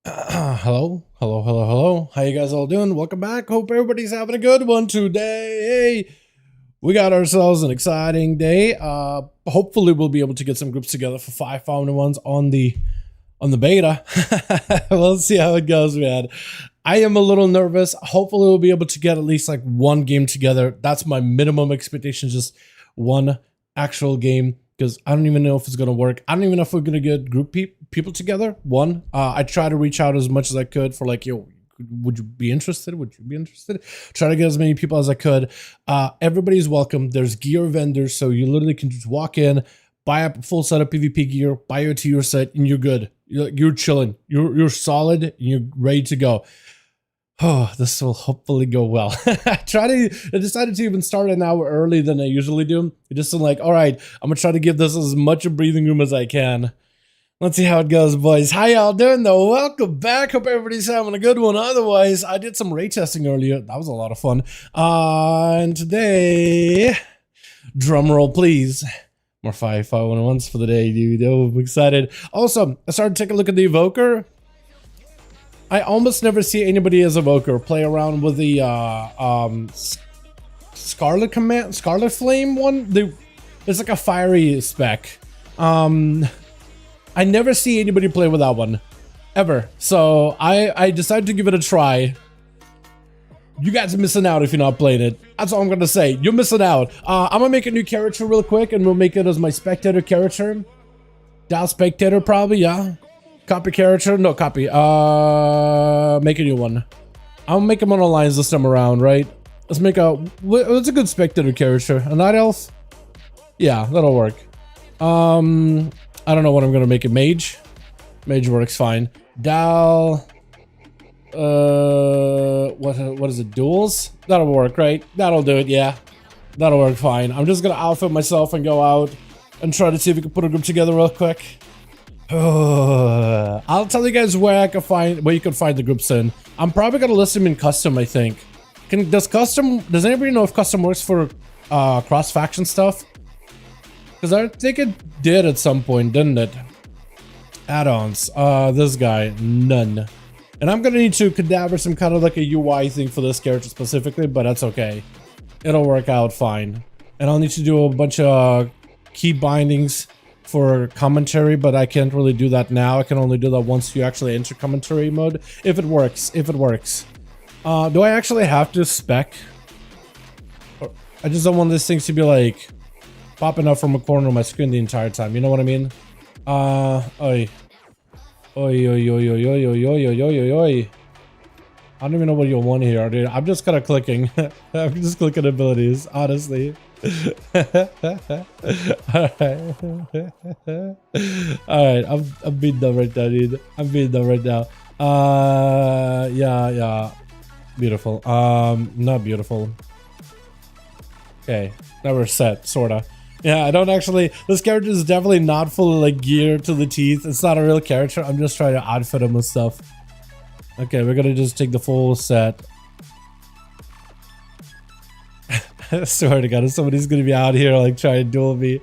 Hello. How you guys all doing? Welcome back. Hope everybody's having a good one today. We got ourselves an exciting day. Hopefully we'll be able to get some groups together for 5v1s on the beta. We'll see how it goes, man. I am a little nervous. Hopefully we'll be able to get at least like one game together. That's my minimum expectation, just one actual game, because I don't even know if it's going to work. I don't even know if we're going to get group people together. I try to reach out as much as I could for like, yo, would you be interested? Try to get as many people as I could. Everybody's welcome. There's gear vendors, so you literally can just walk in, buy up a full set of PvP gear, buy your tier set, and you're good. You're chilling. You're solid, and you're ready to go. Oh, this will hopefully go well. I decided to even start an hour early than I usually do. Just like, all right, I'm gonna try to give this as much a breathing room as I can. Let's see how it goes, boys. How y'all doing, though? Welcome back. Hope everybody's having a good one. Otherwise, I did some ray testing earlier. That was a lot of fun. And today, drum roll, please. More 5v5 for the day, dude. Oh, I'm excited. Also, I started to take a look at the evoker. I almost never see anybody as evoker play around with the Scarlet Flame one. It's like a fiery spec. I never see anybody play with that one, ever. So I decided to give it a try. You guys are missing out if you're not playing it. That's all I'm gonna say. You're missing out. I'm gonna make a new character real quick, and we'll make it as my spectator character. Dial spectator, probably, yeah. Copy character, no copy. Make a new one. I'll make him on alliance this time around, right? Let's make what's a good spectator character? A night elf? Yeah, that'll work. I don't know what I'm gonna make it. Mage works fine. Dal. What is it? Duels? That'll work, right? That'll do it. Yeah, that'll work fine. I'm just gonna outfit myself and go out and try to see if we can put a group together real quick. I'll tell you guys where you can find the groups in. I'm probably gonna list them in custom. I think. Does anybody know if custom works for cross faction stuff? Because I think it did at some point, didn't it? Add-ons. This guy, none. And I'm gonna need to cadaver some kind of like a UI thing for this character specifically, but that's okay. It'll work out fine. And I'll need to do a bunch of key bindings for commentary, but I can't really do that now. I can only do that once you actually enter commentary mode. If it works. Do I actually have to spec? I just don't want these things to be like popping up from a corner of my screen the entire time. You know what I mean? Oi. I don't even know what you want here, dude. I'm just kind of clicking. I'm just clicking abilities, honestly. Alright, I'm being done right now, dude. I'm being done right now. Yeah. Beautiful. Not beautiful. Okay, now we're set, sorta. Yeah, I don't actually. This character is definitely not fully like geared to the teeth. It's not a real character. I'm just trying to outfit him with stuff. Okay, we're gonna just take the full set. I swear to God, if somebody's gonna be out here like trying to duel me,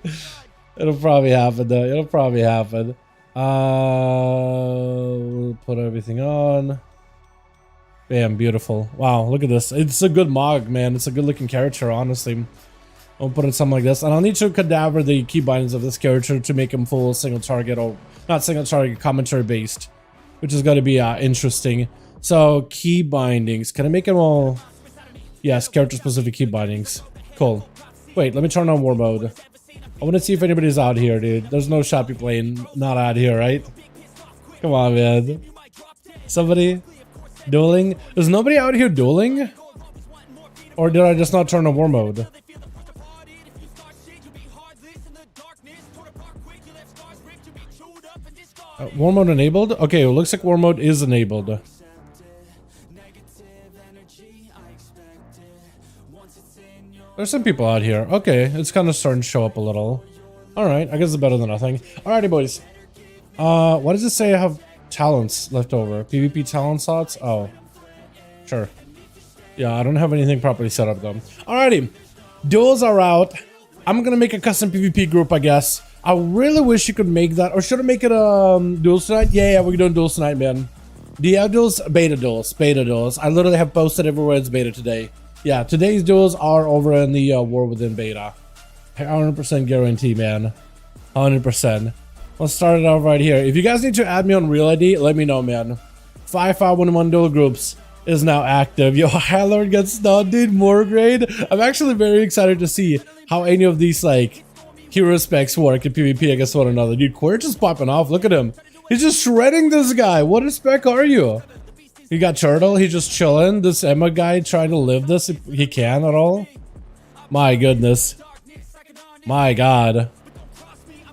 it'll probably happen though. It'll probably happen. We'll put everything on. Bam, beautiful. Wow, look at this. It's a good mog, man. It's a good looking character, honestly. I'll put it something like this, and I'll need to cadaver the key bindings of this character to make him full single target, or not single target, commentary based, which is going to be interesting. So key bindings, can I make them all? Yes, character specific key bindings. Cool. Wait, let me turn on war mode. I want to see if anybody's out here, dude. There's no shot you playing not out here, right? Come on, man. Somebody dueling? Is nobody out here dueling? Or did I just not turn on war mode? War mode enabled? Okay, it looks like war mode is enabled. There's some people out here. Okay, it's kind of starting to show up a little. Alright, I guess it's better than nothing. Alrighty, boys. What does it say I have talents left over? PvP talent slots? Oh. Sure. Yeah, I don't have anything properly set up though. Alrighty. Duels are out. I'm gonna make a custom PvP group, I guess. I really wish you could make that, or should I make it duels tonight? Yeah, we're doing duels tonight, man. Do you have duels? Beta duels. Beta duels. I literally have posted everywhere it's beta today. Yeah, today's duels are over in the War Within beta. 100% guarantee, man. 100%. Let's start it off right here. If you guys need to add me on Real ID, let me know, man. 5V5 1v1 duel groups is now active. Yo, Hylord gets stunned, dude. More grade. I'm actually very excited to see how any of these, like, hero specs work in PvP against one another. Dude, Quirch is popping off. Look at him. He's just shredding this guy. What spec are you? You got Turtle. He's just chilling. This Emma guy trying to live this if he can at all. My goodness. My god.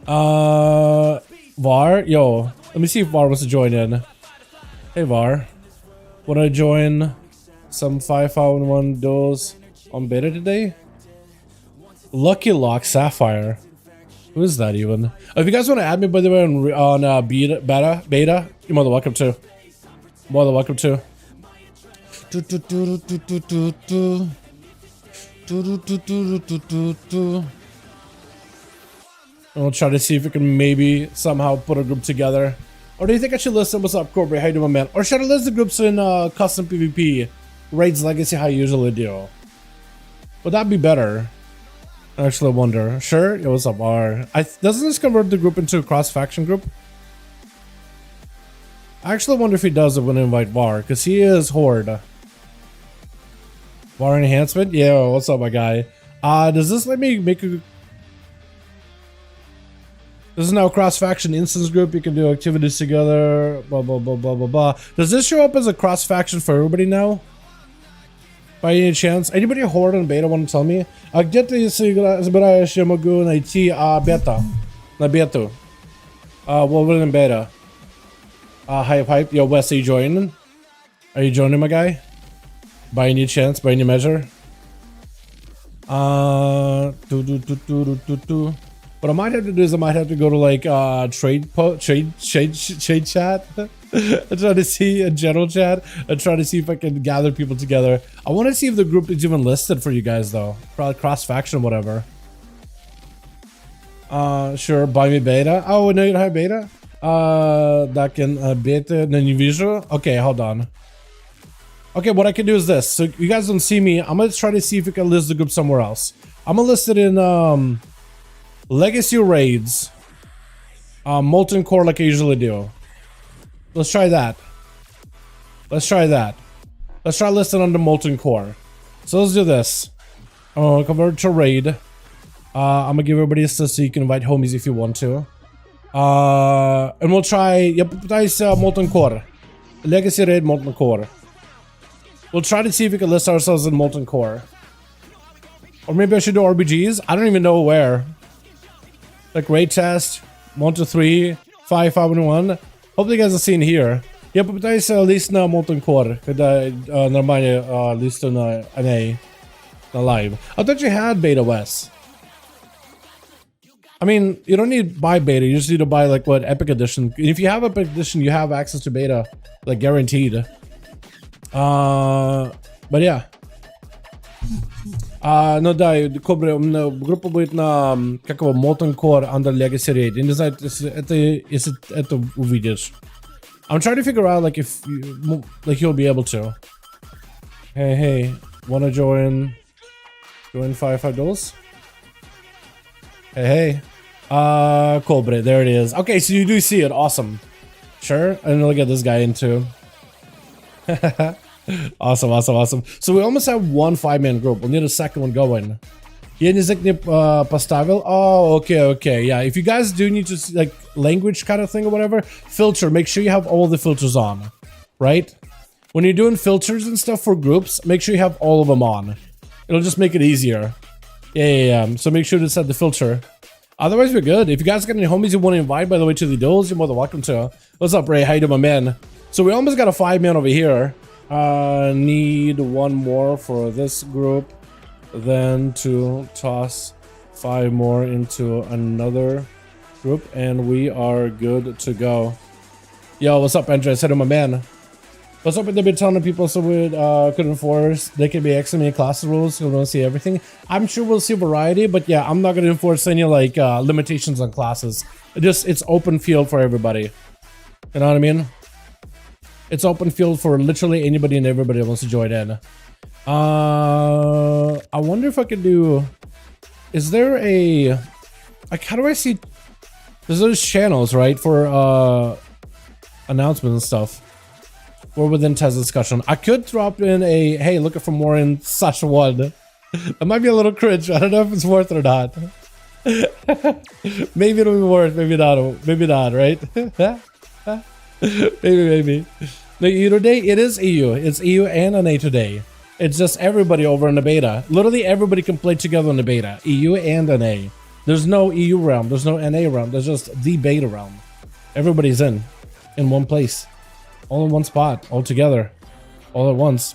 Var? Yo, let me see if Var wants to join in. Hey, Var. Would I join some 5v5 1 duels on beta today? Lucky Lock Sapphire. Who is that even? If you guys want to add me, by the way, on beta, you're more than welcome to. More than welcome to. And we'll try to see if we can maybe somehow put a group together. Or do you think I should list them? What's up, Cobra? How you doing, man? Or should I list the groups in custom PvP, raids, legacy, how I usually do? Would that be better? I actually wonder. Sure. Yo, what's up, R? Doesn't this convert the group into a cross-faction group? I actually wonder if he does it when I invite Var, because he is Horde. Var enhancement? Yeah, what's up, my guy? Does this let me make a... This is now a cross-faction instance group. You can do activities together, blah, blah, blah, blah, blah, blah. Does this show up as a cross-faction for everybody now? By any chance? Anybody Horde and beta want to tell me? Где ты собираешь, я могу найти бета. На бету. What in beta? Hype. Yo, Wes, are you joining? Are you joining, my guy? By any chance? By any measure? What I might have to do is I might have to go to like trade chat and try to see a general chat and try to see if I can gather people together. I want to see if the group is even listed for you guys though. Probably cross faction, whatever. Sure, buy me beta. Oh no, you don't have beta? That can beta then you visual. Okay, hold on. Okay, what I can do is this. So you guys don't see me. I'm gonna try to see if we can list the group somewhere else. I'm gonna list it in Legacy raids, Molten Core like I usually do. Let's try that. Let's try that. Let's try listing under Molten Core. So let's do this. I'm gonna convert to raid. I'm gonna give everybody a assist so you can invite homies if you want to. And we'll try. Yep, nice Molten Core. Legacy raid Molten Core. We'll try to see if we can list ourselves in Molten Core. Or maybe I should do RBGs. I don't even know where. Like raid test, 1 to 3, 5, 5, 1. Hopefully you guys have seen here. Я попытаюсь лist на Molten Core, когда нормально листу на NA, на live. I thought you had beta, Wes. I mean, you don't need to buy beta, you just need to buy like what, Epic Edition. If you have Epic Edition, you have access to beta, like guaranteed. But yeah. Ну да, группа будет на как его Molten Core under Legacy Raid. Я не знаю, если это увидишь. I'm trying to figure out like if you, like you'll be able to. Hey, wanna join 5v5 duels? Hey. Cobre, there it is. Okay, so you do see it. Awesome. Sure. And look at this guy in too. Awesome. So we almost have one 5-man group. We'll need a second one going. Я язык не поставил. Oh, okay. Yeah, if you guys do need to like language kind of thing or whatever, filter. Make sure you have all the filters on, right? When you're doing filters and stuff for groups, make sure you have all of them on. It'll just make it easier. Yeah. So make sure to set the filter. Otherwise, we're good. If you guys got any homies you want to invite, by the way, to the duels, you're more than welcome to. What's up, Ray? How you doing, my man? So we almost got a 5-man over here. Need one more for this group, then to toss 5 more into another group, and we are good to go. Yo, what's up, Andres? How you doing, my man? What's up with the big ton of people so we could enforce? They can be X many class rules, so we don't see everything. I'm sure we'll see variety, but yeah, I'm not gonna enforce any like limitations on classes. It's open field for everybody. You know what I mean? It's open field for literally anybody and everybody that wants to join in. I wonder if I could do... Is there a... Like, how do I see... There's those channels, right? For announcements and stuff. Or within test discussion. I could drop in a, hey, looking for more in /1. That might be a little cringe. I don't know if it's worth it or not. Maybe it'll be worth, maybe not, right? maybe. The EU today, it is EU. It's EU and NA today. It's just everybody over in the beta. Literally everybody can play together in the beta. EU and NA. There's no EU realm. There's no NA realm. There's just the beta realm. Everybody's in one place. All in one spot. All together. All at once.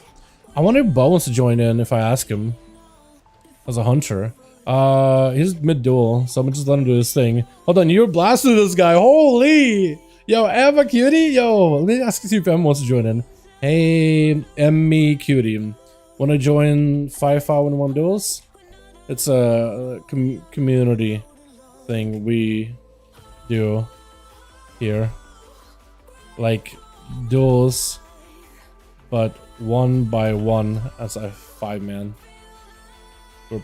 I wonder if Bo wants to join in if I ask him. As a hunter. He's mid-duel, so I'm gonna just let him do his thing. Hold on, you're blasting this guy. Holy! Yo, Emma Cutie? Yo, let me ask you if Emma wants to join in. Hey, Emmy Cutie. Wanna join 5V5 1V1 Duels? It's a community thing we do here. Like duels, but 1 by 1 as a 5-man group.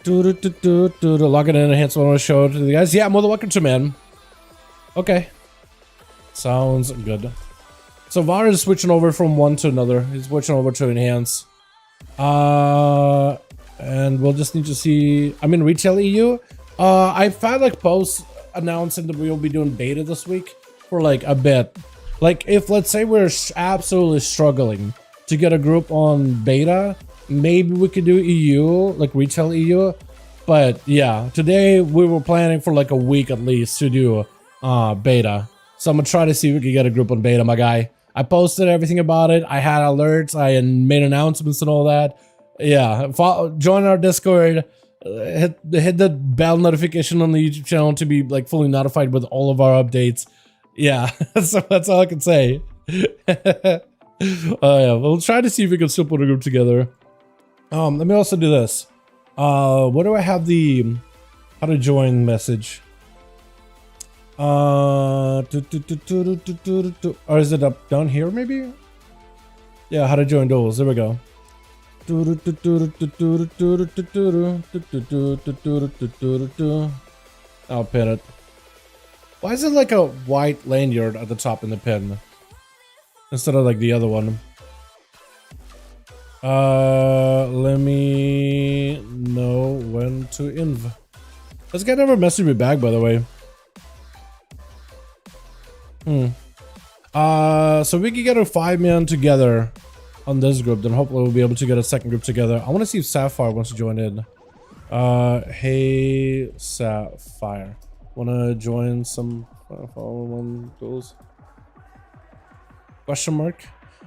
Log it in, enhance what I want to show to the guys. Yeah, more than welcome to, man. Okay. Sounds good. So Var is switching over from one to another. He's switching over to enhance. And we'll just need to see. I'm in retail EU. I've had like posts announcing that we will be doing beta this week for like a bit. Like if let's say we're absolutely struggling to get a group on beta, maybe we could do EU, like retail EU. But yeah, today we were planning for like a week at least to do beta. So I'm gonna try to see if we can get a group on beta, my guy. I posted everything about it. I had alerts. I made announcements and all that. Yeah, join our Discord. Hit the bell notification on the YouTube channel to be like fully notified with all of our updates. Yeah, so that's all I can say. Yeah, we'll try to see if we can still put a group together. Let me also do this. Where do I have the how to join message? Or is it up down here maybe? Yeah, how to join duels. There we go. I'll pin it. Why is it like a white lanyard at the top in the pin instead of like the other one? Let me know when to inv. This guy never messaged me back, by the way. So we can get a 5-man together on this group, then hopefully we'll be able to get a second group together. I want to see if Sapphire wants to join in. Hey Sapphire, wanna join some 5v5 duels? Question mark.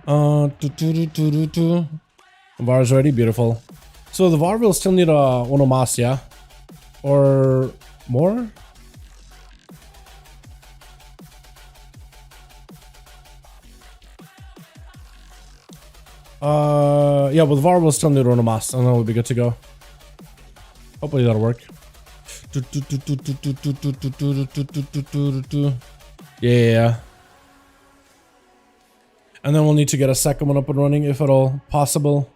VAR is ready, beautiful. So the VAR will still need a ONYXIA or more. Yeah, but the VAR will still need ONYXIA, and then we'll be good to go. Hopefully that'll work. Yeah. And then we'll need to get a second one up and running if at all possible.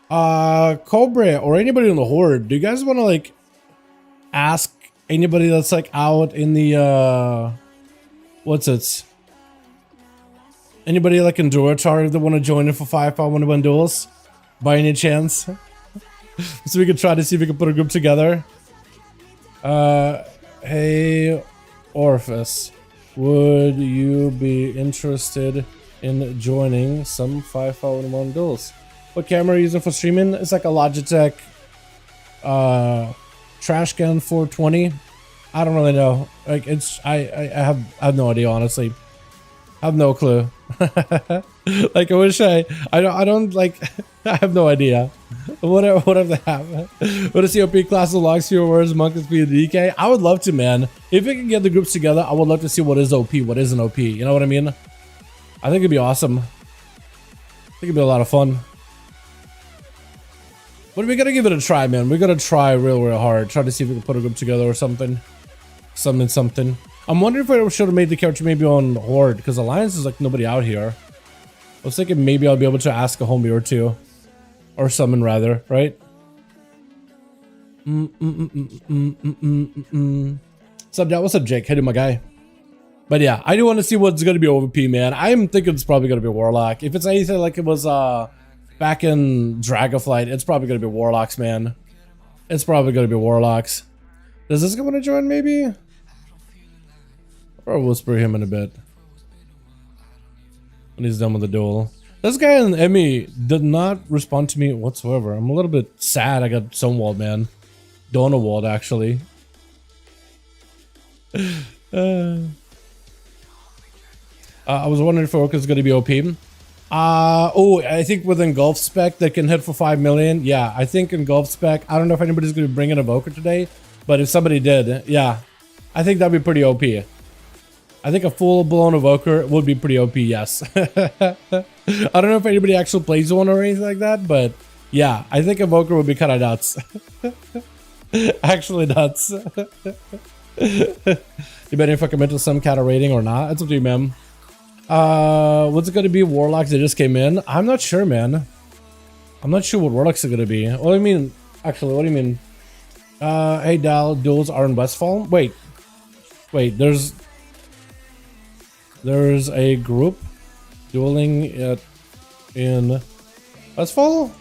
Cobra or anybody in the Horde, do you guys want to like ask anybody that's like out in the what's it? Anybody like in Dalaran that want to join in for 5v5 1v1 duels by any chance? So we can try to see if we can put a group together. Hey Orphis, would you be interested in joining some 5v5 1v1 duels? What camera are you using for streaming? It's like a Logitech trash can 420. I don't really know. Like it's I have no idea, honestly. I have no clue. Like I wish I don't like I have no idea. Whatever they have. What is the OP class of logs here? Where's Monk speed DK? I would love to, man. If we can get the groups together, I would love to see what is OP, what isn't OP. You know what I mean? I think it'd be awesome. I think it'd be a lot of fun. But we gotta give it a try, man. We gotta try real hard. Try to see if we can put a group together or something. Something. I'm wondering if I should have made the character maybe on Horde, because Alliance is like nobody out here. I was thinking maybe I'll be able to ask a homie or two. Or summon rather, right? What's up, Jake? Hey, dude, my guy. But yeah, I do want to see what's going to be OVP, man. I'm thinking it's probably going to be Warlock. If it's anything like it was back in Dragonflight, it's probably going to be Warlocks, man. It's probably going to be Warlocks. Does this guy want to join, maybe? Or whisper him in a bit. When he's done with the duel. This guy in Emmy did not respond to me whatsoever. I'm a little bit sad I got stonewalled, man. Donawalled, actually. I was wondering if Orc is going to be OP. Oh, I think with Engulf spec that can hit for 5 million. Yeah, I think Engulf spec. I don't know if anybody's going to bring in Evoker today, but if somebody did, yeah, I think that'd be pretty OP. I think a full-blown Evoker would be pretty OP, yes. I don't know if anybody actually plays one or anything like that, but yeah, I think Evoker would be kind of nuts. Actually nuts. Depending if I commit to some kind of rating or not. It's up to you, man. What's it going to be? Warlocks that just came in? I'm not sure, man. I'm not sure what Warlocks are going to be. What do you mean? Actually, what do you mean? Hey, Dal, duels are in Westfall? Wait, there's a group dueling in Westfall?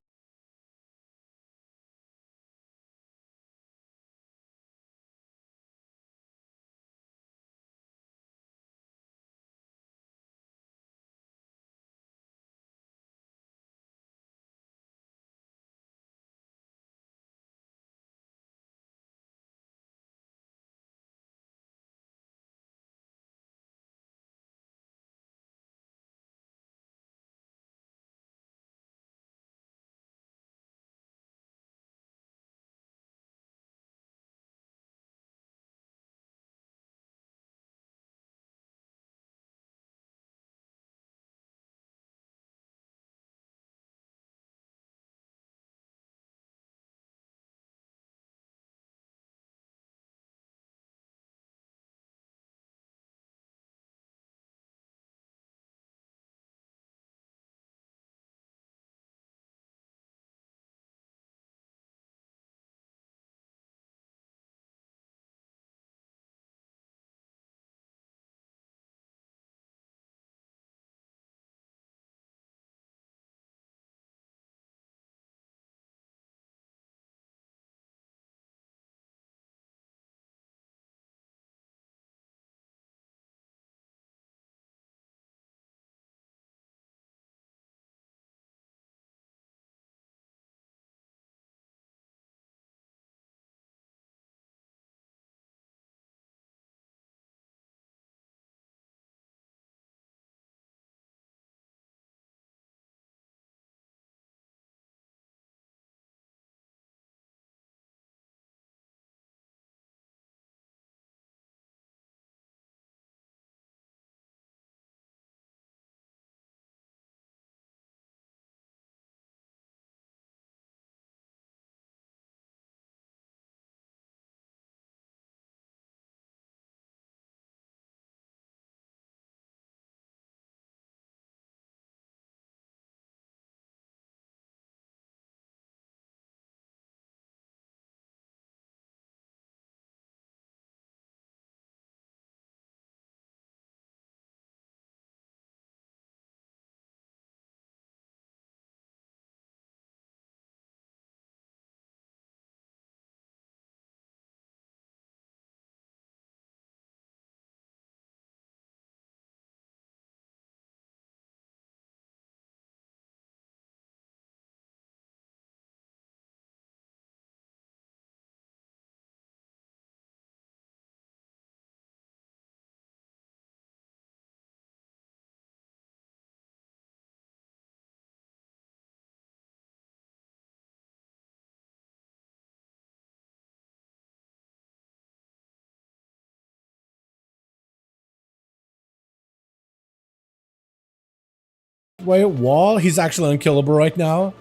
Wait, Wall? He's actually unkillable right now.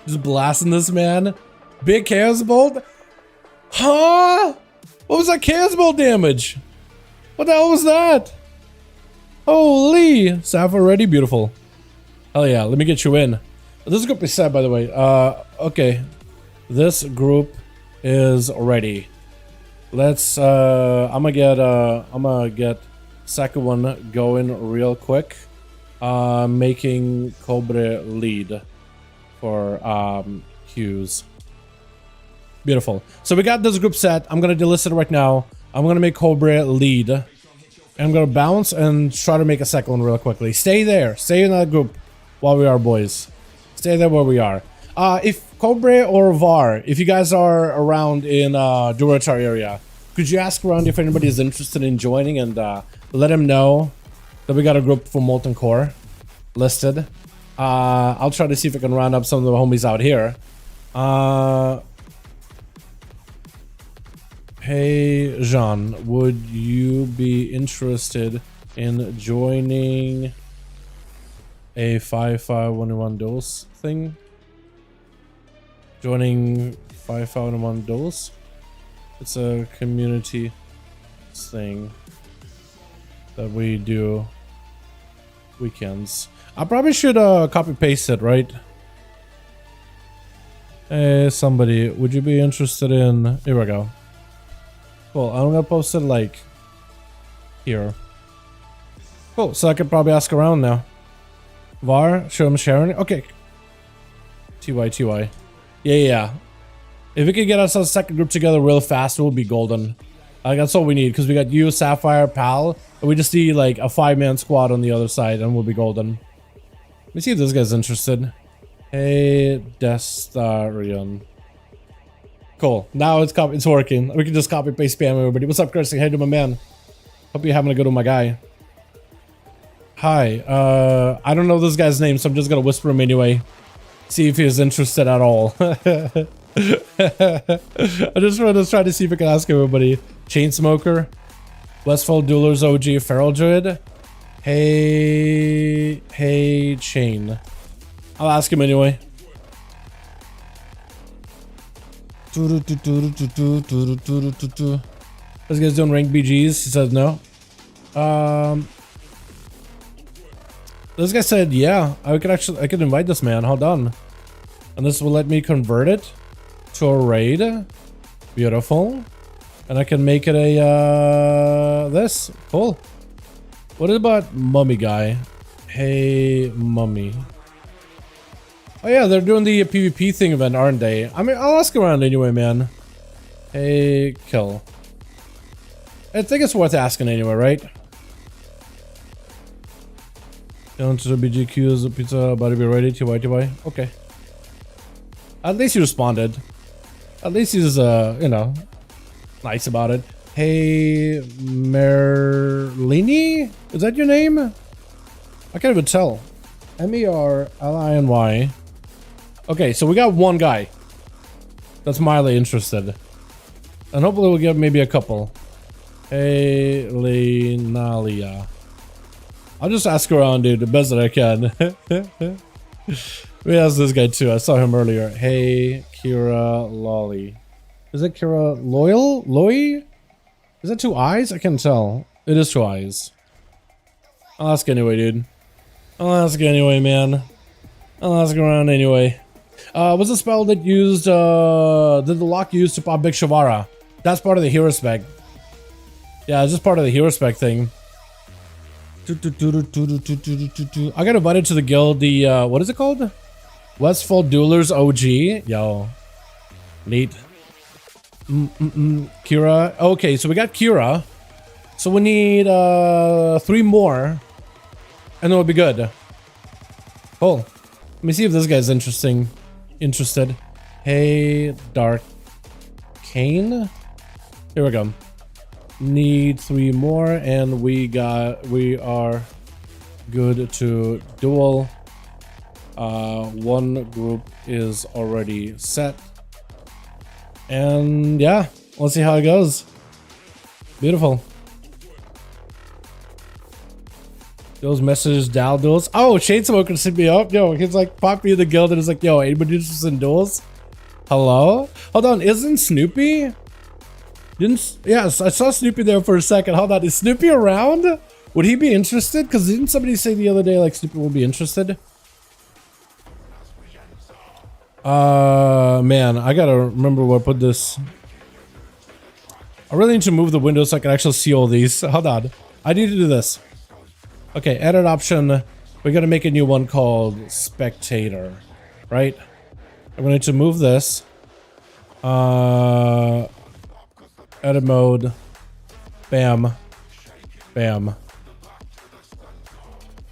Just blasting this man. Big Chaos Bolt? Huh? What was that Chaos Bolt damage? What the hell was that? Holy! Staff already beautiful. Hell yeah, let me get you in. This group is set, by the way. Okay. This group is ready. Let's I'm gonna get second one going real quick. Making Cobre lead for queues. Beautiful. So we got this group set. I'm gonna delist it right now. I'm gonna make Cobre lead. And I'm gonna bounce and try to make a second one real quickly. Stay there. Stay in that group while we are, boys. Stay there where we are. If Cobre or Var, if you guys are around in Duels area, could you ask around if anybody is interested in joining and let them know that we got a group for Molten Core listed. I'll try to see if I can round up some of the homies out here. Hey Jean, would you be interested in joining a 5V5 1v1 Duels thing? Joining 5V5 1v1 Duels? It's a community thing that we do weekends. I probably should copy paste it, right? Hey, somebody, would you be interested in... Here we go. Cool, I'm gonna post it like here. Cool, so I could probably ask around now. Var, show him sharing. Okay. TY. Yeah. If we could get ourselves a second group together real fast, it will be golden. That's all we need, because we got you, Sapphire, Pal, and we just need like a 5-man squad on the other side, and we'll be golden. Let me see if this guy's interested. Hey, Destarian. Cool. Now it's working. We can just copy paste spam everybody. What's up, Kirsty? Hey, to my man. Hope you're having a good one, my guy. Hi. I don't know this guy's name, so I'm just gonna whisper him anyway. See if he's interested at all. I just want to try to see if I can ask everybody. Chainsmoker, Westfold Duelers OG, Feral Druid. Hey, Chain. I'll ask him anyway. This guy's doing rank BGs. He says no. This guy said, yeah, I could invite this man. Hold on. And this will let me convert it to a raid. Beautiful. And I can make it a, this. Cool. What about Mummy Guy? Hey, Mummy. Oh yeah, they're doing the PvP thing event, aren't they? I mean, I'll ask around anyway, man. Hey, Kill. I think it's worth asking anyway, right? Down to the BGQ's the pizza about to be ready. TY. Okay. At least he responded. At least he's, you know, nice about it. Hey, Merlini? Is that your name? I can't even tell. MERLINY. Okay, so we got one guy that's mildly interested. And hopefully we'll get maybe a couple. Hey, Lenalia. I'll just ask around, dude, the best that I can. We asked this guy too. I saw him earlier. Hey, Kira Lolly. Is it Kira Loyal? Loy? Is that 2 eyes? I can't tell. It is 2 eyes. I'll ask anyway, dude. I'll ask anyway, man. I'll ask around anyway. What's the spell that used, did the lock use to pop Big Shavara? That's part of the hero spec. Yeah, it's just part of the hero spec thing. I got invited to the guild, the, what is it called? Westfold Duelers OG. Yo. Neat. Kira. Okay, so we got Kira. So we need, 3 more. And then we'll be good. Cool. Let me see if this guy's interested. Hey, Dark Kane. Here we go. Need 3 more, and we are good to duel. 1 group is already set. And yeah, let's see how it goes. Beautiful. Those messages, Dal Duels. Oh, Chainsmoker sent me up. Yo, he's like, pop me in the guild, and it's like, yo, anybody interested in duels? Hello? Hold on, isn't Snoopy Yes, I saw Snoopy there for a second. Hold on, is Snoopy around? Would he be interested? Because didn't somebody say the other day like Snoopy will be interested? Man, I gotta remember where I put this. I really need to move the window so I can actually see all these. Hold on, I need to do this. Okay, edit option. We're gonna make a new one called spectator, right? I'm going to move this. Edit mode. Bam. Bam.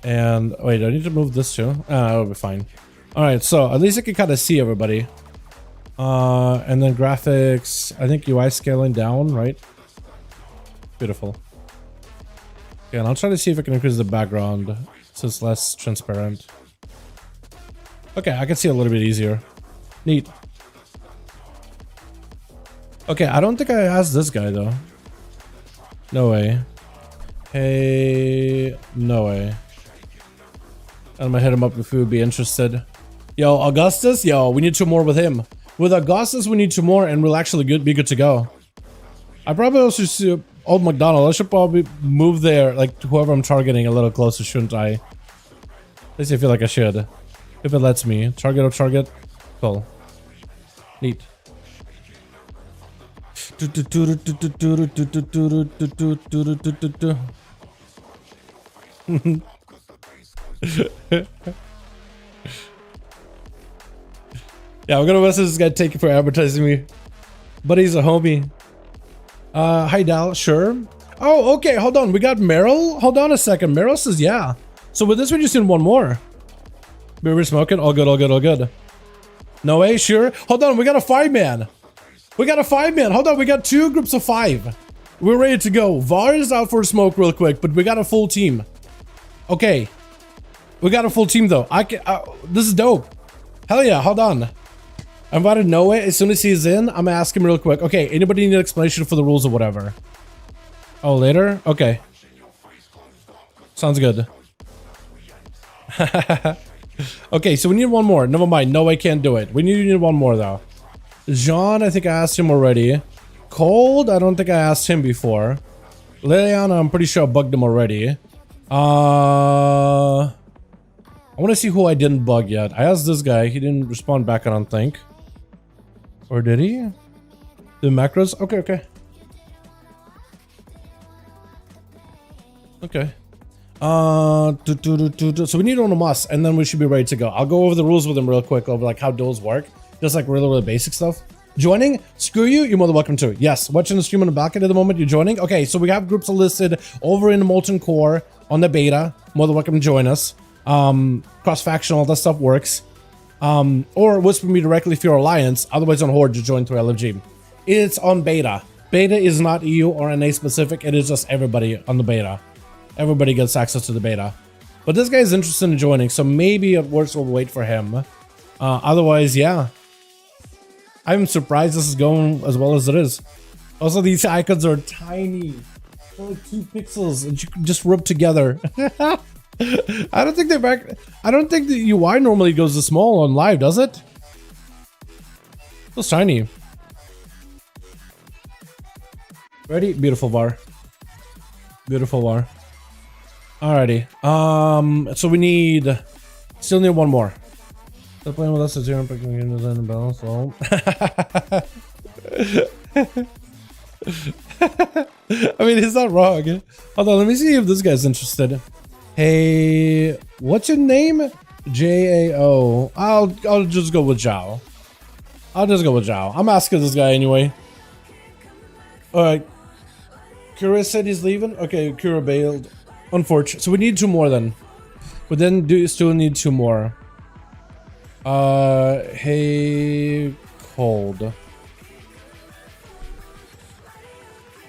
And wait, I need to move this too. That'll be fine. All right, so at least I can kind of see everybody. And then graphics. I think UI scaling down, right? Beautiful. Okay, and I'll try to see if I can increase the background so it's less transparent. Okay, I can see a little bit easier. Neat. Okay, I don't think I asked this guy though. No way. Hey, no way. I'm gonna hit him up if he would be interested. Yo, Augustus, yo, we need 2 more with him. With Augustus, we need 2 more and we'll actually be good to go. I probably also see Old McDonald. I should probably move there, like whoever I'm targeting a little closer, shouldn't I? At least I feel like I should. If it lets me. Target or target. Cool. Neat. Yeah, we're gonna message this guy, take it for advertising me. But he's a homie. Hi Dal, sure. Oh, okay, hold on. We got Meryl. Hold on a second. Meryl says yeah. So with this we just need 1 more. We're smoking. All good, all good, all good. No way, sure. Hold on, we got a 5-man. We got a 5-man. Hold on, we got 2 groups of 5. We're ready to go. VAR is out for a smoke real quick, but we got a full team. Okay. We got a full team though. This is dope. Hell yeah, hold on. I invited Noah. As soon as he's in, I'm gonna ask him real quick. Okay, anybody need an explanation for the rules or whatever? Oh, later? Okay. Sounds good. Okay, so we need 1 more. Never mind. No, I can't do it. We need 1 more though. Jean, I think I asked him already. Cold, I don't think I asked him before. Liliana, I'm pretty sure I bugged him already. I want to see who I didn't bug yet. I asked this guy. He didn't respond back, I don't think. Or did he? The macros? Okay, okay. Okay. So we need on a must, and then we should be ready to go. I'll go over the rules with him real quick over like how duels work. Just like really basic stuff. Joining? Screw you, you're more than welcome to. Yes, watching the stream on the back end at the moment, you're joining. Okay, so we have groups listed over in the Molten Core on the beta. More than welcome to join us. Cross-faction, all that stuff works. Or whisper me directly if you're Alliance, otherwise on Horde, just join through LFG. It's on beta. Beta is not EU or NA specific, it is just everybody on the beta. Everybody gets access to the beta. But this guy is interested in joining, so maybe it works, we'll wait for him. Otherwise, yeah. I'm surprised this is going as well as it is. Also, these icons are tiny. They're like 2 pixels and you can just rub together. I don't think the UI normally goes this small on live, does it? It's tiny. Ready? Beautiful VAR. Beautiful VAR. Alrighty. So we still need 1 more. They're playing with us at 0 picking in the balance. So. I mean, he's not wrong. Hold on, let me see if this guy's interested. Hey, what's your name? J-A-O. I'll just go with Zhao. I'll just go with Zhao. I'm asking this guy anyway. Alright. Kura said he's leaving? Okay, Kura bailed. Unfortunate. So we need 2 more then. But then still need 2 more. Hey, Cold.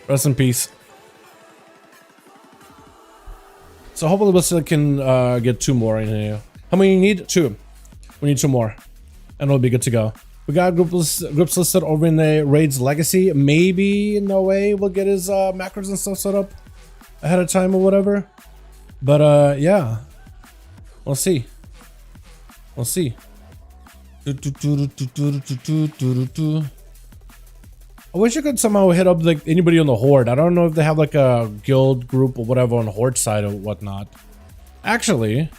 Rest in peace. So hopefully we still can get 2 more in here. How many you need? 2. We need 2 more. And we'll be good to go. We got groups listed over in the Raid's Legacy. Maybe, no way, we'll get his macros and stuff set up ahead of time or whatever. But yeah. We'll see. We'll see. I wish I could somehow hit up like anybody on the Horde. I don't know if they have like a guild group or whatever on the Horde side or whatnot. Actually,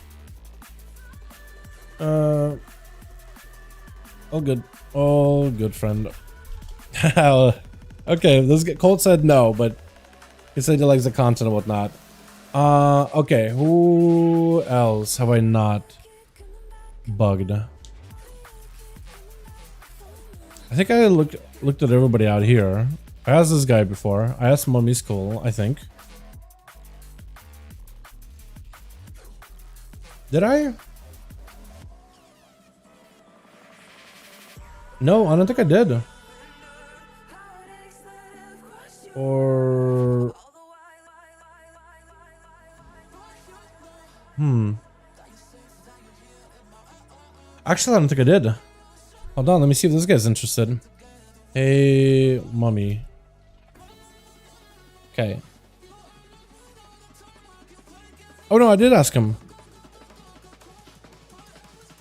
all good, friend. Okay, let's get. Colt said no, but he said he likes the content and whatnot. Okay, who else have I not bugged? I think I looked at everybody out here. I asked this guy before. I asked Mummy's cool, I think. Did I? No, I don't think I did. Or... Actually, I don't think I did. Hold on, let me see if this guy's interested. Hey, Mummy. Okay. Oh no, I did ask him.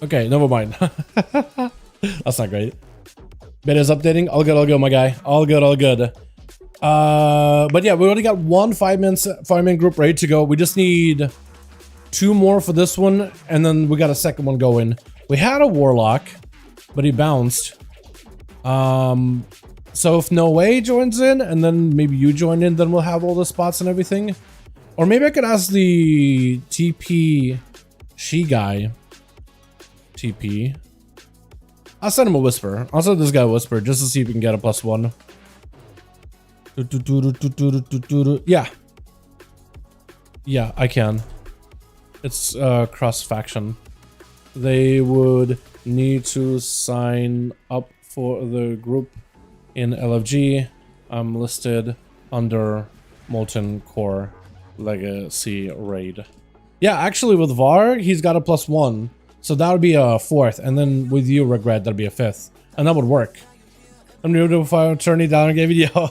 Okay, never mind. That's not great. Beta's updating. All good, my guy. All good. But yeah, we already got one 5-man group ready to go. We just need 2 more for this one, and then we got a second one going. We had a warlock, but he bounced. So if No Way joins in, and then maybe you join in, then we'll have all the spots and everything. Or maybe I could ask the TP she guy. TP. I'll send him a whisper. I'll send this guy a whisper just to see if we can get a +1. Yeah. Yeah, I can. It's cross faction. They would need to sign up for the group in LFG. I'm listed under Molten Core Legacy Raid. Yeah, actually with VAR, he's got a +1. So that would be a 4th. And then with you, Regret, that'd be a 5th. And that would work. I'm new to fire attorney down and gave video.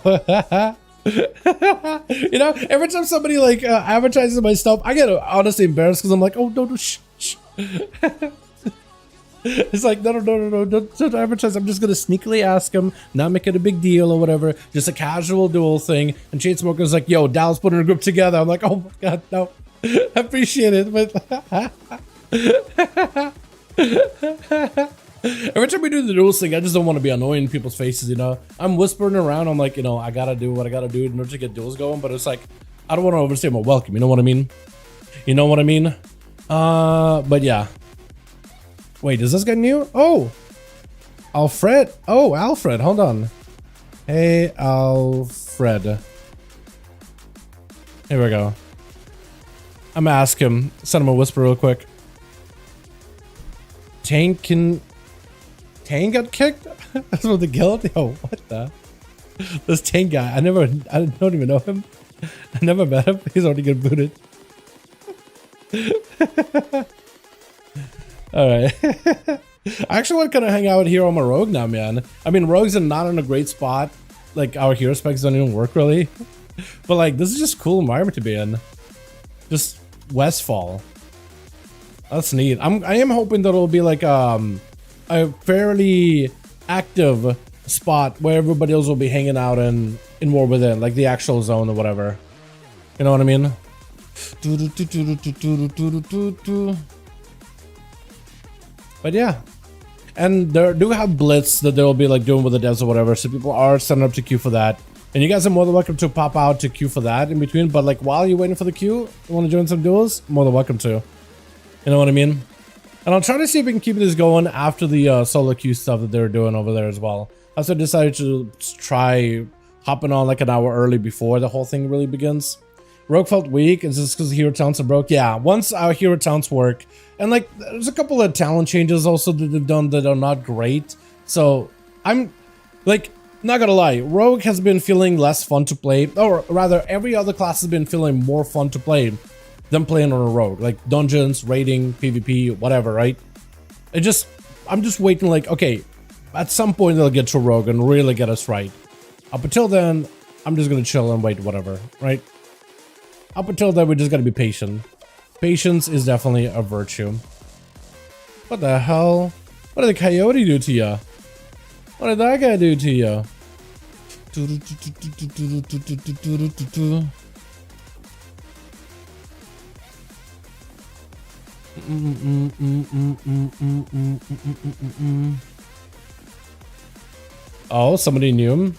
You know, every time somebody like advertises my stuff, I get honestly embarrassed because I'm like, oh no, shh. It's like, no, don't advertise. I'm just gonna sneakily ask him, not make it a big deal or whatever, just a casual duel thing. And Chainsmoker's like, yo, Dallas putting a group together. I'm like, oh my god, no. I appreciate it, but every time we do the duels thing, I just don't want to be annoying in people's faces, you know. I'm whispering around, I'm like, you know, I gotta do what I gotta do in order to get duels going, but it's like, I don't want to overstay my welcome, you know what I mean? You know what I mean? But yeah. Wait, is this guy new? Oh! Alfred? Oh, Alfred, hold on. Hey, Alfred. Here we go. I'm gonna ask him, send him a whisper real quick. Tang got kicked? That's what the guild? Yo, what the? This Tang guy, I don't even know him. I never met him. He's already getting booted. Alright. I actually want to kind of hang out here on my rogue now, man. I mean, rogues are not in a great spot. Like, our hero specs don't even work really. But like, this is just a cool environment to be in. Just Westfall. That's neat. I am hoping that it'll be like a fairly active spot where everybody else will be hanging out in War Within, like the actual zone or whatever. You know what I mean? But yeah. And they do have blitz that they'll be like doing with the devs or whatever, so people are setting up to queue for that. And you guys are more than welcome to pop out to queue for that in between, but like while you're waiting for the queue, you want to join some duels, more than welcome to. You know what I mean? And I'll try to see if we can keep this going after the solo queue stuff that they're doing over there as well. I also decided to try hopping on like an hour early before the whole thing really begins. Rogue felt weak. Is this because hero talents are broke? Yeah, once our hero talents work, and like there's a couple of talent changes also that they've done that are not great. So I'm like, not gonna lie, Rogue has been feeling less fun to play, or rather every other class has been feeling more fun to play than playing on a Rogue, like dungeons, raiding, PvP, whatever, right? I'm just waiting like, okay, at some point they'll get to Rogue and really get us right. Up until then, I'm just gonna chill and wait, whatever, right? Up until then, we just gotta be patient. Patience is definitely a virtue. What the hell? What did the coyote do to you? What did that guy do to you? Oh, somebody knew him.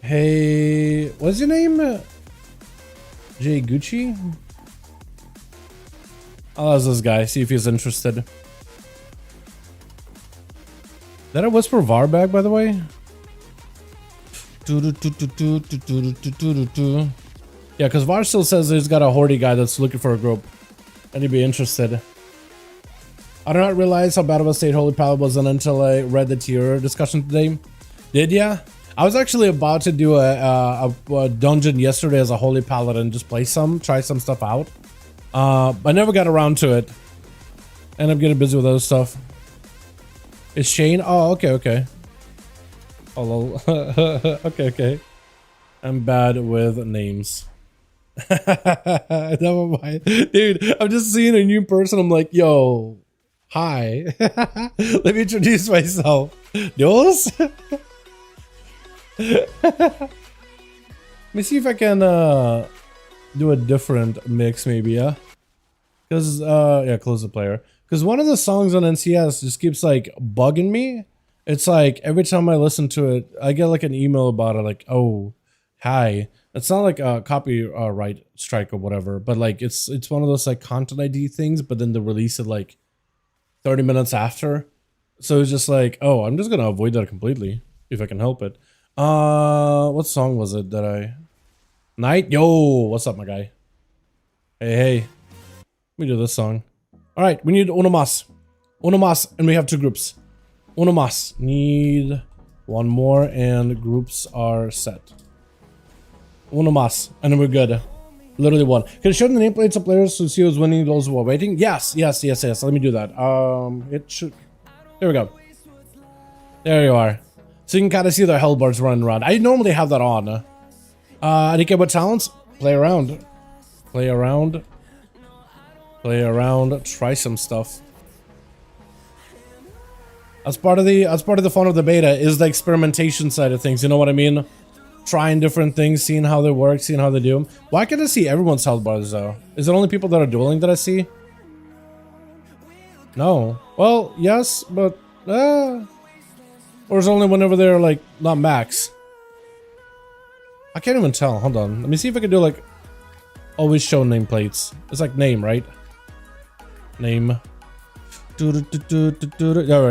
Hey, what's your name? Jay Gucci? I'll ask this guy, see if he's interested. Did I whisper VAR back, by the way? Yeah, because VAR still says he's got a hordy guy that's looking for a group. And he'd be interested. I did not realize how bad of a state Holy Paladin was until I read the tier discussion today. Did ya? I was actually about to do a dungeon yesterday as a Holy Paladin, just play some, try some stuff out. I never got around to it. And I'm getting busy with other stuff. Is Shane? Oh, okay. Oh, lol. okay. I'm bad with names. Never mind. Dude, I'm just seeing a new person. I'm like, yo, hi. Let me introduce myself. Duels? Let me see if I can do a different mix maybe, yeah? Because, yeah, close the player. Because one of the songs on NCS just keeps like bugging me. It's like every time I listen to it, I get like an email about it like, oh, hi. It's not like a copyright strike or whatever, but like it's one of those like content ID things, but then they release it like 30 minutes after. So it's just like, oh, I'm just gonna avoid that completely if I can help it. What song was it that I... Night? Yo, what's up, my guy? Hey. Let me do this song. Alright, we need uno más. Uno más, and we have two groups. Uno más. Need one more, and groups are set. Uno más, and then we're good. Literally one. Can you show them the nameplates of players who see who's winning, those who are waiting? Yes. Let me do that. It should... There we go. There you are. So you can kind of see their hell bars running around. I normally have that on. Any care about talents? Play around. Play around. Try some stuff. As part of the fun of the beta is the experimentation side of things. You know what I mean? Trying different things, seeing how they work, seeing how they do them. Why can't I see everyone's health bars though? Is it only people that are dueling that I see? No. Well, yes, but or is it only whenever they're like not max? I can't even tell. Hold on. Let me see if I can do like always show nameplates. It's like name, right? Name. There we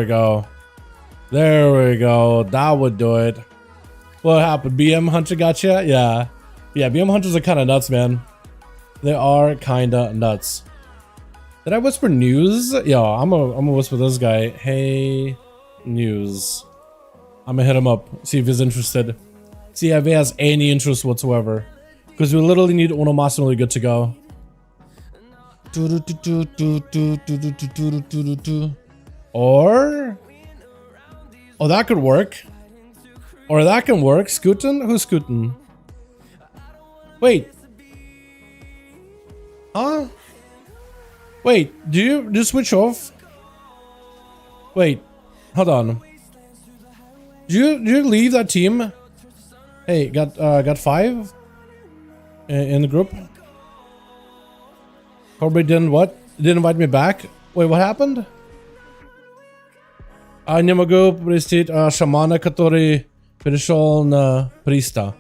go. There we go. That would do it. What happened? BM Hunter got you? Yeah. Yeah, BM Hunters are kind of nuts, man. They are kind of nuts. Did I whisper news? Yo, I'm gonna whisper this guy. Hey, news. I'm gonna hit him up. See if he's interested. See if he has any interest whatsoever. Because we literally need uno más and we're good to go. Or... oh, that could work. Or that can work. Scootin'? Who's scootin'? Wait. Huh? Wait, do you switch off? Wait, hold on. Do you leave that team? Hey, got 5 in the group. Corbett didn't what? Didn't invite me back? Wait, what happened? Не могу простить шамана, который пришел на приста.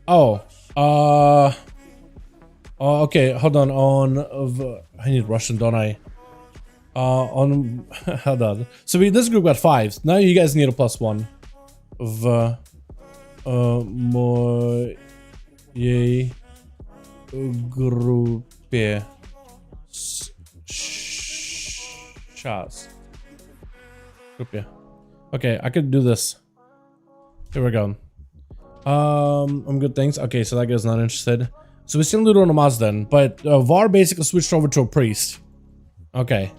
Oh, okay, hold on. I need Russian, don't I? Hold on. So this group got 5. Now you guys need a +1. В моей группе сейчас. Okay, I could do this. Here we go. I'm good, thanks. Okay, so that guy's not interested. So we still do uno más then, but VAR basically switched over to a priest. Okay.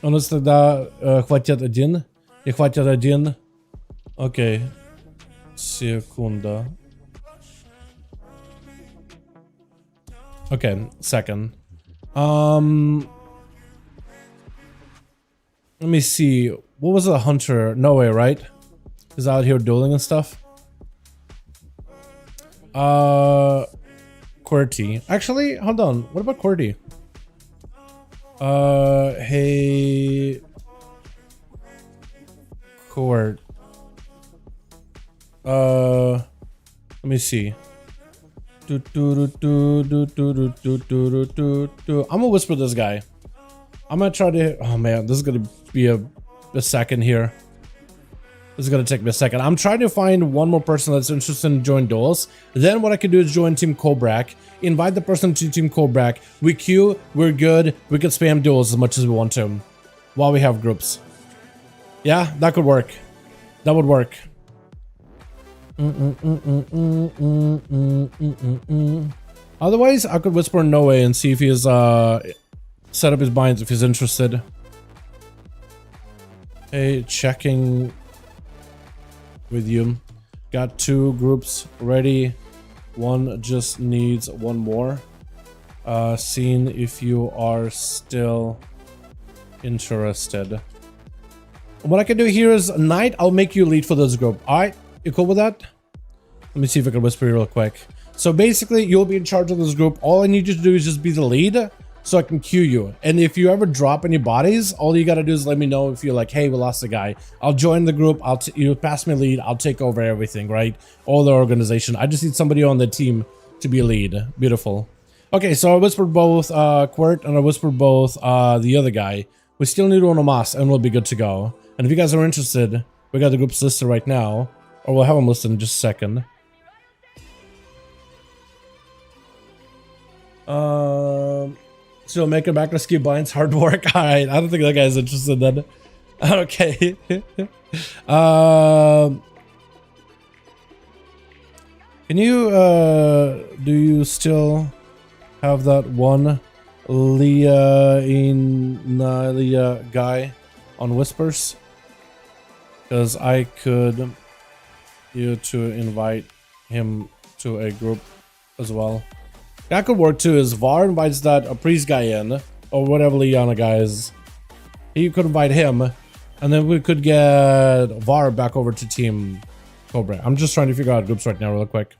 У нас тогда хватит один. И хватит один. Окей. Секунда. Okay, second. Let me see. what was the hunter? No way, right? He's out here dueling and stuff. QWERTY. Actually, hold on. What about QWERTY? Hey, QWERT. Let me see. I'm gonna whisper this guy. I'm gonna try to. Oh man, this is gonna be a second here. This is gonna take me a second. I'm trying to find one more person that's interested in join duels. Then what I can do is join Team Kobrak, invite the person to Team Kobrak. We queue, we're good. We can spam duels as much as we want to, while we have groups. Yeah, that could work. That would work. Otherwise, I could whisper no way and see if he's set up his binds if he's interested. Hey, checking with you. Got 2 groups ready. One just needs one more. Seeing if you are still interested. What I can do here is Knight, I'll make you lead for this group. Alright, you cool with that? Let me see if I can whisper you real quick. So basically, you'll be in charge of this group. All I need you to do is just be the lead so I can queue you. And if you ever drop any bodies, all you gotta do is let me know if you're like, hey, we lost a guy. I'll join the group. You pass me lead. I'll take over everything, right? All the organization. I just need somebody on the team to be lead. Beautiful. Okay, so I whispered both QWERT and I whispered both the other guy. We still need ONYXIA and we'll be good to go. And if you guys are interested, we got the groups listed right now. Or we'll have them listed in just a second. So make it back to ski binds, hard work. Alright, I don't think that guy's interested then. Okay. Can you do you still have that one Leah guy on whispers? Because I could you to invite him to a group as well. That could work too, is VAR invites that a priest guy in, or whatever Liana guy is. You could invite him, and then we could get VAR back over to Team Cobra. I'm just trying to figure out groups right now real quick.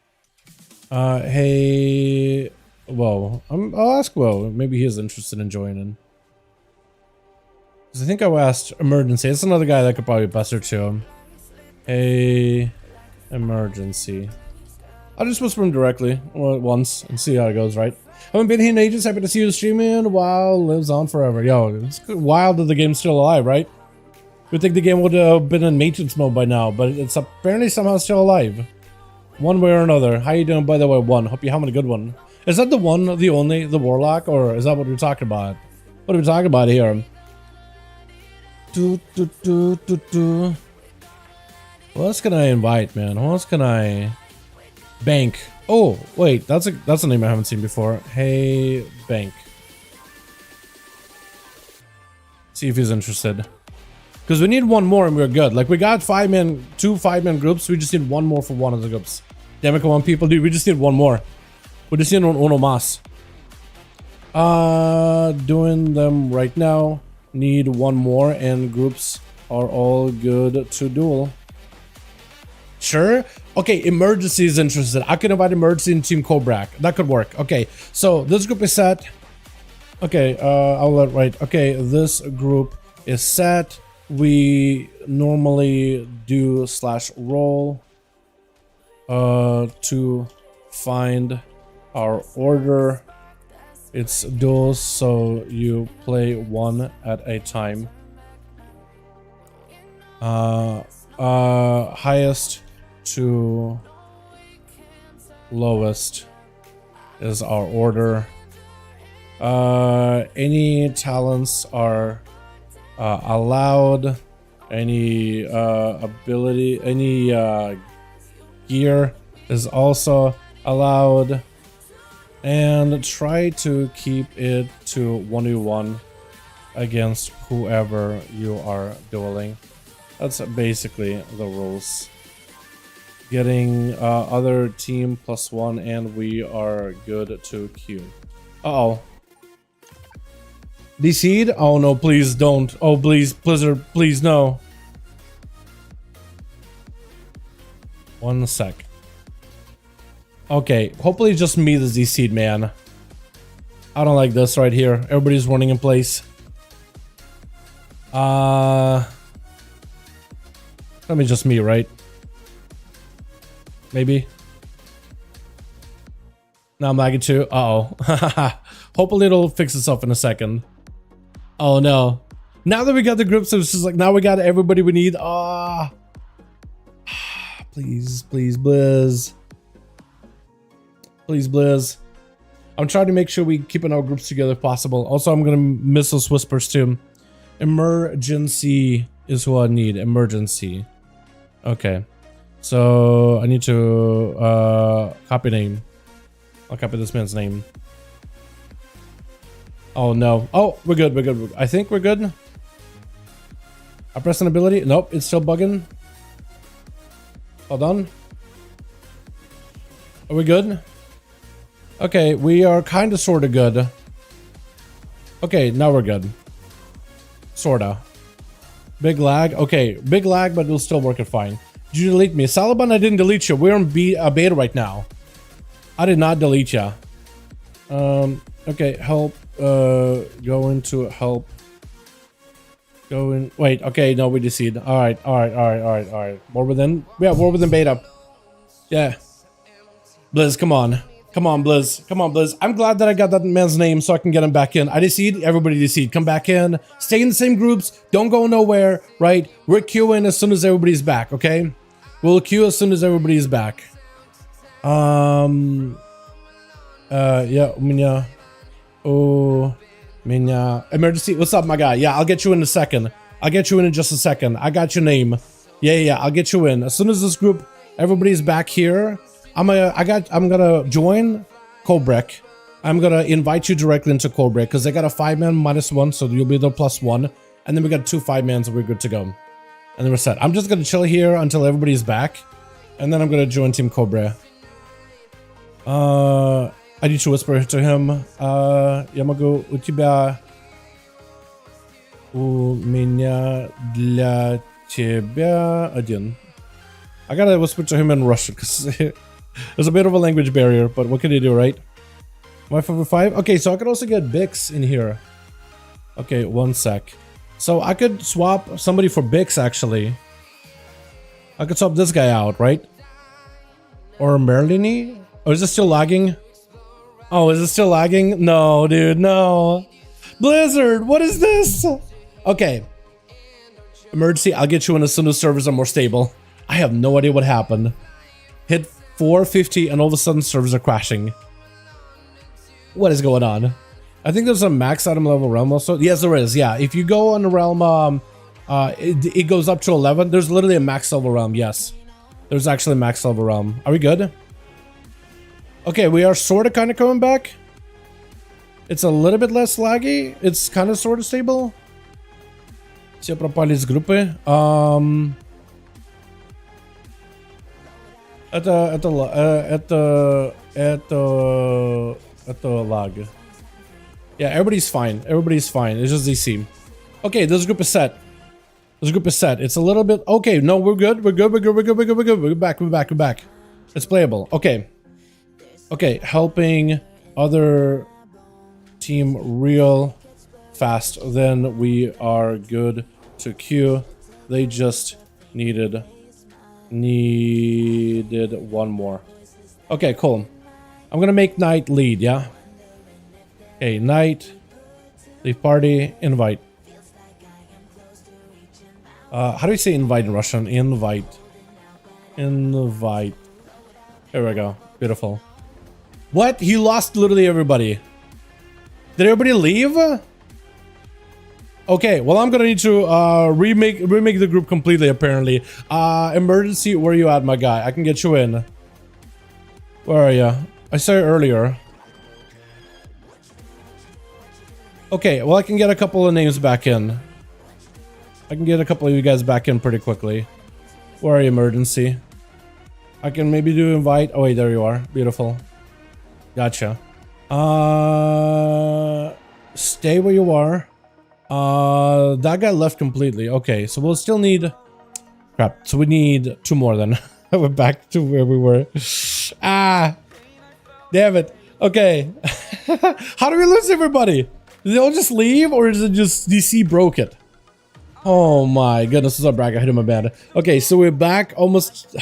Hey, Whoa. I'll ask Whoa. Maybe he is interested in joining. Because I think I asked Emergency. It's another guy that could probably bust her too. Hey, Emergency. I'll just whisper him directly once and see how it goes, right? Haven't been here in ages. Happy to see you streaming. WoW lives on forever. Yo, it's wild that the game's still alive, right? We'd think the game would have been in maintenance mode by now, but it's apparently somehow still alive. One way or another. How you doing, by the way, One? Hope you're having a good one. Is that the one, the only, the Warlock, or is that what we're talking about? What are we talking about here? Who else can I invite, man? Who else can I... Bank. Oh, wait, that's a name I haven't seen before. Hey, Bank. See if he's interested. Because we need one more and we're good. Like, we got 5-man, 2 5-man groups. We just need one more for one of the groups. Damn it, come on, people. Dude, we just need one more. We just need uno más. Doing them right now. Need one more and groups are all good to duel. Sure. Okay, Emergency is interested. I can invite Emergency and Team Kobrak. That could work. Okay, so this group is set. Okay, I'll let right. Okay, this group is set. We normally do /roll to find our order. It's duels, so you play one at a time. Highest to lowest is our order. Any talents are allowed. Any ability, any gear is also allowed. And try to keep it to 1v1 against whoever you are dueling. That's basically the rules. Getting other team +1 and we are good to queue. Uh-oh. DC'd? Oh no, please don't. Oh please, Blizzard, please no. 1 sec. Okay, hopefully just me the Z-seed, man. I don't like this right here. Everybody's running in place. Let me just me, right? Maybe. Now I'm lagging too. Uh-oh. Hopefully it'll fix itself in a second. Oh no. Now that we got the groups, it's just like, now we got everybody we need. Ah. Please, please, Blizz. Please, Blizz. I'm trying to make sure we keep our groups together if possible. Also, I'm gonna miss those whispers too. Emergency is who I need. Emergency. Okay. So I need to copy name. I'll copy this man's name. Oh no. Oh, we're good. We're good. I think we're good. I press an ability. Nope, it's still bugging. Hold on. Are we good? Okay, we are kind of sort of good. Okay, now we're good. Sorta. Big lag. Okay, big lag, but it'll still work it fine. Did you delete me? Salaban, I didn't delete you. We're in beta right now. I did not delete you. Okay, help. Go into help. Go in. Wait, okay, no, we decede. Alright. We're within. Yeah, we're within beta. Yeah. Blizz, come on. Come on, Blizz. Come on, Blizz. I'm glad that I got that man's name so I can get him back in. I decede. Everybody decede. Come back in. Stay in the same groups. Don't go nowhere, right? We're queuing as soon as everybody's back, okay? We'll queue as soon as everybody's back. Yeah, Minya. Oh, Minya. Emergency. What's up, my guy? Yeah, I'll get you in a second. I'll get you in just a second. I got your name. Yeah, I'll get you in. As soon as this group, everybody's back here. I'm gonna join Kobrek. I'm gonna invite you directly into Kobrek because they got a 5-man -1, so you'll be the +1. And then we got 2 5-mans, so we're good to go. And then we're set. I'm just gonna chill here until everybody's back. And then I'm gonna join Team Cobra. I need to whisper to him. Yamago, у тебя... У меня для тебя один. I gotta whisper to him in Russian because there's a bit of a language barrier, but what can you do, right? 5V5? Okay, so I could also get Bix in here. Okay, 1 sec. So I could swap somebody for Bix, actually. I could swap this guy out, right? Or Merlini? Oh, is it still lagging? Oh, is it still lagging? No, dude, no. Blizzard, what is this? Okay. Emergency, I'll get you in as soon as servers are more stable. I have no idea what happened. Hit 450 and all of a sudden servers are crashing. What is going on? I think there's a max item level realm also. Yes, there is. Yeah, if you go on the realm, it goes up to 11. There's literally a max level realm. Yes, there's actually a max level realm. Are we good? Okay, we are sort of kind of coming back. It's a little bit less laggy. It's kind of sort of stable. Все пропали из группы. Это lag. Yeah, everybody's fine. Everybody's fine. It's just DC. Okay, this group is set. This group is set. It's a little bit... Okay, no, we're good. We're good. We're good. We're good. We're good. We're good. We're back. We're back. We're back. It's playable. Okay. Okay, helping other team real fast. Then we are good to queue. They just needed one more. Okay, cool. I'm gonna make Knight lead, yeah? Okay, Knight, leave party, invite. How do we say invite in Russian? Invite. Invite. There we go. Beautiful. What? He lost literally everybody. Did everybody leave? Okay, well, I'm gonna need to remake the group completely, apparently. Emergency, where are you at, my guy? I can get you in. Where are you? I saw you earlier. Okay, well, I can get a couple of names back in. I can get a couple of you guys back in pretty quickly. Where are you, emergency? I can maybe do invite. Oh, wait, there you are. Beautiful. Gotcha. Stay where you are. That guy left completely. Okay, so we'll still need... Crap, so we need 2 more then. We're back to where we were. Ah, damn it. Okay. How do we lose everybody? Did they all just leave, or is it just DC broke it? Oh my goodness, what's up, Bragg? I hit him a bad. Okay, so we're back almost.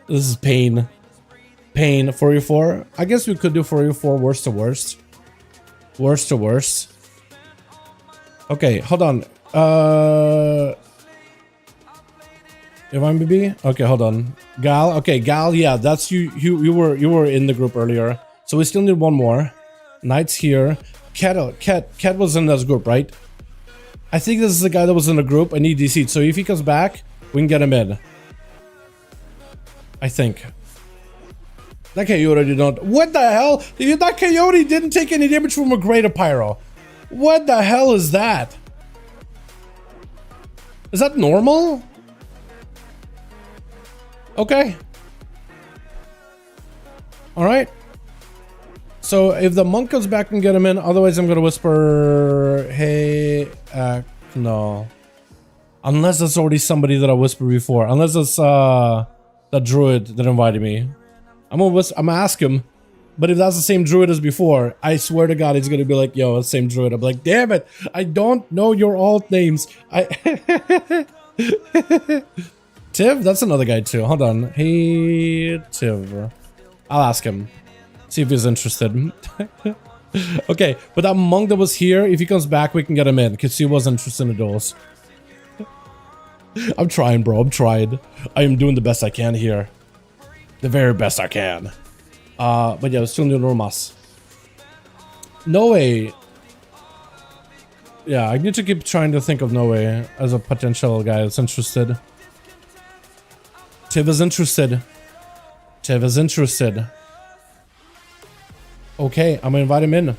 This is pain. Pain. 4u4. I guess we could do 4u4 worst to worst. Worst to worst. Okay, hold on. If I'm BB? Okay, hold on. Gal? Okay, Gal, yeah, that's you. You were in the group earlier. So we still need one more. Knight's here. Cat was in this group, right? I think this is the guy that was in the group. I need DC. So if he comes back, we can get him in. I think. That coyote did not. What the hell? That coyote didn't take any damage from a greater pyro. What the hell is that? Is that normal? Okay. Alright. So if the monk comes back and get him in, otherwise I'm gonna whisper, hey, no. Unless it's already somebody that I whispered before. Unless it's that druid that invited me. I'm gonna ask him. But if that's the same druid as before, I swear to God, he's gonna be like, yo, it's the same druid. I'm like, damn it, I don't know your alt names. Tiv? That's another guy too. Hold on. Hey, Tiv. I'll ask him. See if he's interested. Okay, but that monk that was here, if he comes back, we can get him in, because he was interested in the duels. I'm trying, bro. I'm trying. I am doing the best I can here. The very best I can. But yeah, still new normas. No way. Yeah, I need to keep trying to think of No Way as a potential guy that's interested. Tiv is interested. Tiv is interested. Okay, I'm gonna invite him in.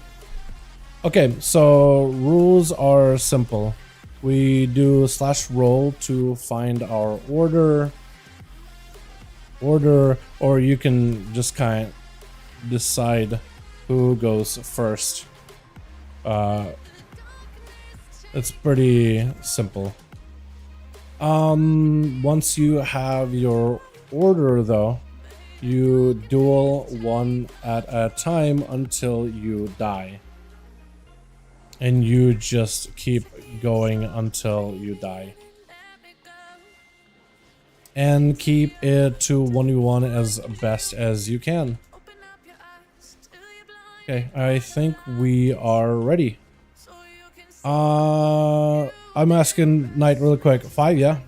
Okay, so rules are simple. We do /roll to find our order, or you can just kind of decide who goes first. It's pretty simple. Once you have your order though, you duel one at a time until you die. And you just keep going until you die. And keep it to 1v1 as best as you can. Okay, I think we are ready. I'm asking Knight really quick. 5, yeah?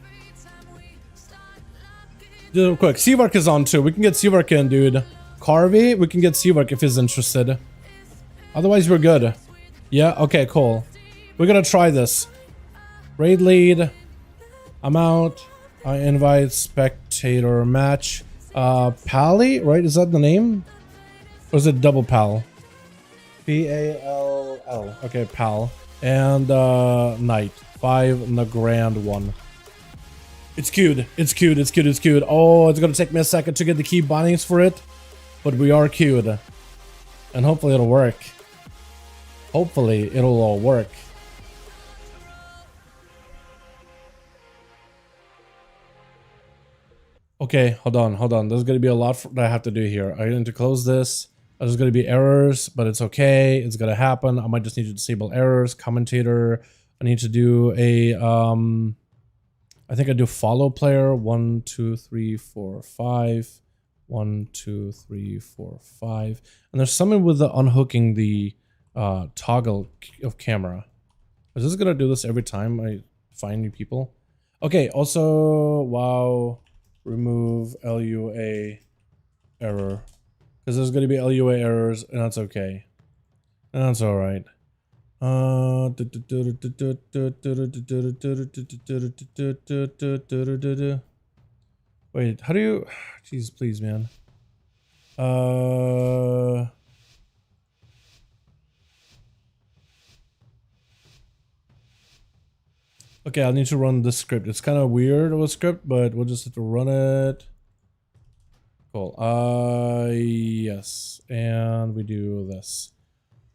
Real quick, Seavark is on too. We can get Seavark in, dude. Carvey, we can get Seavark if he's interested. Otherwise, we're good. Yeah, okay, cool. We're gonna try this. Raid lead. I'm out. I invite spectator match. Pally, right? Is that the name? Or is it double pal? P-A-L-L. Okay, pal. And Knight. 5 in the grand one. It's queued. It's queued. It's queued. It's queued. Oh, it's gonna take me a second to get the key bindings for it. But we are queued. And hopefully it'll work. Hopefully it'll all work. Okay, hold on, hold on. There's gonna be a lot that I have to do here. I need to close this. There's gonna be errors, but it's okay. It's gonna happen. I might just need to disable errors. Commentator. I need to do a I think I do follow player 1, 2, 3, 4, 5. 1, 2, 3, 4, 5. And there's something with the unhooking the toggle of camera. Is this gonna do this every time I find new people? Okay, also WoW remove LUA error. Because there's gonna be LUA errors and that's okay. And that's alright. Wait, how do you... Jeez, please, man. Okay, I need to run this script. It's kind of weird of a script, but we'll just have to run it. Cool. Yes. And we do this.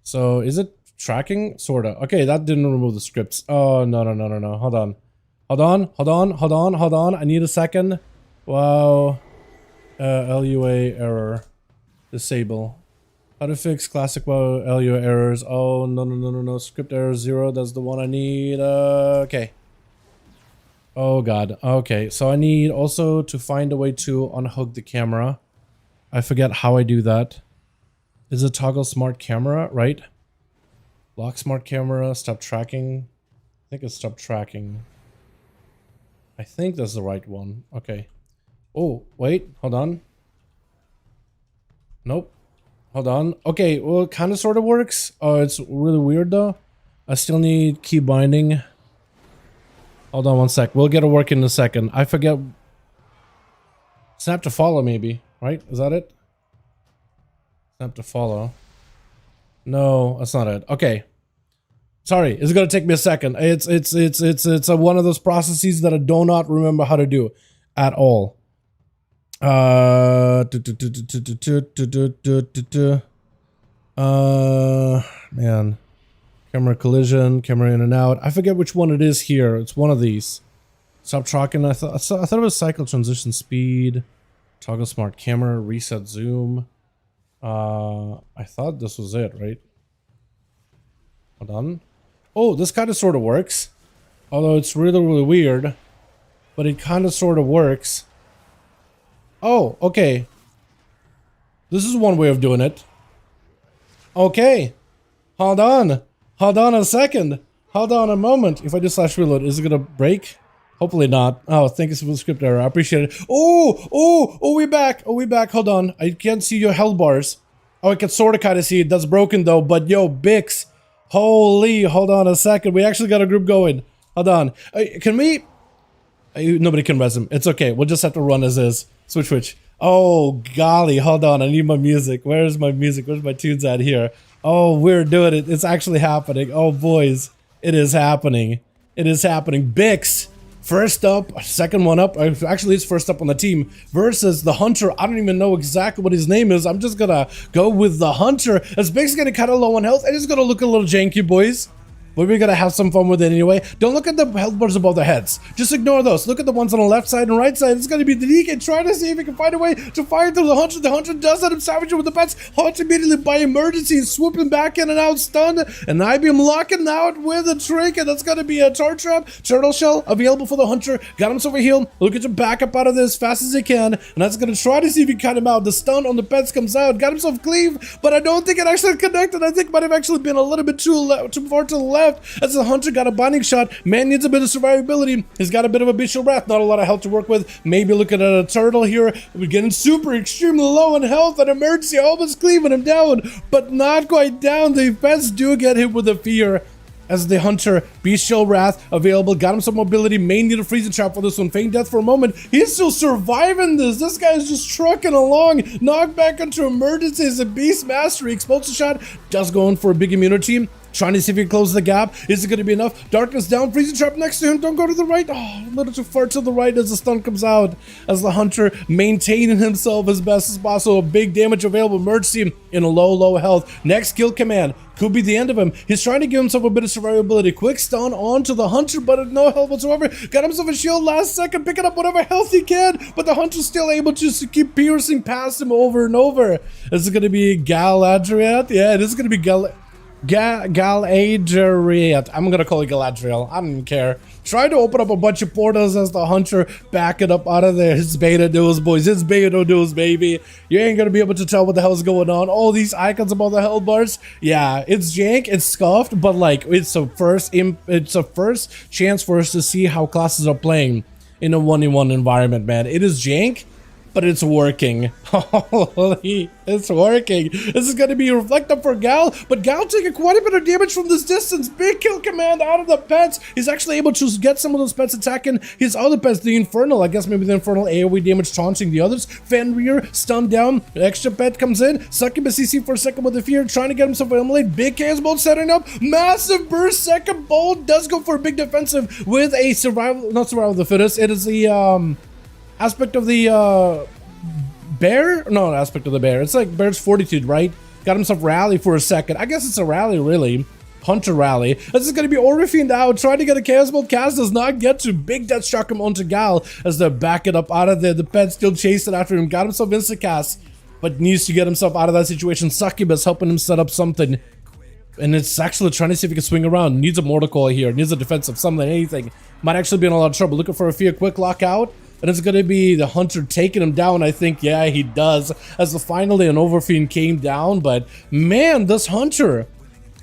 So, is it tracking? Sorta. Okay, that didn't remove the scripts. Oh, no. Hold on. Hold on. I need a second. Wow. LUA error. Disable. How to fix classic WoW LUA errors. Oh, no. Script error 0. That's the one I need. Okay. Oh, God. Okay. So I need also to find a way to unhook the camera. I forget how I do that. Is it toggle smart camera, right? Lock smart camera, stop tracking. I think it's stop tracking. I think that's the right one. Okay. Oh, wait, hold on. Nope. Hold on. Okay, well, it kind of sort of works. Oh, it's really weird though. I still need key binding. Hold on one sec. We'll get it working in a second. I forget. Snap to follow maybe, right? Is that it? Snap to follow. No, that's not it. Okay. Sorry, it's gonna take me a second. It's one of those processes that I do not remember how to do at all. Man. Camera collision, camera in and out. I forget which one it is here. It's one of these. Stop tracking. I thought it was cycle transition speed. Toggle smart camera, reset zoom. I thought this was it, right? Hold on. Oh, this kind of sort of works. Although it's really, really weird. But it kind of sort of works. Oh, okay. This is one way of doing it. Okay. Hold on. Hold on a second. Hold on a moment. If I do slash reload, is it gonna break? Hopefully not. Oh, thank you for the script error. I appreciate it. Oh, we back. Oh, we back. Hold on. I can't see your health bars. Oh, I can sort of kind of see it. That's broken though. But yo, Bix. Holy, hold on a second. We actually got a group going. Hold on. Can we? Nobody can res him. It's okay. We'll just have to run as is. Switch. Oh, golly. Hold on. I need my music. Where's my music? Where's my tunes at here? Oh, we're doing it. It's actually happening. Oh, boys. It is happening. It is happening. Bix. First up, second one up, actually he's first up on the team, versus the Hunter. I don't even know exactly what his name is. I'm just gonna go with the Hunter, as Big's getting kind of low on health, and it's gonna look a little janky, boys. But we're gonna have some fun with it anyway. Don't look at the health bars above their heads. Just ignore those. Look at the ones on the left side and right side. It's gonna be the DK trying to see if he can find a way to fire through the Hunter. The Hunter does let him savage it with the pets. Hunter immediately by emergency is swooping back in and out, stunned. And IBM locking out with a trinket. That's gonna be a tar trap. Turtle shell available for the Hunter. Got himself a heal. Look at your backup out of this as fast as he can. And that's gonna try to see if he can cut him out. The stun on the pets comes out. Got himself cleave, but I don't think it actually connected. I think it might have actually been a little bit too far to the left as the Hunter got a binding shot. Man needs a bit of survivability. He's got a bit of a Bishop Wrath, not a lot of health to work with. Maybe looking at a turtle here. We're getting super extremely low on health and emergency, almost cleaving him down, but not quite down. The pets do get hit with a fear as the Hunter, Bestial Wrath available, got him some mobility, may need a freezing trap for this one, feign death for a moment. He's still surviving this. This guy is just trucking along, knocked back into emergency as a Beast Mastery, explosive shot, just going for a big immunity. Trying to see if he can close the gap. Is it going to be enough? Darkness down. Freezing trap next to him. Don't go to the right. Oh, a little too far to the right as the stun comes out. As the Hunter maintaining himself as best as possible. Big damage available. Emergency in a low health. Next kill command. Could be the end of him. He's trying to give himself a bit of survivability. Quick stun onto the Hunter, but no health whatsoever. Got himself a shield last second. Picking up whatever health he can. But the Hunter's still able to keep piercing past him over and over. Is it going to be Galadriel? Yeah, it is going to be Galadriel. I'm gonna call it Galadriel. I don't care. Try to open up a bunch of portals as the Hunter back it up out of there. It's beta duels, boys. It's beta duels, baby. You ain't gonna be able to tell what the hell's going on. All these icons above the hell bars. Yeah, it's jank, it's scuffed, but like it's a first chance for us to see how classes are playing in a 1v1 environment, man. It is jank, but it's working. Holy, it's working. This is going to be a reflector for Gal, but Gal taking quite a bit of damage from this distance. Big kill command out of the pets. He's actually able to get some of those pets attacking his other pets, the Infernal. I guess maybe the Infernal AoE damage taunting the others. Fenrir stunned down. The extra pet comes in. Succubus CC for a second with the fear, trying to get himself an emulate. Big chaos bolt setting up. Massive burst. Second bolt does go for a big defensive with a not survival of the fittest. It is the aspect of the bear? No, aspect of the bear. It's like bear's fortitude, right? Got himself rally for a second. I guess it's a rally, really. Hunter rally. This is going to be Orifin out, trying to get a Chaos Bolt cast, does not get to. Big Death Shock him onto Gal as they're backing up out of there. The pet still chasing after him, got himself insta-cast, but needs to get himself out of that situation. Succubus helping him set up something. And it's actually trying to see if he can swing around. Needs a Mortal Coil here, needs a defensive, something, anything. Might actually be in a lot of trouble. Looking for a fear quick lockout. And it's going to be the Hunter taking him down, I think. Yeah, he does. As finally an Overfiend came down. But man, this Hunter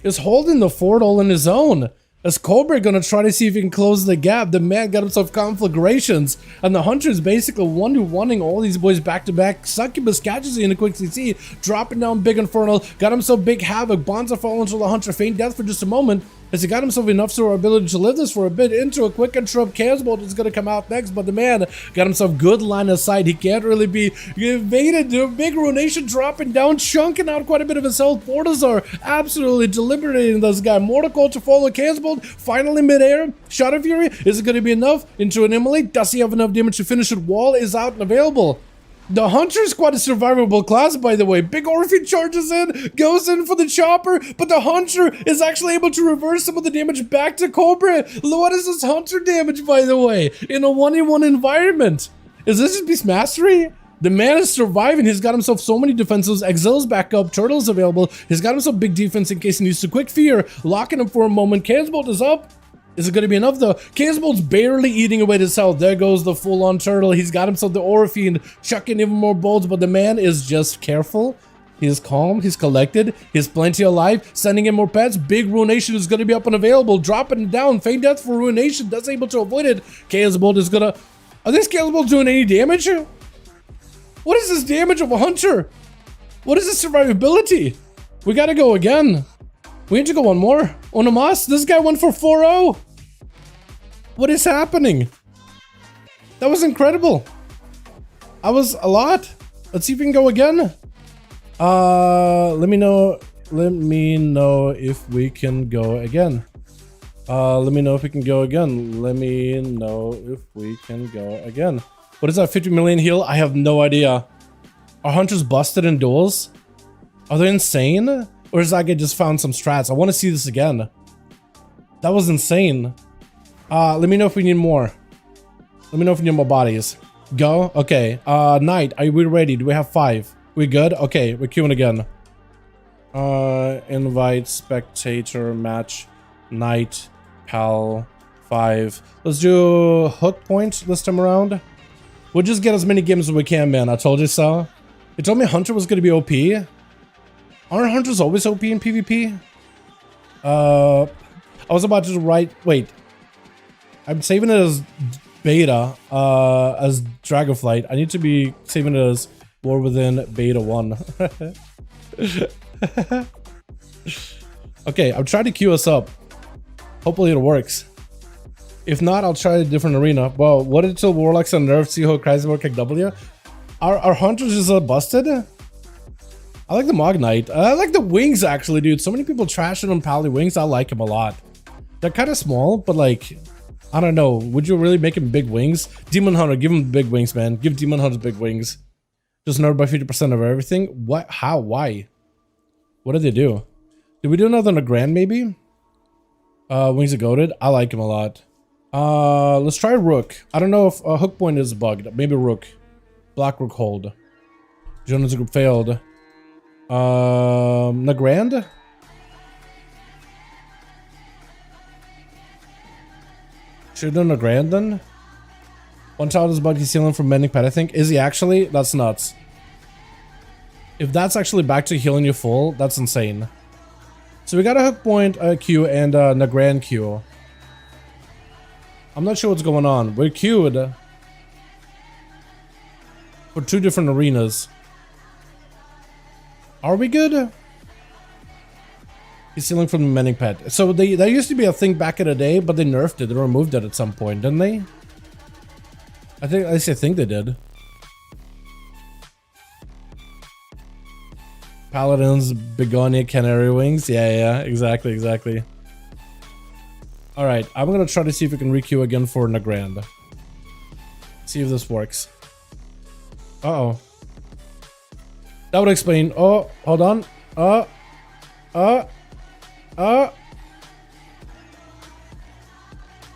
is holding the fort all on his own. As Cobra gonna try to see if he can close the gap. The man got himself conflagrations, and the Hunter is basically one-to-oneing all these boys back-to-back. Succubus catches you in a quick CC, dropping down big Infernal, got himself big Havoc. Bonza fall into the Hunter, feign death for just a moment, as he got himself enough ability to live this for a bit into a quick interrupt. Chaos Bolt is gonna come out next, but the man got himself good line of sight. He can't really be evaded. The big Ruination dropping down, chunking out quite a bit of his health. Fortizar absolutely deliberating this guy. Mortal Coil to follow. Chaos Bolt finally midair. Shot of Fury, is it going to be enough? Into an Immolate, does he have enough damage to finish it? Wall is out and available. The Hunter is quite a survivable class, by the way. Big Orphan charges in, goes in for the chopper, but the Hunter is actually able to reverse some of the damage back to Cobra. What is this Hunter damage, by the way, in a 1v1 environment? Is this just Beast Mastery? The man is surviving. He's got himself so many defensives. Exil's back up. Turtle's available. He's got himself big defense in case he needs to. Quick fear. Locking him for a moment. Chaos Bolt is up. Is it going to be enough though? Chaos Bolt's barely eating away his health. There goes the full-on Turtle. He's got himself the Orifin, chucking even more bolts, but the man is just careful. He's calm. He's collected. He's plenty alive. Sending in more pets. Big Ruination is going to be up and available. Dropping it down. Feign death for Ruination. Does able to avoid it. Chaos Bolt is going to... Are these Chaos Bolts doing any damage? What is this damage of a Hunter? What is this survivability? We gotta go again. We need to go one more. Onomas, this guy went for 4-0. What is happening? That was incredible. I was a lot. Let's see if we can go again. Let me know if we can go again. Let me know if we can go again. Let me know if we can go again. What is that, 50 million heal? I have no idea. Are Hunters busted in duels? Are they insane? Or is that guy just found some strats? I want to see this again. That was insane. Let me know if we need more. Let me know if we need more bodies. Go? Okay. Knight, are we ready? Do we have 5? We good? Okay, we're queuing again. Invite, spectator, match, Knight, pal, 5. Let's do hook point this time around. We'll just get as many games as we can, man. I told you so. You told me Hunter was going to be OP. Aren't Hunters always OP in PvP? I was about to write... Wait. I'm saving it as beta, as Dragonflight. I need to be saving it as War Within Beta 1. Okay, I'm trying to queue us up. Hopefully it works. If not, I'll try a different arena. Well, what until Warlocks and Nerf, see how Kreisberg kick W? Are Hunters just busted? I like the Mog Knight. I like the wings, actually, dude. So many people trashing on Pally wings. I like him a lot. They're kind of small, but like, I don't know. Would you really make him big wings? Demon Hunter, give him big wings, man. Give Demon Hunter big wings. Just nerfed by 50% of everything. What? How? Why? What did they do? Did we do another on a grand, maybe? Wings are goated. I like him a lot. Let's try Rook. I don't know if hook point is bugged. Maybe Rook. Black Rook hold. Jonas group failed. Nagrand? Should have done Nagrand then? One child is bugged, he's healing from mending pet, I think. Is he actually? That's nuts. If that's actually back to healing you full, that's insane. So we got a hook point Q and Nagrand Q. I'm not sure what's going on. We're queued for 2 different arenas. Are we good? He's stealing from the mending pet. So there used to be a thing back in the day, but they nerfed it. They removed it at some point, didn't they? At least I think they did. Paladins, Begonia, Canary Wings. Yeah, exactly. Alright, I'm gonna try to see if we can requeue again for Nagrand. See if this works. Uh-oh. That would explain. Oh, hold on.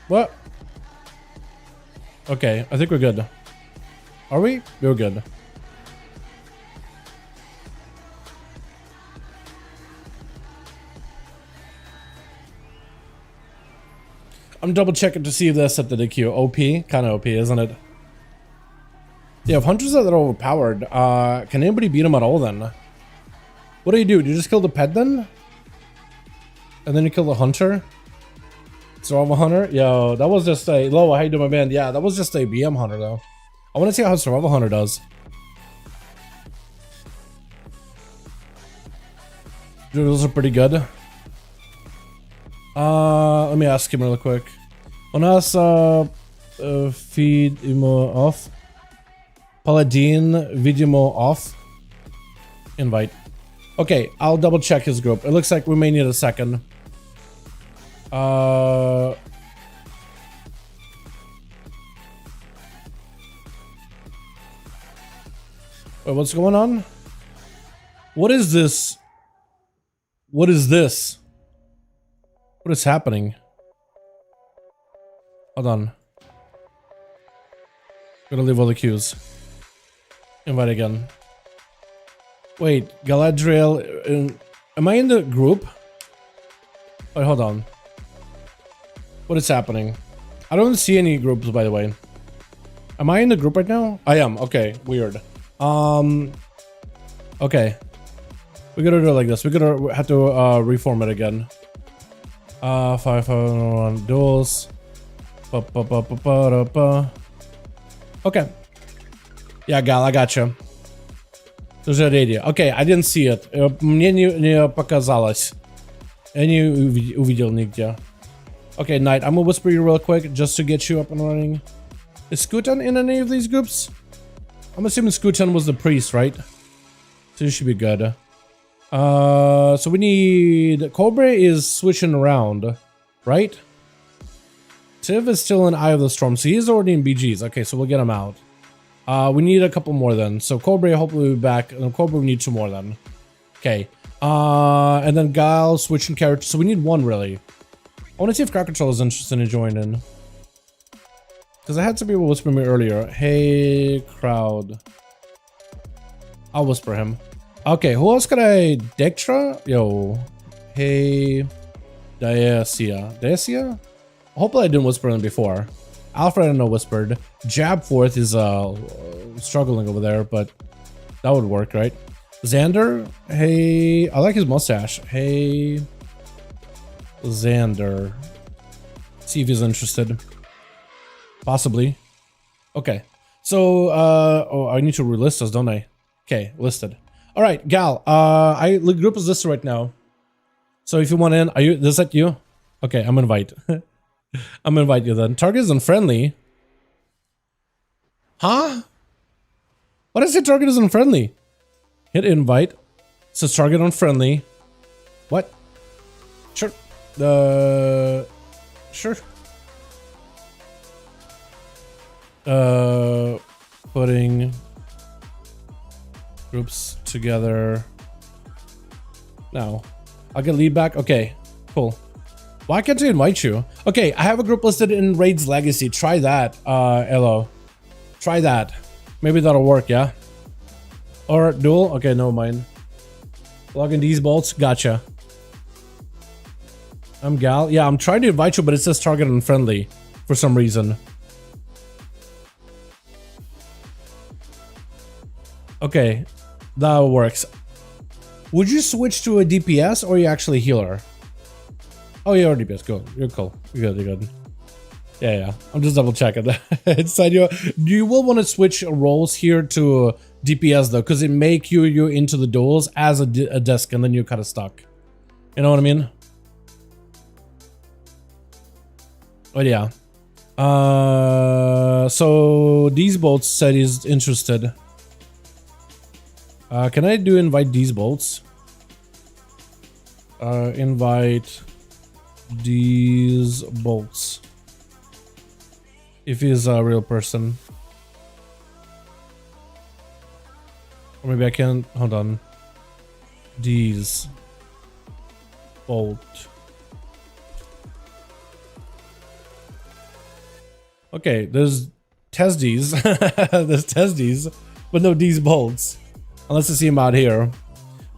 What? Okay, I think we're good. Are we? We're good. I'm double checking to see if they set the DQ. OP? Kind of OP, isn't it? Yeah, if hunters are that overpowered, can anybody beat them at all then? What do? Do you just kill the pet then? And then you kill the hunter? Survival hunter? Yo, that was just a... Low, how you doing, my man? Yeah, that was just a BM hunter though. I want to see how survival hunter does. Dude, those are pretty good. Let me ask him real quick. On us, feed imo off. Paladin, vidimo off. Invite. Okay, I'll double check his group. It looks like we may need a second. Wait, what's going on? What is this? What is this? What is happening? Hold on. Gotta leave all the queues. Invite again. Wait, Galadriel. Am I in the group? Wait, hold on. What is happening? I don't see any groups, by the way. Am I in the group right now? I am. Okay, weird. Okay. We gotta do it like this. We gotta have to reform it again. 5 1 duels. Okay. Yeah, Gal, I gotcha. Уже ready. Okay, I didn't see it. Мне не показалось. Я не увидел нигде. Okay, Knight, I'm gonna whisper you real quick just to get you up and running. Is Skutan in any of these groups? I'm assuming Skutan was the priest, right? So you should be good. So we need... Cobra is switching around, right? Tiv is still in Eye of the Storm, so he's already in BGs. Okay, so we'll get him out. We need a couple more then. So Cobra hopefully will be back. And Cobra we need 2 more then. Okay. And then Guile switching characters. So we need 1 really. I want to see if Crowd Control is interested in joining. Because I had some people whisper me earlier. Hey, Crowd. I'll whisper him. Okay, who else could I... Dextra? Yo. Hey... Diasia. Diasia? Hopefully I didn't whisper him before. Alfred I know whispered. Jabforth is struggling over there, but that would work, right? Xander? Hey... I like his mustache. Hey... Xander. See if he's interested. Possibly. Okay. So, oh, I need to relist us, don't I? Okay, listed. All right, Gal. The group is listed right now. So if you want in, is that you? Okay, I'm invite. I'm gonna invite you then. Target is unfriendly. Huh? What does it say target is unfriendly? Hit invite. It says target unfriendly. What? Sure. Sure. Putting groups together. No. I'll get lead back. Okay, cool. Why can't I invite you? Okay, I have a group listed in Raid's Legacy. Try that, Elo. Try that. Maybe that'll work, yeah? Or duel? Okay, no mind. Log in these bolts. Gotcha. I'm Gal. Yeah, I'm trying to invite you, but it says target unfriendly for some reason. Okay, that works. Would you switch to a DPS or are you actually healer? Oh, you're DPS. Cool. You're cool. You're good. You're good. Yeah. I'm just double checking that. Inside you will want to switch roles here to DPS though, because it may queue you into the duels as a disc, and then you're kind of stuck. You know what I mean? But yeah. So these bolts said he's interested. Can I do invite these bolts? Invite these bolts. If he's a real person. Or maybe I can, hold on. These bolt. Okay, there's Tesdes. There's Tesdes, but no D's bolts. Unless I see him out here.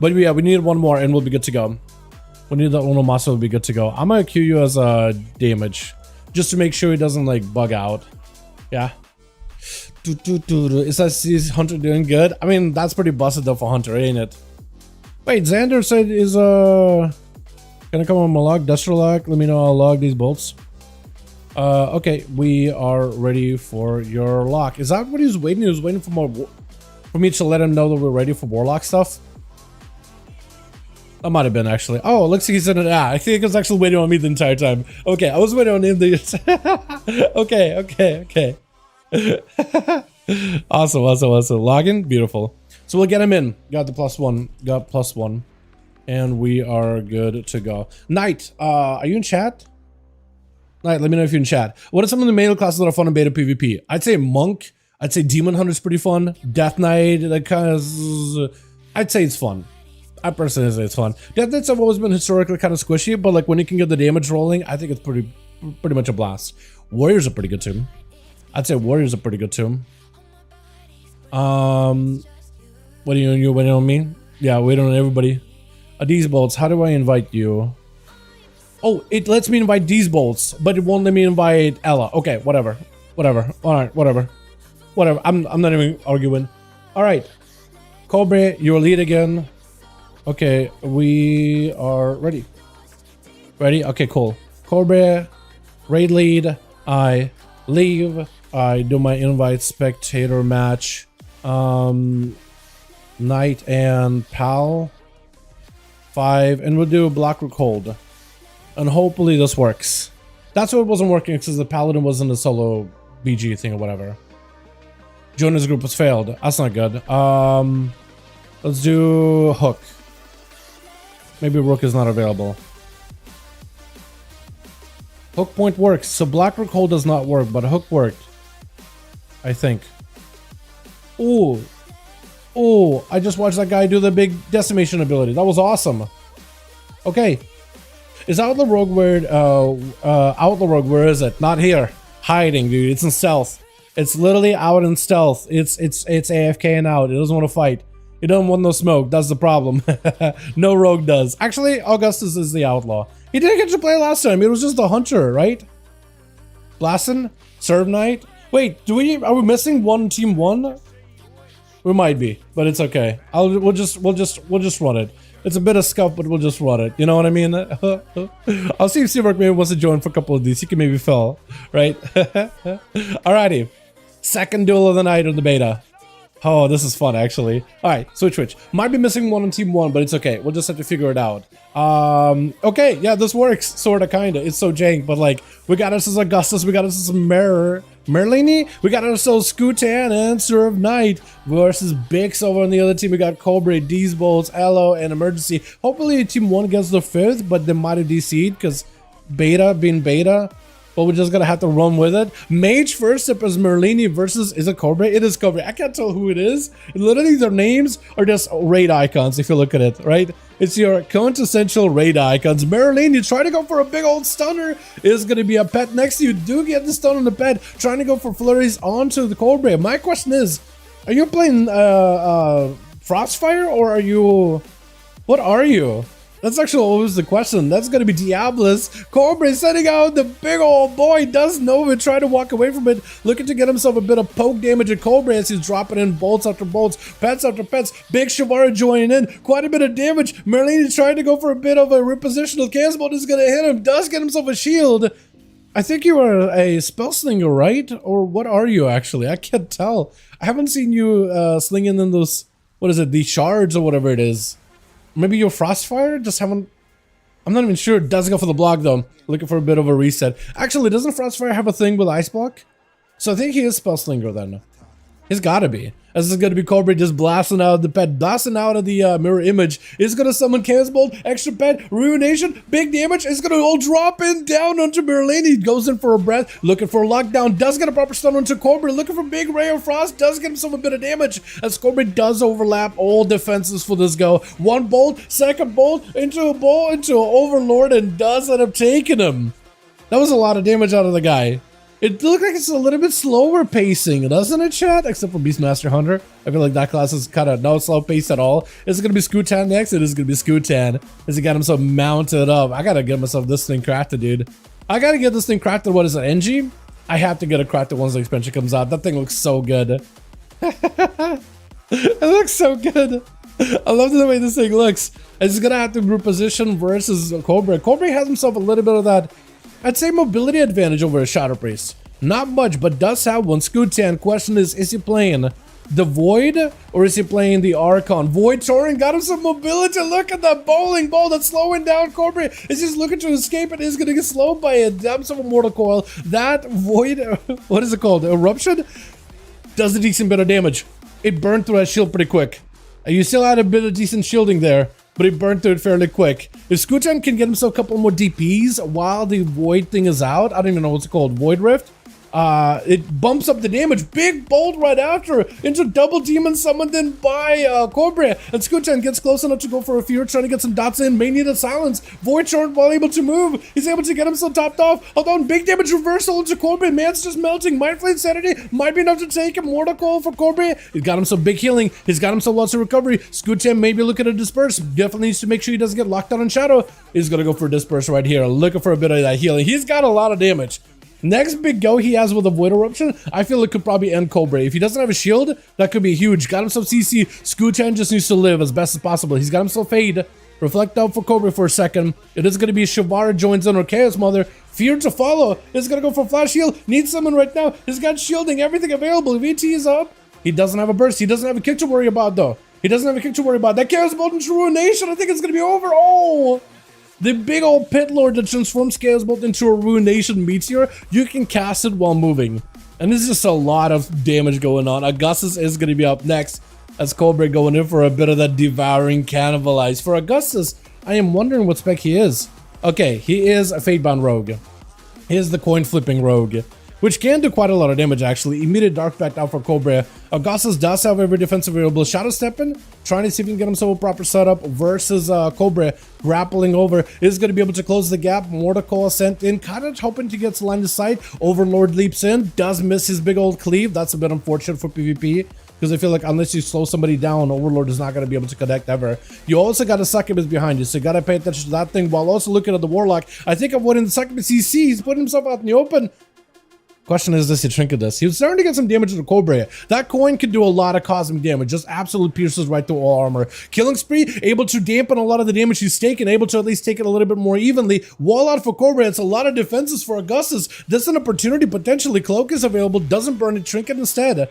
But yeah, we need one more and we'll be good to go. We need that one more muscle, we'll be good to go. I'm gonna queue you as a damage. Just to make sure he doesn't like bug out. Yeah. Is Hunter doing good? I mean, that's pretty busted though for Hunter, ain't it? Wait, Xander said is gonna come on my log, Duster log. Let me know I'll log these bolts. Okay, we are ready for your lock. Is that what he was waiting? He was waiting for more for me to let him know that we're ready for Warlock stuff. That might have been actually. Oh, it looks like he's in it. Ah, I think he was actually waiting on me the entire time. Okay, I was waiting on him. Okay. Awesome. Login, beautiful. So we'll get him in. Got the +1. Got +1. And we are good to go. Knight, are you in chat? Knight, let me know if you're in chat. What are some of the melee classes that are fun in beta PvP? I'd say Monk. I'd say Demon Hunter's pretty fun. Death Knight, that kind of... I'd say it's fun. I personally say it's fun. Death Knights have always been historically kind of squishy, but like when you can get the damage rolling, I think it's pretty much a blast. Warriors are pretty good too. I'd say Warriors are pretty good too. What are you waiting on me? Yeah, waiting on everybody. These bolts, how do I invite you? Oh, it lets me invite these bolts, but it won't let me invite Ella. Okay, whatever. Alright, whatever. I'm not even arguing. Alright. Cobra, you're lead again. Okay, we are ready. Ready? Okay, cool. Cobra, raid lead, I leave, I do my invite spectator match. Knight and Pal 5, and we'll do Black Rook Hold. And hopefully this works. That's what wasn't working because the Paladin wasn't a solo BG thing or whatever. Jonah's group was failed. That's not good. Let's do Hook. Maybe Rook is not available. Hook point works, so Black Rook Hold does not work, but Hook worked. I think. Ooh. Oh, I just watched that guy do the big decimation ability. That was awesome. Okay. Is Outlaw Rogue where Outlaw Rogue, where is it? Not here. Hiding, dude. It's in stealth. It's literally out in stealth. It's AFK and out. It doesn't want to fight. It doesn't want no smoke. That's the problem. No rogue does. Actually, Augustus is the outlaw. He didn't get to play last time. It was just the hunter, right? Blastin? Serve Knight? Wait, are we missing one team one? We might be, but it's okay. We'll just run it. It's a bit of scuff, but we'll just run it. You know what I mean? I'll see if Seawork maybe wants to join for a couple of these. He can maybe fill, right? Alrighty. Second duel of the night on the beta. Oh, this is fun, actually. Alright, switch. Might be missing one on team one, but it's okay. We'll just have to figure it out. Okay, yeah, this works. Sorta, kinda. It's so jank, but like, we got ourselves Augustus, we got ourselves Merlini, we got ourselves Scootan and Serve Knight versus Bix over on the other team. We got Cobra, D's Bolts, Elo, and Emergency. Hopefully team one gets the 5th, but they might have DC'd because beta being beta. But we're just gonna have to run with it. Mage first up is Merlini versus, is it Cobra? It is Cobra. I can't tell who it is. Literally their names are just raid icons if you look at it, right? It's your quintessential raid icons. Merlini trying to go for a big old stunner is gonna be a pet next to you. Do get the stun on the pet, trying to go for flurries onto the Cobra. My question is, are you playing Frostfire or are you, what are you? That's actually always the question. That's going to be Diablos. Cobra sending out the big old boy. Does know it. Trying to walk away from it. Looking to get himself a bit of poke damage at Cobra as he's dropping in bolts after bolts. Pets after pets. Big Shavara joining in. Quite a bit of damage. Merlini trying to go for a bit of a repositional. Chaosbolt is going to hit him. Does get himself a shield. I think you are a spell slinger, right? Or what are you actually? I can't tell. I haven't seen you slinging in those, what is it, these shards or whatever it is. Maybe you're Frostfire? Just haven't... I'm not even sure. It does go for the block though. Looking for a bit of a reset. Actually, doesn't Frostfire have a thing with Ice Block? So I think he is Spellslinger then. He's gotta be. This is gonna be Cobra just blasting out of the pet, blasting out of the mirror image. It's gonna summon Chaosbolt, extra pet, Ruination, big damage. It's gonna all drop in down onto Merlini. Goes in for a breath, looking for a lockdown. Does get a proper stun onto Cobra, looking for big Ray of Frost. Does get himself a bit of damage as Cobra does overlap all defenses for this go. One bolt, second bolt, into a bolt, into an Overlord, and does end up taking him. That was a lot of damage out of the guy. It looks like it's a little bit slower pacing, doesn't it, chat? Except for Beastmaster Hunter. I feel like that class is kind of no slow pace at all. Is it going to be Scootan next? It is going to be Scootan. As he got himself mounted up. I got to get myself this thing crafted, dude. I got to get this thing crafted. What is it, NG? I have to get it crafted once the expansion comes out. That thing looks so good. It looks so good. I love the way this thing looks. It's going to have to group position versus Cobra. Cobra has himself a little bit of that, I'd say, mobility advantage over a Shadow Priest. Not much, but does have one. Scootan, question is he playing the Void or is he playing the Archon? Void Torin got him some mobility. Look at that bowling ball that's slowing down Cobra. It's just looking to escape and is going to get slowed by it. Dumps of a Mortal Coil. That Void, what is it called? Eruption? Does a decent bit of damage. It burned through that shield pretty quick. You still had a bit of decent shielding there, but he burned through it fairly quick. If Scootan can get himself a couple more DPs while the Void thing is out, I don't even know what's it called, Void Rift, it bumps up the damage. Big bolt right after into double demon summoned in by Cobra, and Scootan gets close enough to go for a fear, trying to get some dots in. May need a silence. Void short while able to move. He's able to get himself topped off. Hold on, big damage reversal into Cobra. Man's just melting. Mindflame Insanity might be enough to take him. Mortal Coil for Cobra. He's got him some big healing. He's got him some lots of recovery. Scootan maybe looking to disperse. Definitely needs to make sure he doesn't get locked out in Shadow. He's gonna go for a disperse right here, looking for a bit of that healing. He's got a lot of damage. Next big go he has with a Void Eruption, I feel it could probably end Cobra. If he doesn't have a shield, that could be huge. Got himself CC. Scootan just needs to live as best as possible. He's got himself Fade. Reflect out for Cobra for a second. It is going to be Shavara joins in or Chaos Mother. Fear to follow. Is going to go for Flash Heal. Needs someone right now. He's got shielding, everything available. VT is up. He doesn't have a burst. He doesn't have a kick to worry about, though. He doesn't have a kick to worry about. That Chaos Bolt into Ruination. I think it's going to be over. Oh! The big old Pit Lord that transforms Chaos Bolt into a Ruination Meteor, you can cast it while moving. And there's just a lot of damage going on. Augustus is going to be up next as Cobra going in for a bit of that Devouring Cannibalize. For Augustus, I am wondering what spec he is. Okay, he is a Fatebound Rogue. He is the coin flipping Rogue, which can do quite a lot of damage actually. Immediate Dark Pact out for Cobra. Augustus does have every defensive variable. Shadow Stepping, trying to see if he can get himself a proper setup versus Cobra. Grappling over, is going to be able to close the gap. Mortal Coil sent in, kind of hoping to get line of sight. Overlord leaps in, does miss his big old cleave. That's a bit unfortunate for PvP. Because I feel like unless you slow somebody down, Overlord is not going to be able to connect ever. You also got a Succubus behind you, so you got to pay attention to that thing while also looking at the Warlock. I think I'm winning the Succubus CC. He's putting himself out in the open. Question is this, he trinket this. He was starting to get some damage to the Cobra. That coin could do a lot of cosmic damage. Just absolute pierces right through all armor. Killing Spree, able to dampen a lot of the damage he's taken, able to at least take it a little bit more evenly. Wall out for Cobra, it's a lot of defenses for Augustus. This is an opportunity, potentially. Cloak is available, doesn't burn it, trinket instead.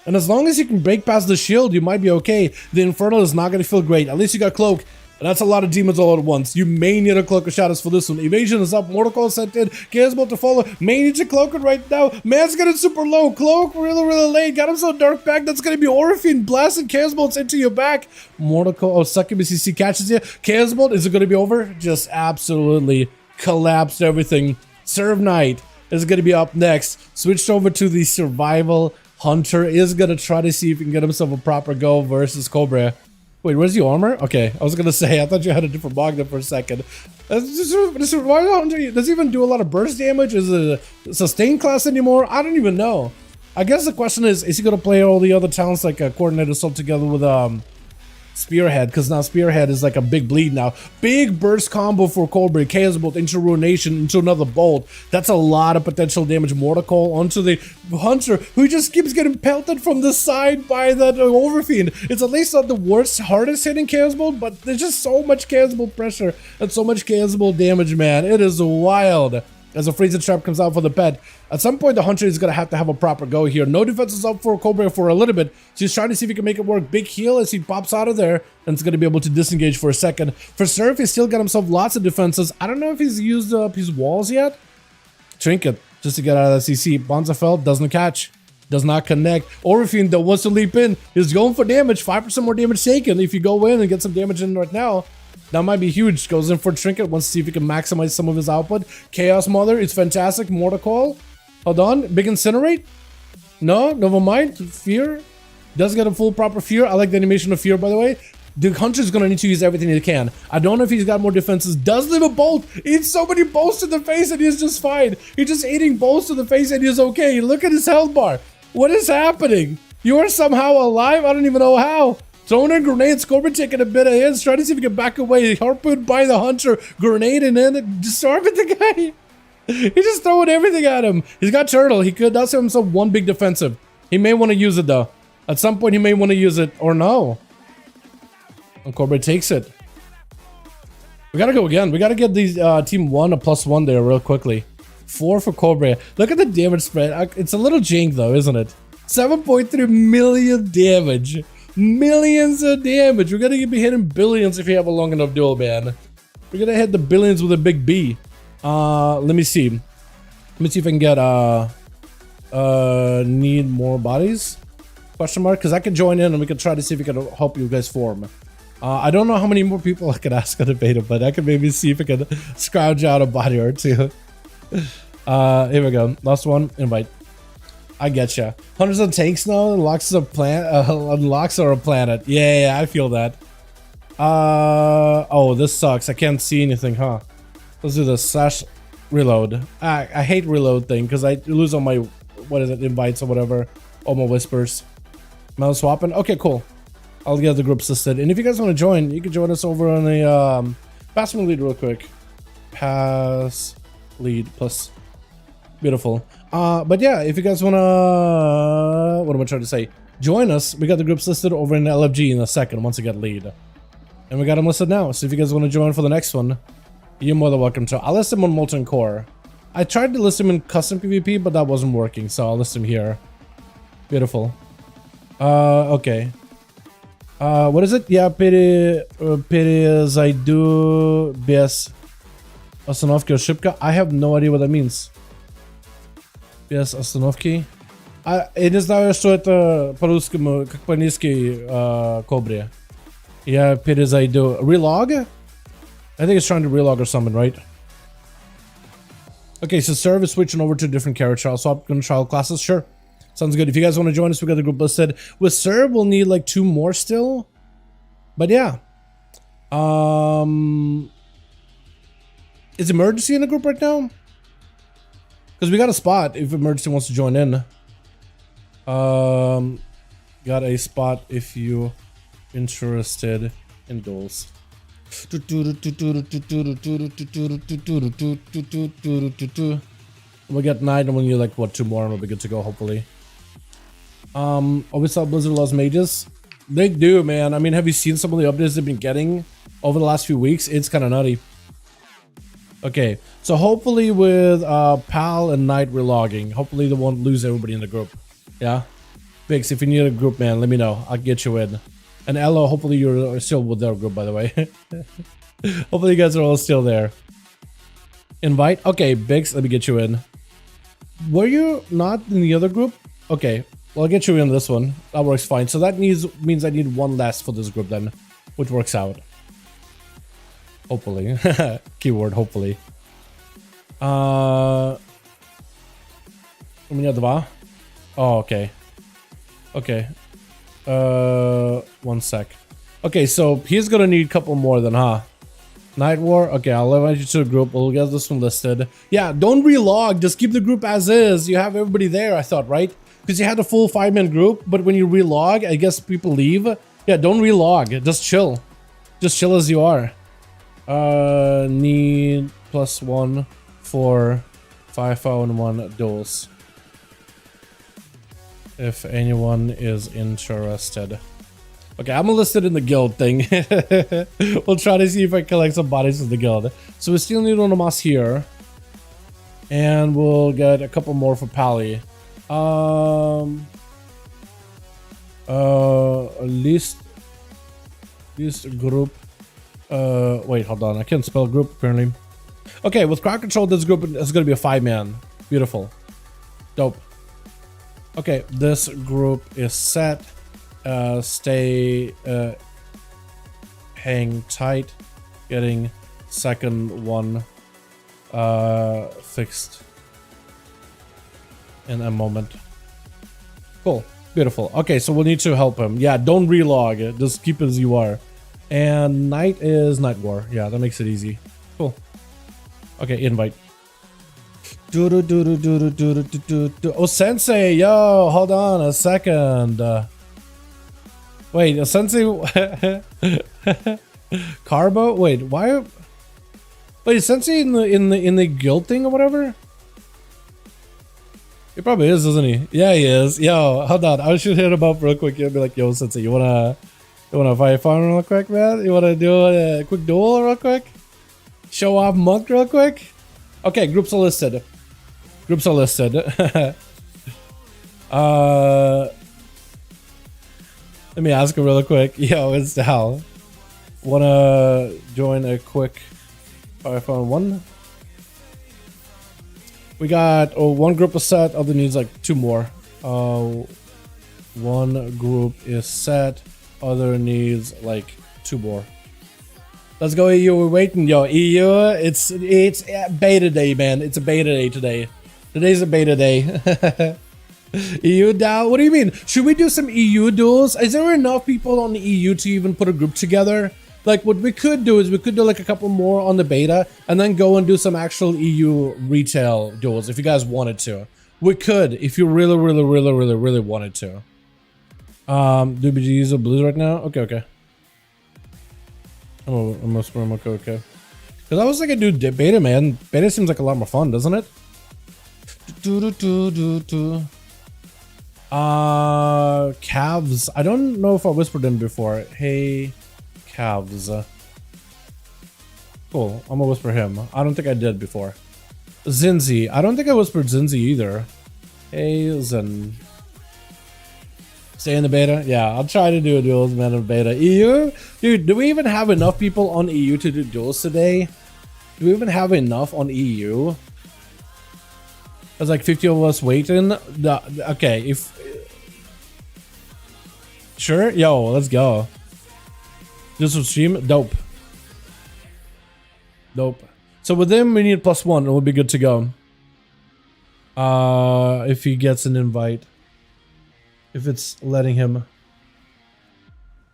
And as long as you can break past the shield, you might be okay. The Infernal is not going to feel great. At least you got Cloak. And that's a lot of demons all at once. You may need a Cloak of Shadows for this one. Evasion is up. Mortal Coil sent in. Chaos Bolt to follow. May need to cloak it right now. Man's getting super low. Cloak really late. Got himself Dark Pact. That's going to be Orphan. Blasted Chaos Bolts into your back. Mortal Coil. Oh, Succubus CC catches you. Chaos Bolt. Is it going to be over? Just absolutely collapsed everything. Serve Knight is going to be up next. Switched over to the Survival. Hunter is going to try to see if he can get himself a proper go versus Cobra. Wait, where's your armor? Okay, I was going to say, I thought you had a different Bogdan for a second. The Survival Hunter, does he even do a lot of burst damage? Is it a sustained class anymore? I don't even know. I guess the question is he going to play all the other talents like Coordinated Assault together with Spearhead? Because now Spearhead is like a big bleed now. Big burst combo for Cobra. Chaos Bolt into Ruination into another Bolt. That's a lot of potential damage. Mortal Coil onto the Hunter, who just keeps getting pelted from the side by that Overfiend. It's at least not the worst, hardest hitting Chaos Bolt, but there's just so much Chaos Bolt pressure and so much Chaos Bolt damage, man. It is wild. As a Freezer Trap comes out for the pet. At some point, the Hunter is going to have a proper go here. No defenses up for Cobra for a little bit. So he's trying to see if he can make it work. Big heal as he pops out of there. And it's going to be able to disengage for a second. For Surf, he's still got himself lots of defenses. I don't know if he's used up his walls yet. Trinket, just to get out of that CC. Bonzafeld doesn't catch. Does not connect. Orphan, though, wants to leap in. He's going for damage. 5% more damage taken. If you go in and get some damage in right now, that might be huge. Goes in for Trinket. Wants to see if he can maximize some of his output. Chaos Mother. It's fantastic. Mortal Coil. Hold on. Big Incinerate. No, never mind. Fear. Does get a full proper Fear. I like the animation of Fear, by the way. The Hunter's gonna need to use everything he can. I don't know if he's got more defenses. Does leave a bolt. Eats so many bolts to the face and he's just fine. He's just eating bolts to the face and he's okay. Look at his health bar. What is happening? You are somehow alive? I don't even know how. Throwing in grenades, Corbin taking a bit of hits, trying to see if he can back away. Harpooned by the Hunter, grenade and then disarming the guy. He's just throwing everything at him. He's got turtle. He could does have himself one big defensive. He may want to use it though. At some point he may want to use it or no. And Corbin takes it. We gotta go again. We gotta get these team 1 a +1 there real quickly. 4 for Cobra. Look at the damage spread. It's a little jank though, isn't it? 7.3 million damage. Millions of damage. We're gonna be hitting billions if you have a long enough duel, man. We're gonna hit the billions with a big B. Let me see. Let me see if I can get need more bodies? Question mark? Because I can join in and we can try to see if we can help you guys form. I don't know how many more people I could ask on the beta, but I can maybe see if I can scrounge out a body or two. Here we go. Last one. Invite. I get ya. Hundreds of tanks now. Unlocks a planet. Unlocks or a planet. Yeah, I feel that. Oh, this sucks. I can't see anything, huh? Let's do this. Slash reload. I hate reload thing because I lose all my, what is it, invites or whatever. All my whispers. Am I swapping? Okay, cool. I'll get the groups listed. And if you guys want to join, you can join us over on the pass me lead real quick. Pass lead plus. Beautiful. But yeah, if you guys want to, what am I trying to say? Join us. We got the groups listed over in LFG in a second once I get lead. And we got them listed now. So if you guys want to join for the next one, you're more than welcome to. I'll list them on Molten Core. I tried to list them in custom PvP, but that wasn't working. So I'll list them here. Beautiful. Okay. What is it? Yeah, перезайду без остановки ошибка. I have no idea what that means. Без остановки. Я не знаю, что это по-русски, как по-английски Кобре. Я перезайду. Relog? I think it's trying to relog or something, right? Okay, so serve is switching over to a different character. I'll swap trial classes. Sure. Sounds good. If you guys want to join us, we got the group listed. With serve, we'll need like 2 more still. But yeah. Is emergency in the group right now? Because we got a spot if emergency wants to join in. Got a spot if you interested in duels. We'll get 9 and we'll need like what, 2 more and we'll be good to go hopefully. Always thought Blizzard lost mages. They do, man. I mean, have you seen some of the updates they've been getting over the last few weeks? It's kind of nutty. Okay, so hopefully with Pal and Knight relogging, hopefully they won't lose everybody in the group. Yeah? Biggs, if you need a group, man, let me know. I'll get you in. And Elo, hopefully you're still with their group, by the way. Hopefully you guys are all still there. Invite? Okay, Biggs, let me get you in. Were you not in the other group? Okay, well, I'll get you in this one. That works fine. So that means I need 1 less for this group then, which works out. Hopefully. Keyword, hopefully. У меня 2. Oh, okay. Okay. 1 sec. Okay, so he's gonna need a couple more then, huh? Night War? Okay, I'll invite you to the group. We'll get this one listed. Yeah, don't relog. Just keep the group as is. You have everybody there, I thought, right? Because you had a full 5-man group, but when you relog, I guess people leave. Yeah, don't relog. Just chill. Just chill as you are. Need +1 for 5v1 duels. If anyone is interested. Okay, I'm enlisted in the guild thing. We'll try to see if I collect some bodies from the guild. So we still need one of us here. And we'll get a couple more for Pally. List group. Wait, hold on. I can't spell group apparently. Okay, with crowd control, this group is going to be a 5-man. Beautiful. Dope. Okay, this group is set. Stay hang tight. Getting second one fixed in a moment. Cool. Beautiful. Okay, so we'll need to help him. Yeah, don't relog it. Just keep it as you are. And night is Night War. Yeah, that makes it easy. Cool. Okay, invite. Oh, Sensei, yo, hold on a second. Wait, Sensei. Carbo? Wait, why? Wait, is Sensei in the guild thing or whatever? He probably is, isn't he? Yeah, he is. Yo, hold on. I should hit him up real quick. You'll be like, yo, Sensei, you wanna fight fun real quick, man? You wanna do a quick duel real quick? Show off Monk real quick? Okay, groups are listed. Groups are listed. Let me ask him real quick. Yo, it's Dal. Wanna join a quick 5v1? We got one group is set, other needs like 2 more. One group is set, other needs like 2 more. Let's go EU, we're waiting, yo. EU, it's beta day, man. It's a beta day today. Today's a beta day. EU down? What do you mean? Should we do some EU duels? Is there enough people on the EU to even put a group together? Like, what we could do is we could do like a couple more on the beta and then go and do some actual EU retail duels if you guys wanted to. We could if you really wanted to. Do we use a blues right now? Okay. I'm okay. Because I was like, do beta, man. Beta seems like a lot more fun, doesn't it? Calves. I don't know if I whispered them before. Hey, calves. Cool. I'm gonna whisper him. I don't think I did before. Zinzi. I don't think I whispered Zinzi either. Hey, Zin. Stay in the beta? Yeah, I'll try to do a duels, man, in beta. EU? Dude, do we even have enough people on EU to do duels today? Do we even have enough on EU? There's like 50 of us waiting. Okay, if... Sure? Yo, let's go. This will stream? Dope. So with him, we need +1 and we'll be good to go. If he gets an invite. If it's letting him. It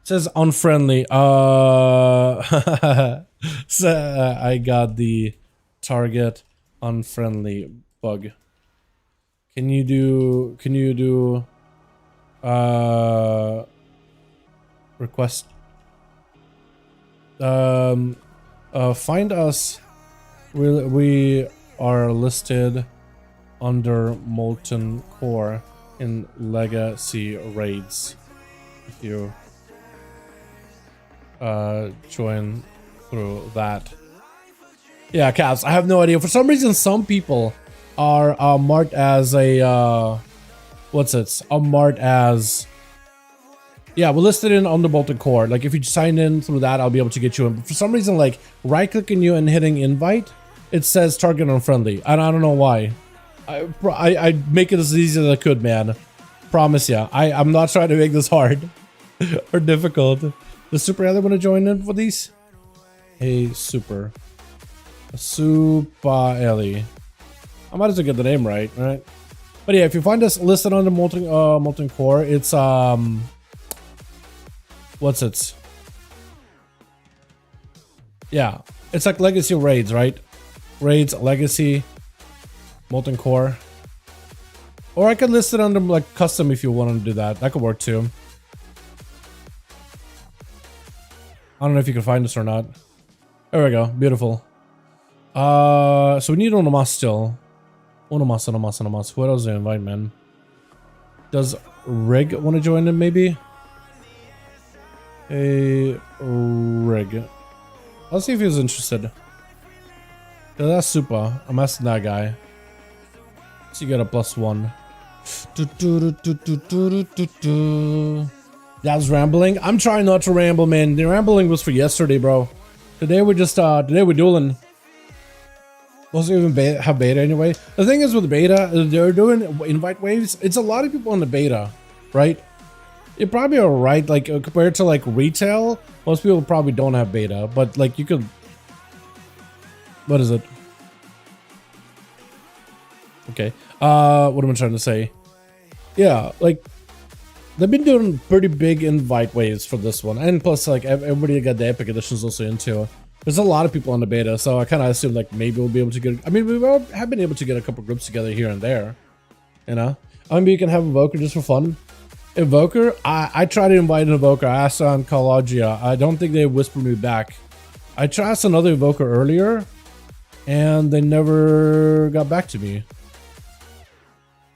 says unfriendly. So I got the target unfriendly bug. Can you do request find us. We are listed under Molten Core in Legacy raids. If you join through that. Yeah, Caps, I have no idea. For some reason, some people are marked as a marked as, yeah, we're listed in on the Molten Core. Like if you sign in through that, I'll be able to get you in. But for some reason, like right clicking you and hitting invite, it says target unfriendly. And I don't know why. I make it as easy as I could, man. Promise ya. I'm not trying to make this hard or difficult. Does Super Ellie want to join in for these? Hey, Super Ellie. I might as well get the name right? But yeah, if you find us listed on the Molten Core, it's what's it? Yeah, it's like Legacy raids, right? Raids, Legacy, Molten Core. Or I could list it under like custom if you want to do that. That could work too. I don't know if you can find us or not. There we go. Beautiful. So we need Onomas still. Onomas. Who else do I invite, man? Does Rig want to join in maybe? Hey, Rig. Let's see if he's interested. Yeah, that's super. I'm asking that guy. So you get a +1. That's rambling. I'm trying not to ramble, man. The rambling was for yesterday, bro. Today we're just today we're dueling. Wasn't even have beta anyway. The thing is with beta, they're doing invite waves. It's a lot of people on the beta, right? You're probably alright, like compared to like retail, most people probably don't have beta, but like you could. What is it? Okay. What am I trying to say? Yeah, like They've been doing pretty big invite waves for this one, and plus like everybody got the Epic Editions also into. There's a lot of people on the beta, so I kind of assume like maybe we'll be able to get. I mean, we have been able to get a couple groups together here and there, you know. I mean, you can have Evoker just for fun. Evoker, I tried to invite an Evoker. I asked on ONYXIA. I don't think they whispered me back. I tried another Evoker earlier, and they never got back to me.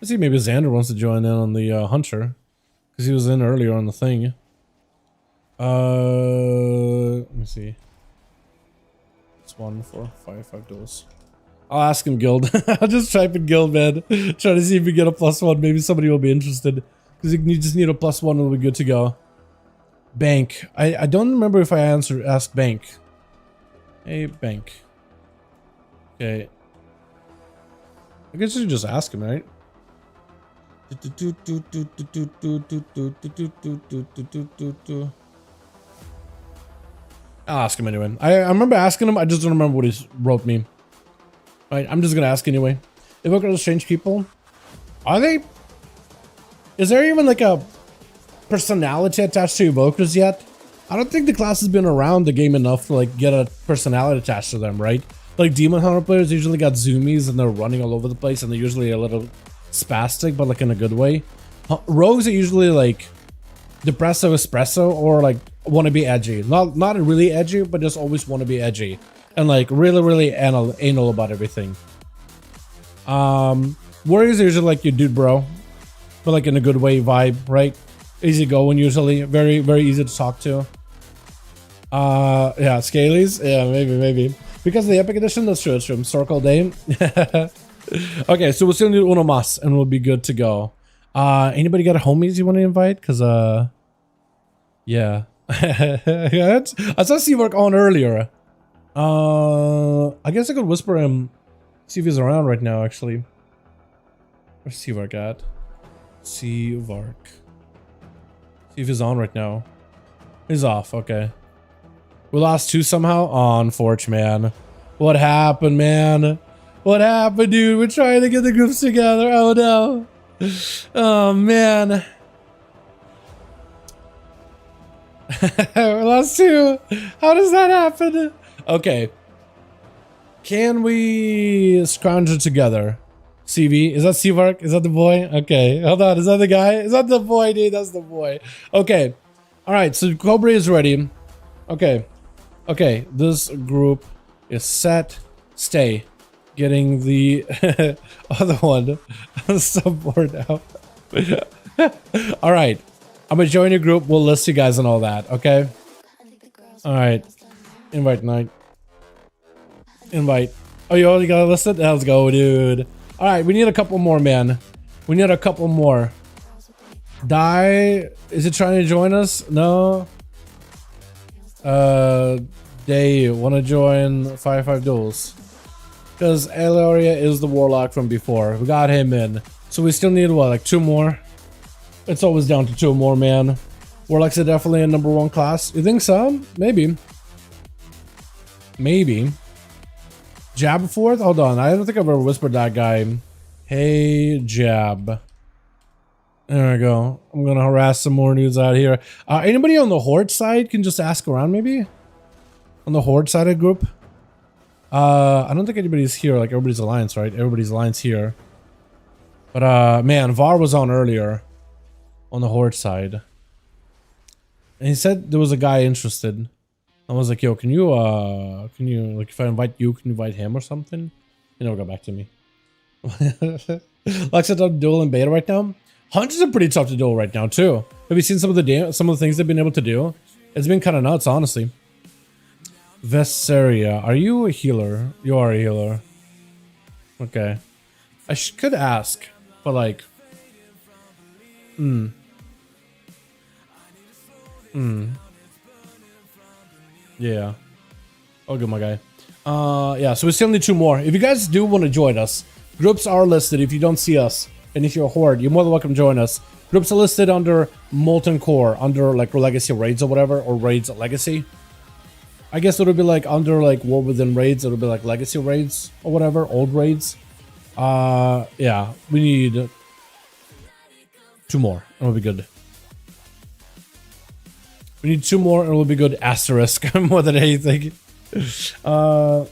Let's see, maybe Xander wants to join in on the Hunter, because he was in earlier on the thing. Let me see. It's 1 4 5 5 duels. I'll ask him guild. I'll just type in guild, man. Try to see if we get a +1. Maybe somebody will be interested. Because you just need a +1 and we'll be good to go. Bank. I don't remember if I asked Bank. Hey, Bank. Okay. I guess you should just ask him, right? I'll ask him anyway. I remember asking him. I just don't remember what he wrote me. Right, I'm just gonna ask anyway. Evoker are strange people. Are they? Is there even like a personality attached to evokers yet? I don't think the class has been around the game enough to like get a personality attached to them, right? Like Demon Hunter players usually got zoomies and they're running all over the place and they're usually a little spastic, but like in a good way. Rogues are usually like depresso espresso or like want to be edgy. Not really edgy, but just always want to be edgy. And like really anal about everything. Warriors are usually like your dude bro, but like in a good way vibe, right? Easy going usually, very easy to talk to. Yeah, Scalies, yeah, maybe because of the Epic Edition. That's true. It's true. Circle Day. Okay, so we'll still need uno mas and we'll be good to go. Anybody got homies you want to invite? Cause yeah, I saw Seawork on earlier. I guess I could whisper him, see if he's around right now, actually. Where's Seavark at? Seavark. See if he's on right now. He's off, okay. We lost 2 somehow? Oh, unfortunate, man. What happened, man? What happened, dude? We're trying to get the groups together. Oh, no. Oh, man. We lost 2. How does that happen? Okay. Can we scrounge it together? CV? Is that Seavark? Is that the boy? Okay. Hold on. Is that the guy? Is that the boy, dude? That's the boy. Okay. Alright. So Cobra is ready. Okay. Okay. This group is set. Stay. Getting the other one. I'm so bored now. Alright. I'm gonna join your group. We'll list you guys and all that. Okay? Alright. Invite night. Invite. Oh, you already got it listed? Let's go, dude. Alright, we need a couple more, man. We need a couple more. Die. Is it trying to join us? No. They want to join 5v5 duels. Because Elaria is the warlock from before. We got him in. So we still need, what, like 2 more? It's always down to 2 more, man. Warlocks are definitely a #1 class. You think so? Maybe. Maybe. Jab 4th? Hold on. I don't think I've ever whispered that guy. Hey, Jab. There we go. I'm going to harass some more news out here. Anybody on the Horde side can just ask around, maybe? On the Horde side of the group? I don't think anybody's here. Like, everybody's Alliance, right? Everybody's Alliance here. But, man, Var was on earlier. On the Horde side. And he said there was a guy interested. I was like, yo, can you, like, if I invite you, can you invite him or something? He never got back to me. Like, on duel in beta right now. Hunters are pretty tough to duel right now, too. Have you seen some of the things they've been able to do? It's been kind of nuts, honestly. Vesseria, are you a healer? You are a healer. Okay. I could ask, but like... Yeah. Oh, good, my guy. Yeah, so we still need 2 more. If you guys do want to join us, groups are listed if you don't see us. And if you're a Horde, you're more than welcome to join us. Groups are listed under Molten Core, under like Legacy Raids or whatever, or Raids Legacy. I guess it'll be like under like War Within Raids, it'll be like Legacy Raids or whatever, old raids. Yeah, we need 2 more, and we'll be good. We need 2 more and we'll be good. Asterisk more than anything. Oh,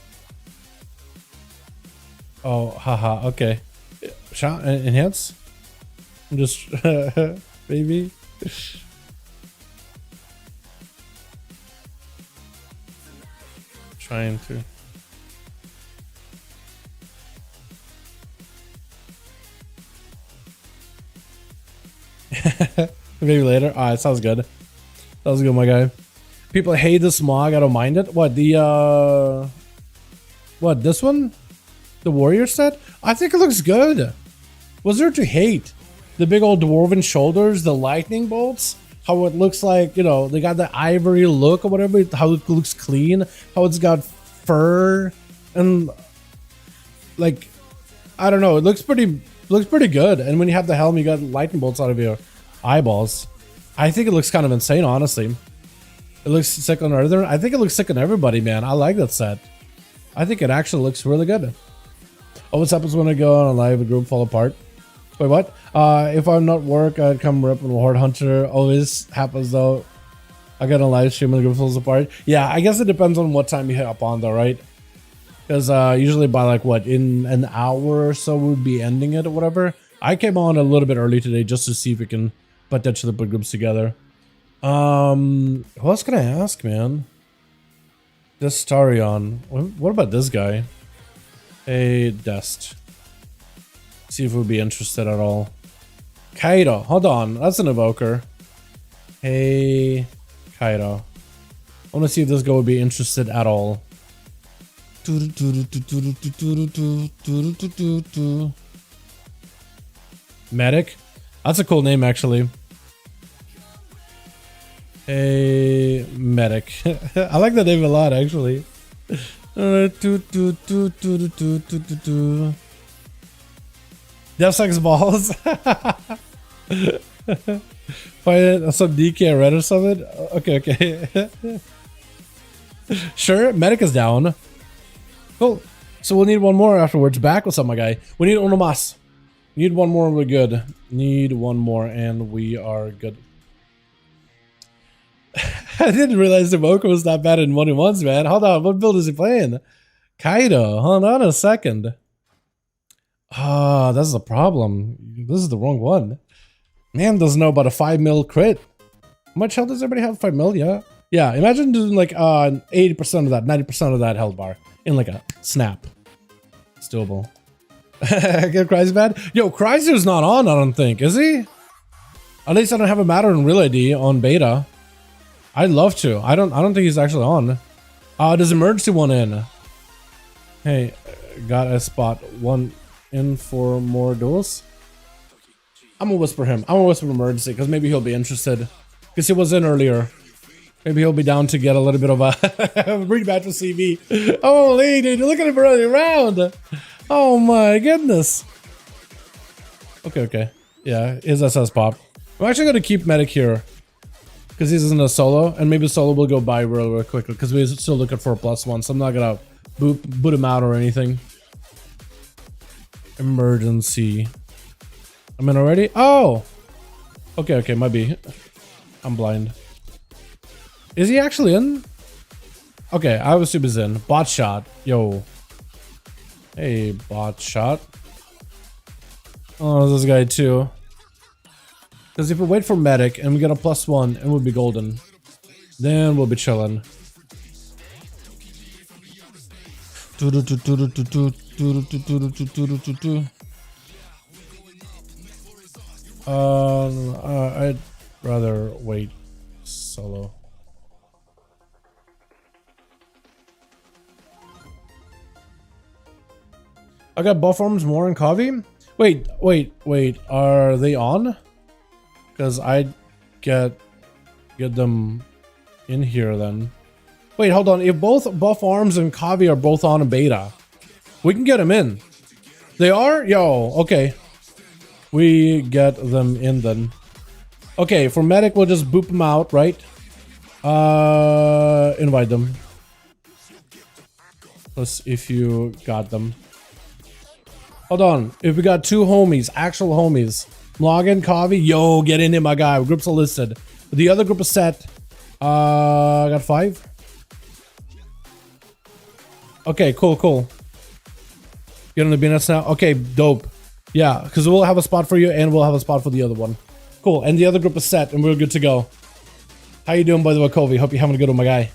haha. Okay. Shot enhance. I'm just maybe. Trying to. Maybe later. Alright, sounds good. Sounds good, my guy. People hate the smog. I don't mind it. What the what, this one? The warrior set? I think it looks good. What's there to hate? The big old dwarven shoulders, the lightning bolts, how it looks like, you know, they got the ivory look or whatever, how it looks clean, how it's got fur, and like, I don't know, it looks pretty good. And when you have the helm, you got lightning bolts out of your eyeballs. I think it looks kind of insane, honestly. It looks sick on Earther. I think it looks sick on everybody, man. I like that set. I think it actually looks really good. Oh, what happens when I go on a live, a group fall apart? Wait, what? If I'm not work, I'd come rip and Horde Hunter. Always happens though. I got a live stream and the group falls apart. Yeah, I guess it depends on what time you hit up on though, right? Because usually by like what, in an hour or so we'll be ending it or whatever. I came on a little bit early today just to see if we can potentially put groups together. Who else can I ask, man? This Starion. What about this guy? Hey, Dest. See if we'll be interested at all. Kaido. Hold on. That's an evoker. Hey, Kaido. I want to see if this guy would be interested at all. Medic. That's a cool name, actually. Hey, Medic. I like that name a lot, actually. Death sucks balls. Find some DK I read or something. Okay. Sure, Medic is down. Cool. So we'll need one more afterwards. Back with some, my guy. We need Onomas. Need one more and we're good. Need one more and we are good. I didn't realize the Mocha was not bad in 1v1s, man. Hold on, what build is he playing? Kaido, hold on a second. Ah, that's the problem. This is the wrong one. Man doesn't know about a 5 mil crit. How much health does everybody have? 5 mil, yeah? Yeah, imagine doing like 80% of that, 90% of that health bar in like a snap. It's doable. Get Cry's bad? Yo, Cryzer's not on, I don't think, is he? At least I don't have a matter in real ID on beta. I'd love to. I don't think he's actually on. Does emergency one in? Hey, got a spot. One in for more duels? I'm gonna whisper him. I'm gonna whisper emergency because maybe he'll be interested. Because he was in earlier. Maybe he'll be down to get a little bit of a rematch with CV. Holy dude, look at him running around. Oh my goodness. Okay. Yeah, his SS pop. I'm actually gonna keep Medic here. Because he's in a solo, and maybe solo will go by real quickly, because we're still looking for a +1, so I'm not gonna boot him out or anything. Emergency. I'm in already? Oh! Okay, might be. I'm blind. Is he actually in? Okay, I assume he's in. Bot shot. Yo. Hey, bot shot. Oh, this guy too. Because if we wait for Medic and we get a +1 and we'll be golden, then we'll be chilling. I'd rather wait solo. I got buff arms more in Kavi. Wait. Are they on? Because I'd get them in here then. Wait, hold on. If both buff arms and Kavi are both on a beta, we can get them in. They are? Yo, okay. We get them in then. Okay, for Medic, we'll just boop them out, right? Invite them. Plus, if you got them. Hold on. If we got 2 homies, actual homies. Log in, Kavi. Yo, get in here, my guy. Groups are listed. The other group is set. I got 5. Okay, cool. Get on the BNS now. Okay, dope. Yeah, because we'll have a spot for you and we'll have a spot for the other one. Cool, and the other group is set and we're good to go. How you doing, by the way, Kobe? Hope you're having a good one, my guy.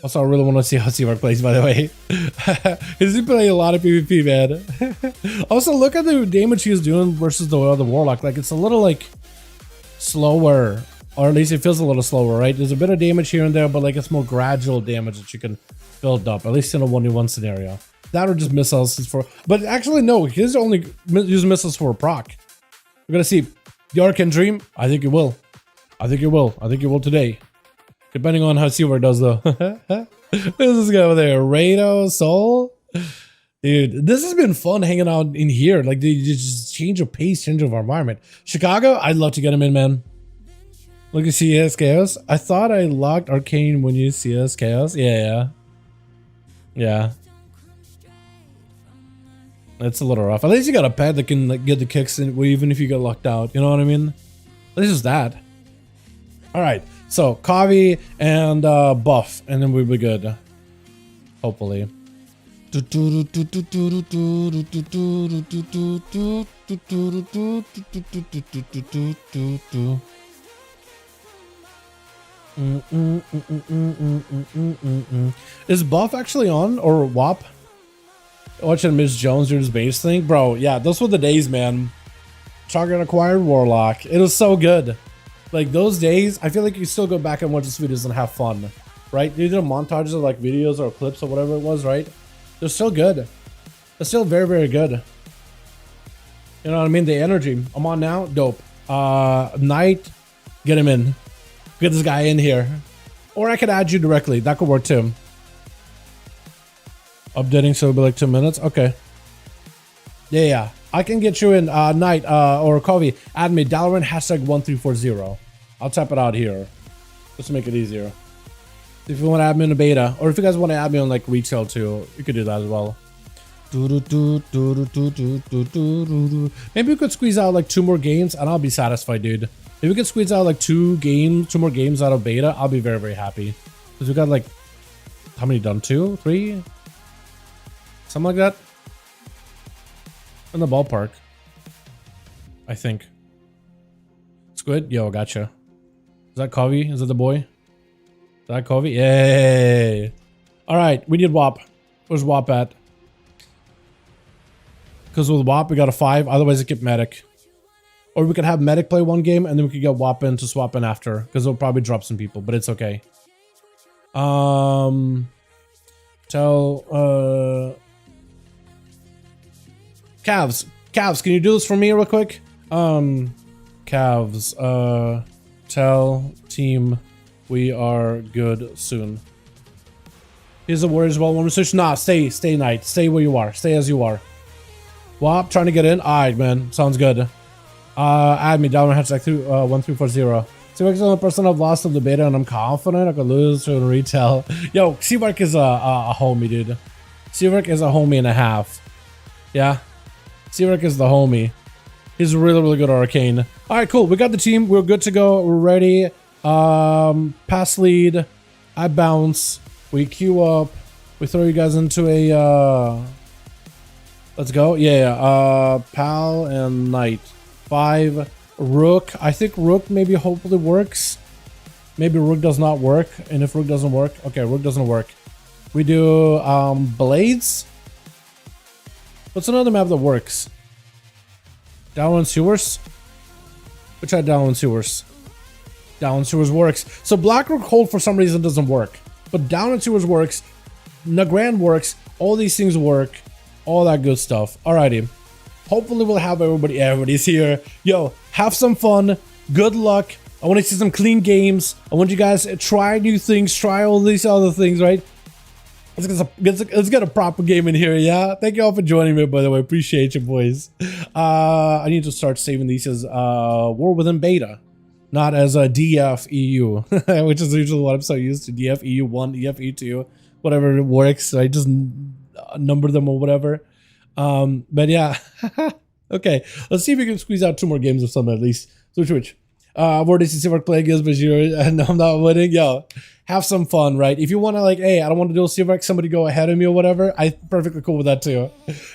Also, I really want to see how Seawork plays, by the way. He's been playing a lot of PvP, man. Also, look at the damage he's doing versus the other Warlock. Like, it's a little, like, slower. Or at least it feels a little slower, right? There's a bit of damage here and there, but, like, it's more gradual damage that you can build up. At least in a 1v1 scenario. That or just missiles for... But actually, no. He's only using missiles for a proc. We're gonna see. The Arcane Dream? I think it will. I think it will today. Depending on how Seawork does, though. This is guy over there. Rado, Soul? Dude, this has been fun hanging out in here. Like, they just change of pace, change of environment. Chicago? I'd love to get him in, man. Look at CS Chaos. I thought I locked Arcane when you CS Chaos. Yeah. It's a little rough. At least you got a pet that can like get the kicks in, even if you get locked out. You know what I mean? At least it's that. All right. So, Kavi and Buff, and then we'll be good. Hopefully. Is Buff actually on, or WAP? Watching Miss Jones do his base thing? Bro, yeah, those were the days, man. Target acquired Warlock. It was so good. Like, those days, I feel like you still go back and watch these videos and have fun, right? You did montages of, like, videos or clips or whatever it was, right? They're still good. They're still very, very good. You know what I mean? The energy. I'm on now. Dope. Knight, get him in. Get this guy in here. Or I could add you directly. That could work, too. Updating, so it'll be like 2 minutes. Okay. Yeah. I can get you in, Knight, or Kovi. Add me, Dalaran, #1340. I'll type it out here. Just to make it easier. If you want to add me in a beta, or if you guys want to add me on, like, retail too, you could do that as well. Maybe we could squeeze out, like, 2 more games, and I'll be satisfied, dude. If we could squeeze out, like, 2 more games out of beta, I'll be very, very happy. Because we got, like, how many done? 2? 3? Something like that. In the ballpark, I think. Squid? Yo, gotcha. Is that Kovi? Is that the boy? Is that Kovi? Yay! Alright, we need WAP. Where's WAP at? Because with WAP, we got a 5. Otherwise, it get Medic. Or we could have Medic play 1 game, and then we could get WAP in to swap in after. Because it'll probably drop some people, but it's okay. Cavs, can you do this for me real quick? Cavs, tell team we are good soon. Here's the Warriors well one research. Nah, stay Knight. Stay where you are. Stay as you are. WAP, trying to get in? Alright, man. Sounds good. Add me, down #1340. Seawork is the only person I've lost of the beta, and I'm confident I could lose to retail. Yo, Seawork is a homie, dude. Seawork is a homie and a half. Yeah. Seawork is the homie. He's really, really good at Arcane. Alright, cool. We got the team. We're good to go. We're ready. Pass lead. I bounce. We queue up. We throw you guys into a... Let's go. Yeah. Pal and Knight. 5. Rook. I think Rook maybe hopefully works. Maybe Rook does not work. And if Rook doesn't work... Okay, Rook doesn't work. We do Blades. What's another map that works? Dalaran Sewers? We tried Dalaran Sewers. Dalaran Sewers works. So Blackrock Hold for some reason doesn't work. But Dalaran Sewers works. Nagrand works. All these things work. All that good stuff. Alrighty. Hopefully we'll have everybody. Everybody's here. Yo, have some fun. Good luck. I want to see some clean games. I want you guys to try new things. Try all these other things, right? Let's get a proper game in here, yeah? Thank you all for joining me, by the way. Appreciate you, boys. I need to start saving these as War Within Beta, not as a DF EU, which is usually what I'm so used to. DF EU1, DF EU2, whatever it works. I just number them or whatever. But yeah. Okay, let's see if we can squeeze out 2 more games or something at least. Switch. Where does he see what plague is, but no, I'm not winning. Yo, have some fun, right? If you want to like, hey, I don't want to do a Seaverk, somebody go ahead of me or whatever, I'm perfectly cool with that too.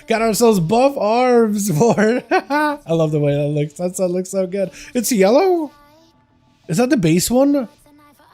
Got ourselves buff arms for I love the way that looks. That looks so good. It's yellow? Is that the base one?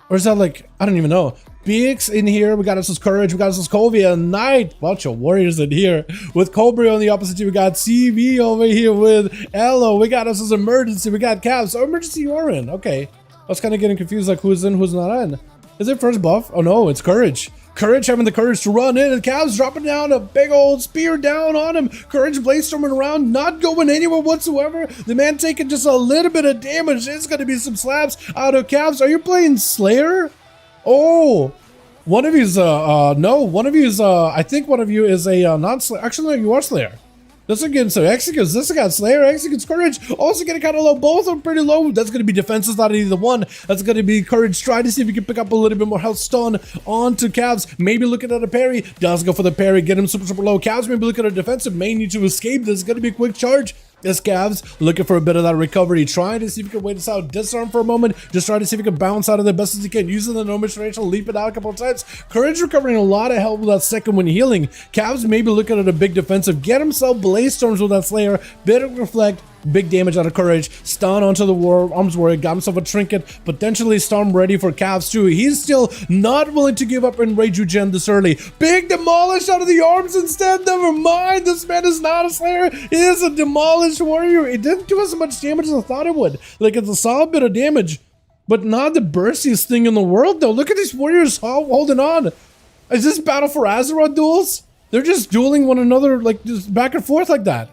Or is that like, I don't even know. BX in here, we got ourselves Courage, we got ourselves Kovia, Knight, bunch of warriors in here. With Cobra on the opposite team, we got CV over here with Elo, we got ourselves Emergency, we got Cavs. Oh, Emergency, you're in, okay. I was kind of getting confused, like who's in, who's not in. Is it first buff? Oh no, it's Courage. Courage having the courage to run in, and Cavs dropping down a big old spear down on him. Courage bladestorming around, not going anywhere whatsoever. The man taking just a little bit of damage. It's going to be some slaps out of Cavs. Are you playing Slayer? Oh, one of you's, no, one of you is, I think one of you is a non-Slayer. Actually, no, you are Slayer. This against Executes. This got Slayer, Executes, Courage. Also getting kind of low. Both are pretty low. That's going to be defenses, not either one. That's going to be Courage. Try to see if he can pick up a little bit more health stun onto Cavs. Maybe looking at a parry. Does go for the parry. Get him super low. Cavs maybe looking at a defensive. May need to escape. This is going to be a quick charge. This Cavs looking for a bit of that recovery, trying to see if he can wait this out, disarm for a moment, just trying to see if he can bounce out of the best as he can, using the normal differential, leap it out a couple of times. Courage recovering a lot of help with that second when healing. Cavs maybe looking at a big defensive, get himself blaze storms with that Slayer, bit of reflect, big damage out of Courage, stun onto the arms warrior, got himself a trinket, potentially storm ready for Cavs too. He's still not willing to give up and rage regen this early. Big demolish out of the arms instead. Never mind, this man is not a Slayer, he is a demolished warrior. It didn't do as much damage as I thought it would. Like, it's a solid bit of damage, but not the burstiest thing in the world though. Look at these warriors holding on. Is this Battle for Azeroth duels? They're just dueling one another, like just back and forth like that.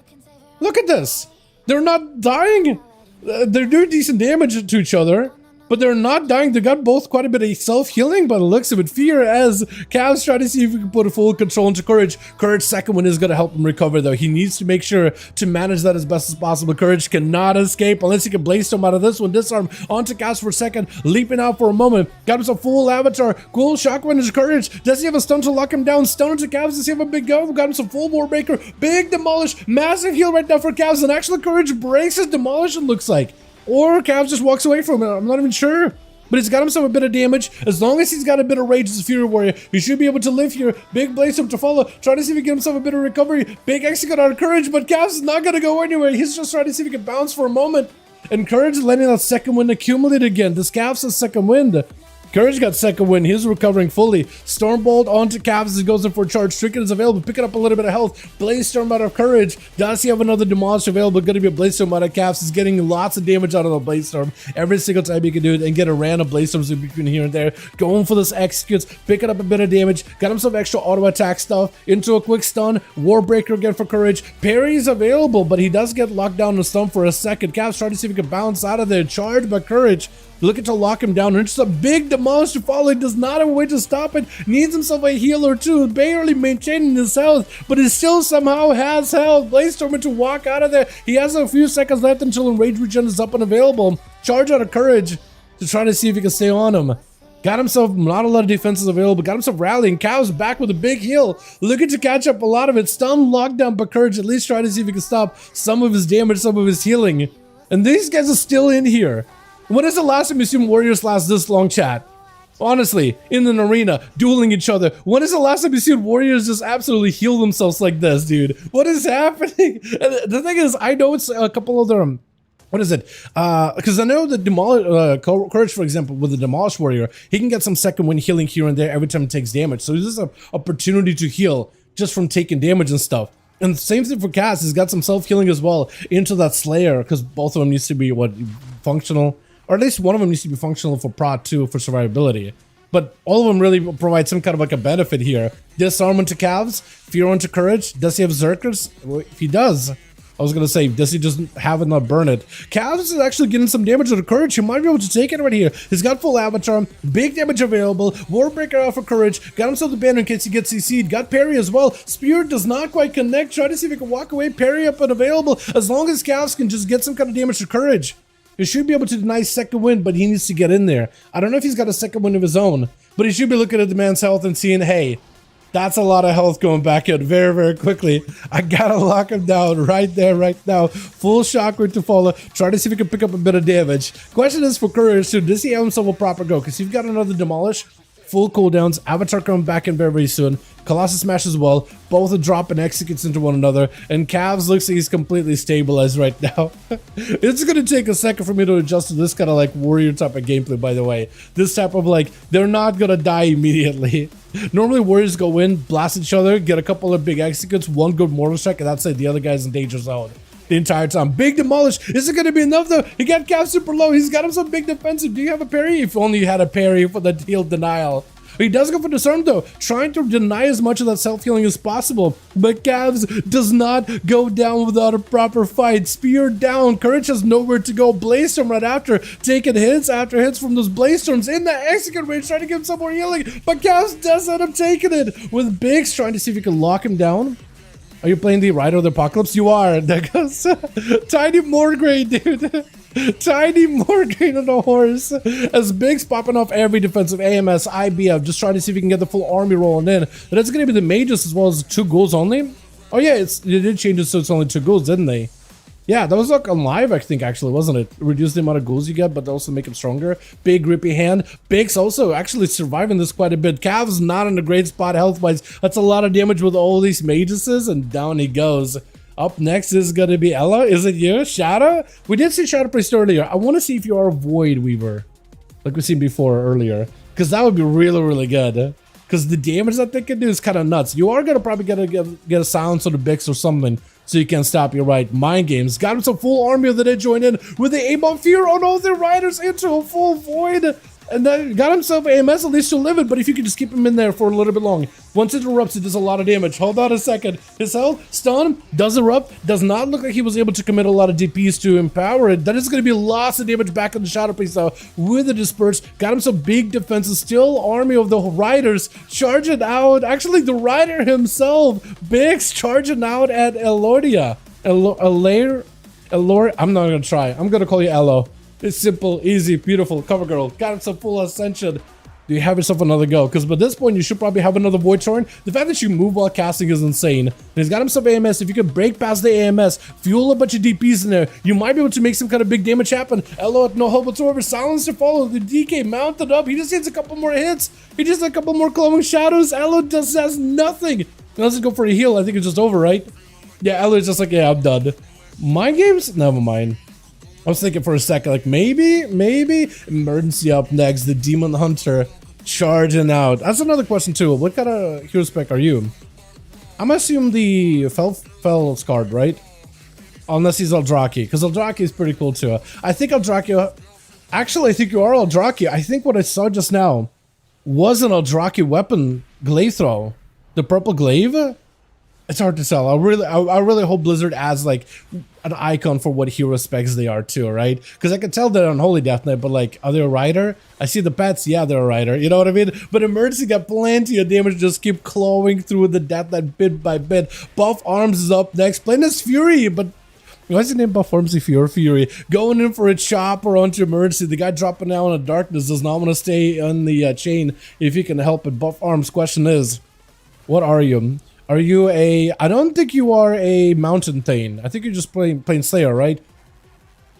Look at this. They're not dying. They're doing decent damage to each other, but they're not dying. They got both quite a bit of self-healing by the looks of it. Fear as Cavs try to see if we can put a full control into Courage. Courage second one is going to help him recover though. He needs to make sure to manage that as best as possible. Courage cannot escape unless he can blaze him out of this one. Disarm onto Cavs for a second, leaping out for a moment. Got himself full avatar. Cool shockwave is Courage. Does he have a stun to lock him down? Stun into Cavs. Does he have a big go? Got him some full Warbreaker. Big demolish. Massive heal right now for Cavs. And actually Courage breaks his demolish, it looks like. Or Cavs just walks away from it. I'm not even sure. But he's got himself a bit of damage. As long as he's got a bit of rage as a Fury Warrior, he should be able to live here. Big blaze up to follow. Trying to see if he can get himself a bit of recovery. Big execute out of Courage, but Cavs is not going to go anywhere. He's just trying to see if he can bounce for a moment. And Courage is letting that second wind accumulate again. This Cavs has second wind. Courage got second win. He's recovering fully. Stormbolt onto Cavs as he goes in for a charge. Trinket is available. Picking up a little bit of health. Blaze Storm out of Courage. Does he have another Demolish available? Going to be a Blaze Storm out of Cavs. He's getting lots of damage out of the Blaze Storm every single time he can do it and get a random Blaze Storms in between here and there. Going for this Executes. Picking up a bit of damage. Got himself extra auto attack stuff into a quick stun. Warbreaker again for Courage. Parry is available, but he does get locked down and stunned for a second. Cavs trying to see if he can bounce out of there. Charged by Courage. Looking to lock him down. And just a big demolish to follow. He does not have a way to stop it. Needs himself a healer too. Barely maintaining his health, but he still somehow has health. Blaze Storm to walk out of there. He has a few seconds left until Enrage Regen is up and available. Charge out of Courage to try to see if he can stay on him. Got himself not a lot of defenses available. Got himself rallying. Cavs back with a big heal. Looking to catch up a lot of it. Stun, lockdown, but Courage at least try to see if he can stop some of his damage, some of his healing. And these guys are still in here. When is the last time you've seen warriors last this long, chat? Honestly, in an arena, dueling each other. When is the last time you've seen warriors just absolutely heal themselves like this, dude? What is happening? And the thing is, I know it's a couple other, what is it? Because I know the Courage, for example, with the Demolish Warrior, he can get some second wind healing here and there every time he takes damage. So this is an opportunity to heal just from taking damage and stuff. And the same thing for Cass, he's got some self-healing as well into that Slayer, because both of them needs to be, functional? Or at least one of them needs to be functional for prot too, for survivability. But all of them really provide some kind of like a benefit here. Disarm into Cavs, Fear into Courage. Does he have Zerkers? Well, if he does, I was gonna say, does he just have it not burn it? Cavs is actually getting some damage to the Courage. He might be able to take it right here. He's got full avatar, big damage available. Warbreaker out for Courage. Got himself the banner in case he gets CC'd. Got parry as well. Spear does not quite connect. Try to see if he can walk away. Parry up and available. As long as Cavs can just get some kind of damage to Courage. He should be able to deny second win, but he needs to get in there. I don't know if he's got a second win of his own, but he should be looking at the man's health and seeing, hey, That's a lot of health going back in very, very quickly. I gotta lock him down right there, right now. Full shockwave to follow. Try to see if we can pick up a bit of damage. Question is for Courier soon. Does he have himself a proper go? Because you've got another demolish. Full cooldowns. Avatar coming back in very, very soon. Colossus Smash as well. Both a drop and executes into one another. And Cavs looks like he's completely stabilized right now. It's going to take a second for me to adjust to this kind of like warrior type of gameplay, by the way. This type of like, they're not going to die immediately. Normally warriors go in, blast each other, get a couple of big executes, one good mortal strike, and that's it. The other guy's in danger zone the entire time. Big demolish. Is it going to be enough though? He got Cav super low. He's got him some big defensive. Do you have a parry? If only you had a parry for the heal denial. He does go for disarm though, trying to deny as much of that self-healing as possible. But Cavs does not go down without a proper fight. Spear down. Courage has nowhere to go. Blaze Storm right after, taking hits after hits from those Blaze Storms in the execute range, trying to give him some more healing. But Cavs does end up taking it with Biggs, trying to see if he can lock him down. Are you playing the Rider of the Apocalypse? You are. There goes Tiny Morgraine, dude. Tiny Morgraine on a horse. As Biggs popping off every defensive AMS, IBF, just trying to see if he can get the full army rolling in. But that's going to be the mages as well as 2 ghouls only. Oh yeah, they did change it so it's only 2 ghouls, didn't they? Yeah, that was like on live, I think, actually, wasn't it? Reduce the amount of ghouls you get, but also make him stronger. Big grippy hand. Biggs also actually surviving this quite a bit. Cav's not in a great spot health-wise. That's a lot of damage with all these mages, and down he goes. Up next is going to be Ella. Is it you? Shadow? We did see Shadow Priest earlier. I want to see if you are a Void Weaver, like we've seen before earlier, because that would be really, really good. Because the damage that they can do is kind of nuts. You are going to probably get a silence on the Biggs or something, so you can stop your right. Mind games. Got him some full army of the dead join in with the A-bomb fear on all their riders into a full void. And then got himself AMS at least to live it, but if you could just keep him in there for a little bit long. Once it erupts, it does a lot of damage. Hold on a second. His health, stun, does erupt. Does not look like he was able to commit a lot of DPs to empower it. That is going to be lots of damage back in the Shadow Priest though. With the disperse, got him some big defenses. Still army of the riders charging out. Actually, the rider himself, Biggs, charging out at Elodia. Elor, I'm not going to try. I'm going to call you Elo. It's simple, easy, beautiful. Cover girl. Got him some full ascension. Do you have yourself another go? Because by this point, you should probably have another Void Torrent. The fact that you move while casting is insane. And he's got himself AMS. If you can break past the AMS, fuel a bunch of DPs in there, you might be able to make some kind of big damage happen. Elo at no help whatsoever. Silence to follow. The DK mounted up. He just needs a couple more hits. He just needs a couple more glowing shadows. Elo just has nothing. Unless he go for a heal, I think it's just over, right? Yeah, Elo's just like, yeah, I'm done. Mind games? Never mind. I was thinking for a second, like maybe emergency up next. The Demon Hunter charging out. That's another question too. What kind of hero spec are you? I'm assuming the Fell Scarred, right? Unless he's Eldraki, because Eldraki is pretty cool too. I think Eldraki. Actually, I think you are Eldraki. I think what I saw just now was an Eldraki weapon glaive throw. The purple glaive. It's hard to tell. I really hope Blizzard adds like an icon for what hero specs they are too, right? Because I can tell they're on Holy Death Knight, but like, are they a rider? I see the pets, yeah, they're a rider. You know what I mean? But Emergency got plenty of damage, just keep clawing through the Death Knight bit by bit. Buff Arms is up next, playing as Fury, but why is his name Buff Arms Fury? Going in for a chopper onto Emergency. The guy dropping down in the darkness does not want to stay on the chain if he can help it. Buff Arms, question is, what are you? Are you a... I don't think you are a Mountain Thane. I think you're just plain Slayer, right?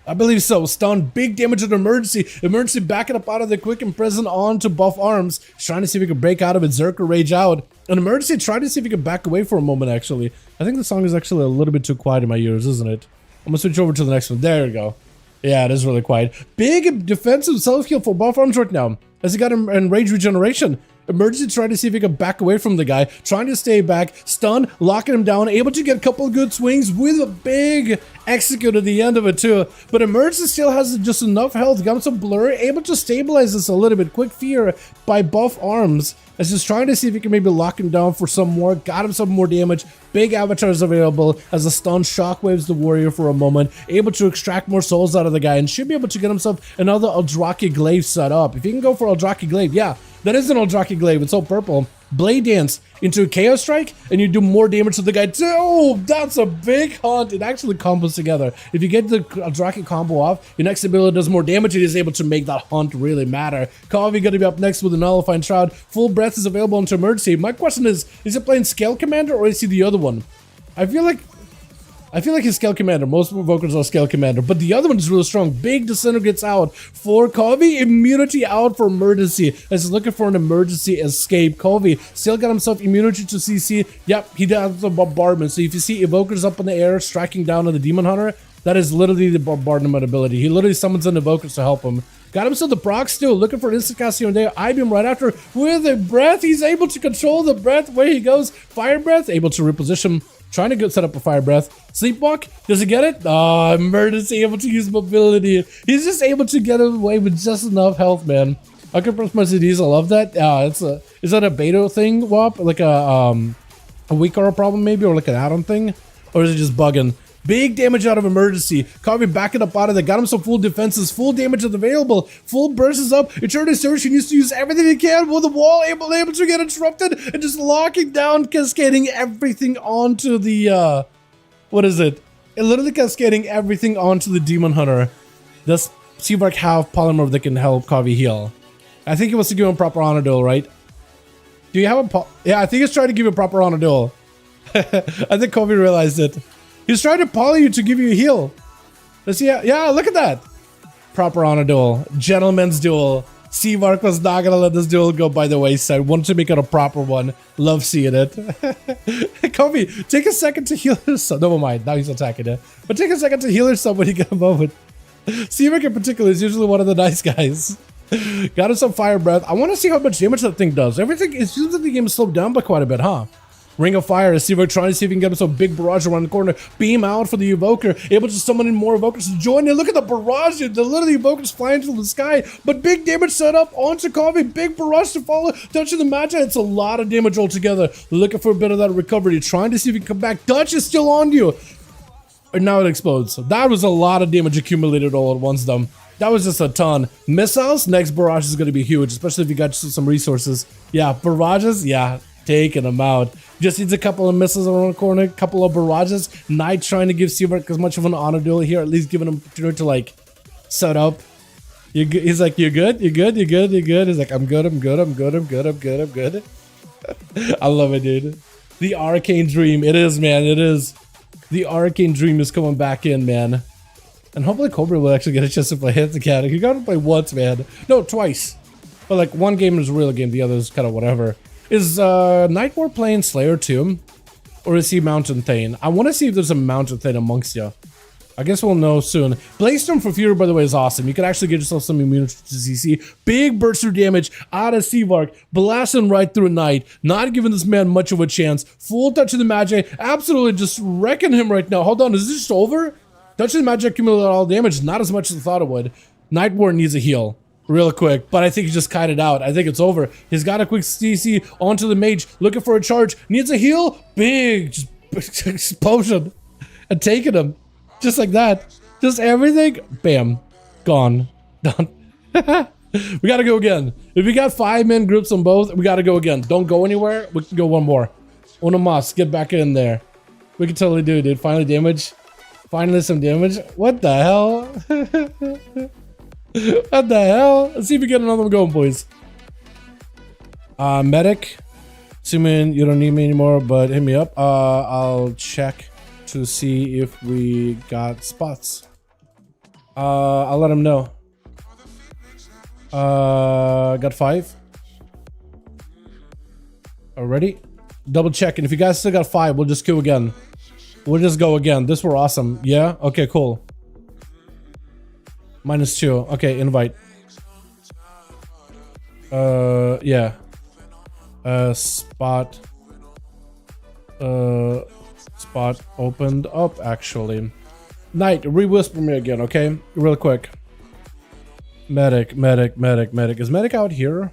I believe so. Stun, big damage on Emergency. Emergency backing up out of the quick and present onto Buff Arms. He's trying to see if he can break out of it. Zerker Rage out. And Emergency trying to see if he can back away for a moment, actually. I think the song is actually a little bit too quiet in my ears, isn't it? I'm gonna switch over to the next one. There we go. Yeah, it is really quiet. Big defensive self-heal for Buff Arms right now. As he got him in Rage Regeneration. Emergency trying to see if he can back away from the guy, trying to stay back, stun, locking him down, able to get a couple of good swings with a big execute at the end of it too. But Emergency still has just enough health, got him some blur, able to stabilize this a little bit. Quick fear by Buff Arms. As just trying to see if he can maybe lock him down for some more, got him some more damage. Big avatars available as a stun shockwaves the warrior for a moment, able to extract more souls out of the guy and should be able to get himself another Eldraki glaive set up. If he can go for Eldraki glaive, yeah. That is an Eldraki glaive. It's all purple. Blade Dance into a Chaos Strike, and you do more damage to the guy. Oh, that's a big hunt. It actually combos together. If you get the Draki combo off, your next ability does more damage. It is able to make that hunt really matter. Kavi gonna be up next with a Nullifying Shroud. Full Breath is available into Emergency. My question is he playing Scale Commander or is he the other one? I feel like he's Scale Commander. Most Invokers are Scale Commander, but the other one is really strong. Big Disintegrates out for Kovi. Immunity out for Emergency. As he's looking for an emergency escape. Kovi still got himself immunity to CC. Yep, he does the bombardment. So if you see Evokers up in the air striking down on the Demon Hunter, that is literally the bombardment ability. He literally summons in Evokers to help him. Got himself the proc still, looking for an instant cast here and there. I-beam right after with a breath. He's able to control the breath where he goes. Fire breath, able to reposition. Trying to set up a fire breath. Sleepwalk, does he get it? Oh, Emergency, able to use mobility. He's just able to get away with just enough health, man. I can press my CDs, I love that. Is that a beta thing, WAP? Like a weak aura problem maybe, or like an add-on thing? Or is it just bugging? Big damage out of Emergency. Kavi backing up out of there. Got him some full defenses. Full damage is available. Full burst is up. Eternity Surge. He needs to use everything he can with the wall. Able to get interrupted. And just locking down, cascading everything onto the, what is it? It literally cascading everything onto the Demon Hunter. Does Seabark have Polymorph that can help Kavi heal? I think he wants to give him proper honor duel, right? Do you have a yeah, I think he's trying to give you a proper honor duel. I think Kavi realized it. He's trying to poly you to give you a heal. Let's see. Yeah, look at that. Proper honor duel. Gentleman's duel. Seavark was not gonna let this duel go by the wayside. Wanted to make it a proper one. Love seeing it. Kobe, take a second to heal yourself. Never mind. Now he's attacking it. But take a second to heal yourself when you get a moment. Seavark in particular is usually one of the nice guys. Got him some fire breath. I want to see how much damage that thing does. Everything, it seems like the game is slowed down by quite a bit, huh? Ring of Fire, Seavark trying to see if he can get himself a big barrage around the corner. Beam out for the Evoker, able to summon in more Evokers to join in. Look at the barrage, the literally Evokers flying through the sky. But big damage set up onto Kovi, big barrage to follow, touching the Magi. It's a lot of damage altogether. Looking for a bit of that recovery, trying to see if he can come back. Dutch is still on you. And now it explodes. So that was a lot of damage accumulated all at once, though. That was just a ton. Missiles, next barrage is going to be huge, especially if you got some resources. Yeah, barrages, yeah, taking them out. Just needs a couple of missiles around the corner, a couple of barrages. Knight trying to give Seavark as much of an honor duel here, at least giving him opportunity to like set up. He's like, you're good, you're good, you're good, you're good. He's like, I'm good, I'm good, I'm good, I'm good, I'm good, I'm good. I love it, dude. The Arcane Dream, it is, man, it is. The Arcane Dream is coming back in, man. And hopefully Cobra will actually get a chance to play it again. He got to play once, man. No, twice. But like one game is a real game, the other is kind of whatever. Is Nightwar playing Slayer too? Or is he Mountain Thane? I want to see if there's a Mountain Thane amongst you. I guess we'll know soon. Blaze-Storm for Fury, by the way, is awesome. You can actually get yourself some immunity to CC. Big burst of damage out of Seavark. Blasting right through Knight. Not giving this man much of a chance. Full touch of the Magi. Absolutely just wrecking him right now. Hold on, is this just over? Touch of the Magi accumulated all damage. Not as much as I thought it would. Nightwar needs a heal. Real quick, but I think he just kited out. I think it's over. He's got a quick CC onto the mage, looking for a charge. Needs a heal. Big just explosion. And taking him. Just like that. Just everything. Bam. Gone. Done. We gotta go again. If we got 5-man groups on both, we gotta go again. Don't go anywhere. We can go one more. Uno mas. Get back in there. We can totally do it, dude. Finally damage. Finally some damage. What the hell? What the hell? Let's see if we get another one going, boys. Medic. Assuming you don't need me anymore, but hit me up. I'll check to see if we got spots. I'll let him know. Got 5. Already? Double check, and if you guys still got 5, we'll just queue again. We'll just go again. This were awesome. Yeah? Okay, cool. -2. Okay, invite. Yeah. Spot. Spot opened up, actually. Knight, re-whisper me again, okay? Real quick. Medic. Is Medic out here?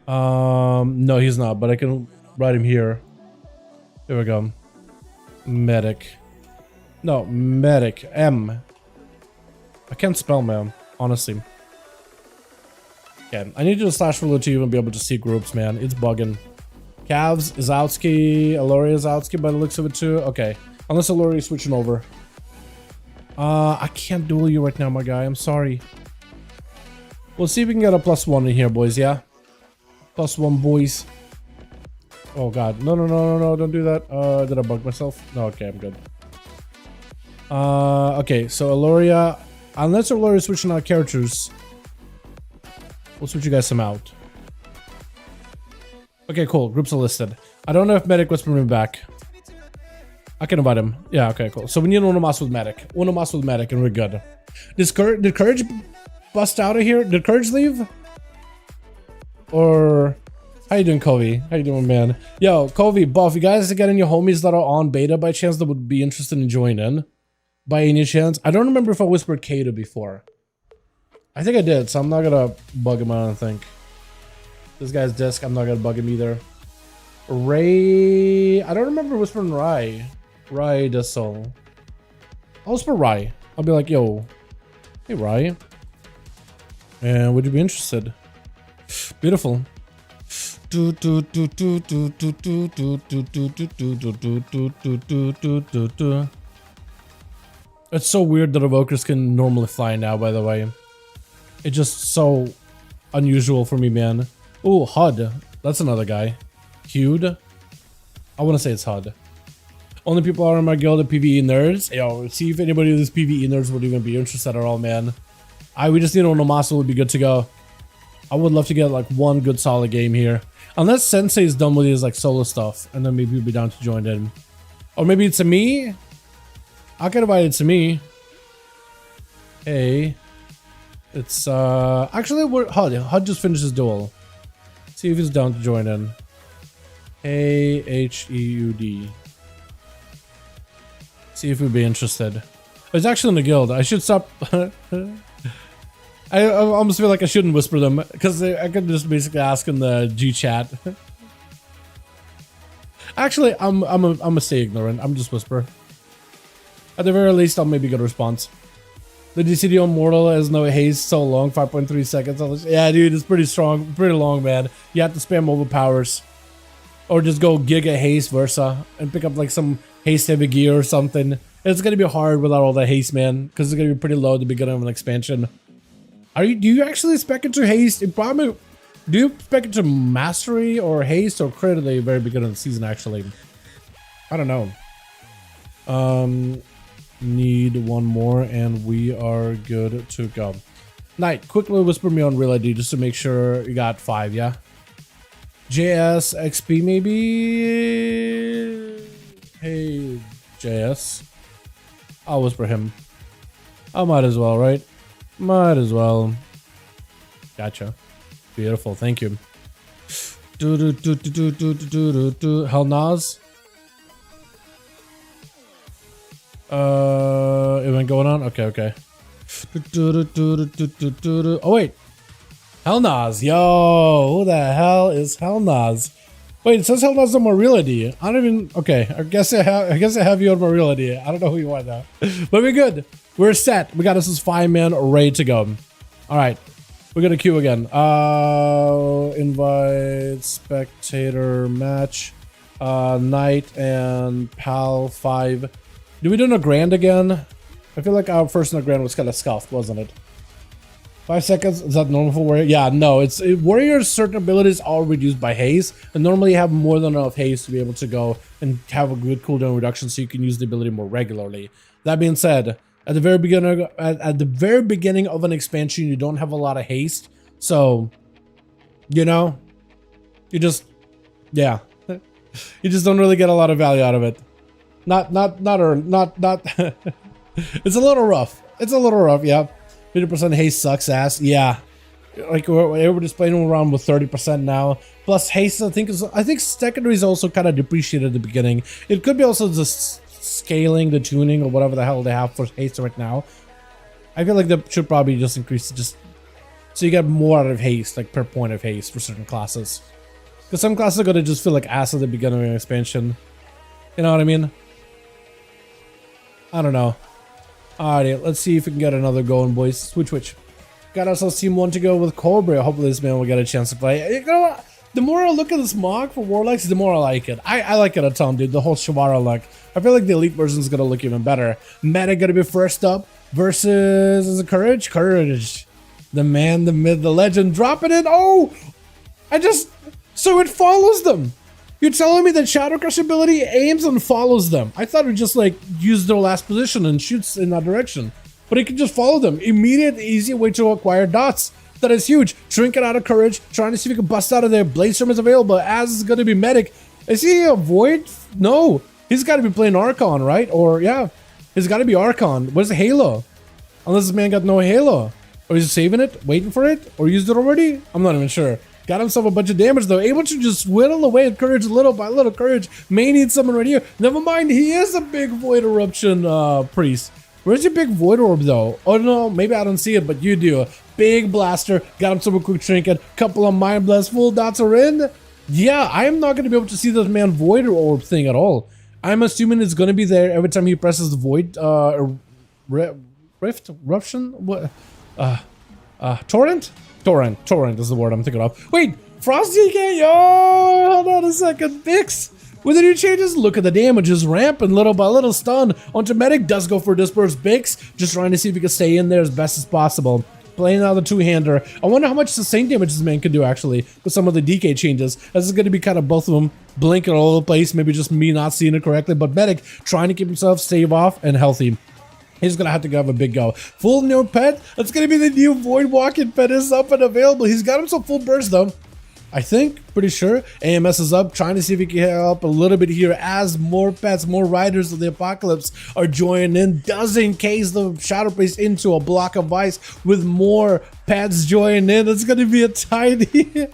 No, he's not, but I can write him here. Here we go. Medic. No, Medic. M. I can't spell, man, honestly. Okay, I need to do a slash reload to even be able to see groups, man. It's bugging. Cavs, Izowski, Aloria Izowski by the looks of it too. Okay, unless Aloria is switching over. I can't duel you right now, my guy. I'm sorry. We'll see if we can get a +1 in here, boys, yeah? +1, boys. Oh, God. No, no, no, no, no. Don't do that. Did I bug myself? No, okay, I'm good. Okay, so Aloria... Unless Aloria is switching out characters, we'll switch you guys some out. Okay, cool. Groups are listed. I don't know if Medic was bringing me back. I can invite him. Yeah, okay, cool. So we need Unomas with Medic. Unomas with Medic, and we're good. Did Courage bust out of here? Did Courage leave? Or... How you doing, Covey? How you doing, man? Yo, Covey, Buff, you guys get any homies that are on beta by chance that would be interested in joining in? By any chance? I don't remember if I whispered Kato before. I think I did, so I'm not gonna bug him, I don't think. This guy's disc, I'm not gonna bug him either. Ray... I don't remember whispering Rai. Rai does so. I'll whisper Rai. I'll be like, yo. Hey, Rai. And would you be interested? Beautiful. It's so weird that evokers can normally fly now, by the way. It's just so unusual for me, man. Ooh, HUD. That's another guy. Hued. I want to say it's HUD. Only people are in my guild are PvE nerds. Yo, see if anybody of these PvE nerds would even be interested at all, man. We just need Onomasa would be good to go. I would love to get like one good solid game here. Unless Sensei is done with his like solo stuff, and then maybe we'll be down to join in. Or maybe it's a me. I can invite it to me. Hey. It's actually we're HUD just finished his duel. See if he's down to join in. Hey, HEUD. See if we'd be interested. It's actually in the guild. I should stop. I almost feel like I shouldn't whisper them because I could just basically ask in the G chat. Actually, I'm gonna stay ignorant. I'm just whisper. At the very least, I'll maybe get a response. The DCD on Mortal has no haste so long, 5.3 seconds. Yeah, dude, it's pretty strong, pretty long, man. You have to spam overpowers, or just go Giga Haste Versa and pick up like some haste heavy gear or something. It's gonna be hard without all that haste, man, because it's gonna be pretty low at the beginning of an expansion. Do you actually spec into haste? Do you spec into mastery or haste or crit at the very beginning of the season? Actually, I don't know. Need one more and we are good to go. Knight, quickly whisper me on real ID just to make sure you got 5, yeah? JS XP maybe? Hey, JS. I'll whisper him. I might as well, right? Might as well. Gotcha. Beautiful, thank you. Hell Nas. Event going on? Okay, okay. Oh wait. Hell Nas, yo, who the hell is Hell Nas? Wait, it says Hell Nas on my real ID. I don't even. Okay, I guess I have you on my real ID. I don't know who you are though, but we're good. We're set. We got us this 5-man ready to go. All right, we're gonna queue again. Invite spectator match. Knight and Pal 5. Do we do a grand again? I feel like our first in a grand was kind of scuffed, wasn't it? 5 seconds, is that normal for warrior? Yeah, no, warrior's certain abilities are reduced by haste, and normally you have more than enough haste to be able to go and have a good cooldown reduction so you can use the ability more regularly. That being said, at the very beginning of an expansion, you don't have a lot of haste, so you know, you just you just don't really get a lot of value out of it. Not it's a little rough. It's a little rough, yeah. 50% haste sucks ass. Yeah. Like everybody's playing around with 30% now. Plus haste, I think secondary is also kind of depreciated at the beginning. It could be also just scaling, the tuning, or whatever the hell they have for haste right now. I feel like they should probably just increase it just so you get more out of haste, like per point of haste for certain classes. Because some classes are gonna just feel like ass at the beginning of an expansion. You know what I mean? I don't know. Alrighty, let's see if we can get another going, boys. Switch. Got ourselves team 1 to go with Cobra. Hopefully this man will get a chance to play. You know what? The more I look at this mock for Warlocks, the more I like it. I like it a ton, dude. The whole Shivara look. I feel like the elite version is going to look even better. Meta going to be first up versus... Is it Courage? Courage. The man, the myth, the legend. Dropping it. Oh! So it follows them. You're telling me that Shadow Crush ability aims and follows them. I thought it would just like use their last position and shoots in that direction. But it can just follow them. Immediate, easy way to acquire dots. That is huge. Trinket out of Courage. Trying to see if we can bust out of there. Bladestorm is available. Az is going to be Medic. Is he a Void? No. He's got to be playing Archon, right? Or, yeah. He's got to be Archon. Where's the Halo? Unless this man got no Halo. Or is he saving it? Waiting for it? Or used it already? I'm not even sure. Got himself a bunch of damage though. Able to just whittle away at Courage little by little. Courage may need someone right here. Never mind. He is a big Void Eruption priest. Where's your big Void Orb though? Oh no, maybe I don't see it, but you do. Big blaster, got him some quick trinket, couple of Mind Blast, full dots are in. Yeah, I am not going to be able to see this man Void Orb thing at all. I'm assuming it's going to be there every time he presses the Void, Rift? Eruption? What? Torrent? Torrent is the word I'm thinking of. Wait, Frost DK, yo, hold on a second, Bix. With the new changes, look at the damages ramping little by little. Stun onto Medic, does go for Disperse. Bix, just trying to see if he can stay in there as best as possible. Playing out the two-hander. I wonder how much sustained damage this man can do actually with some of the DK changes. This is going to be kind of both of them blinking all over the place. Maybe just me not seeing it correctly. But Medic trying to keep himself stave off and healthy. He's going to have to have a big go. Full new pet. That's going to be the new Void Walking pet is up and available. He's got himself full burst though. I think, pretty sure. AMS is up, trying to see if he can help a little bit here as more pets, more riders of the apocalypse are joining in. Does encase the Shadow Priest into a block of ice with more pets joining in. It's going to be a tiny...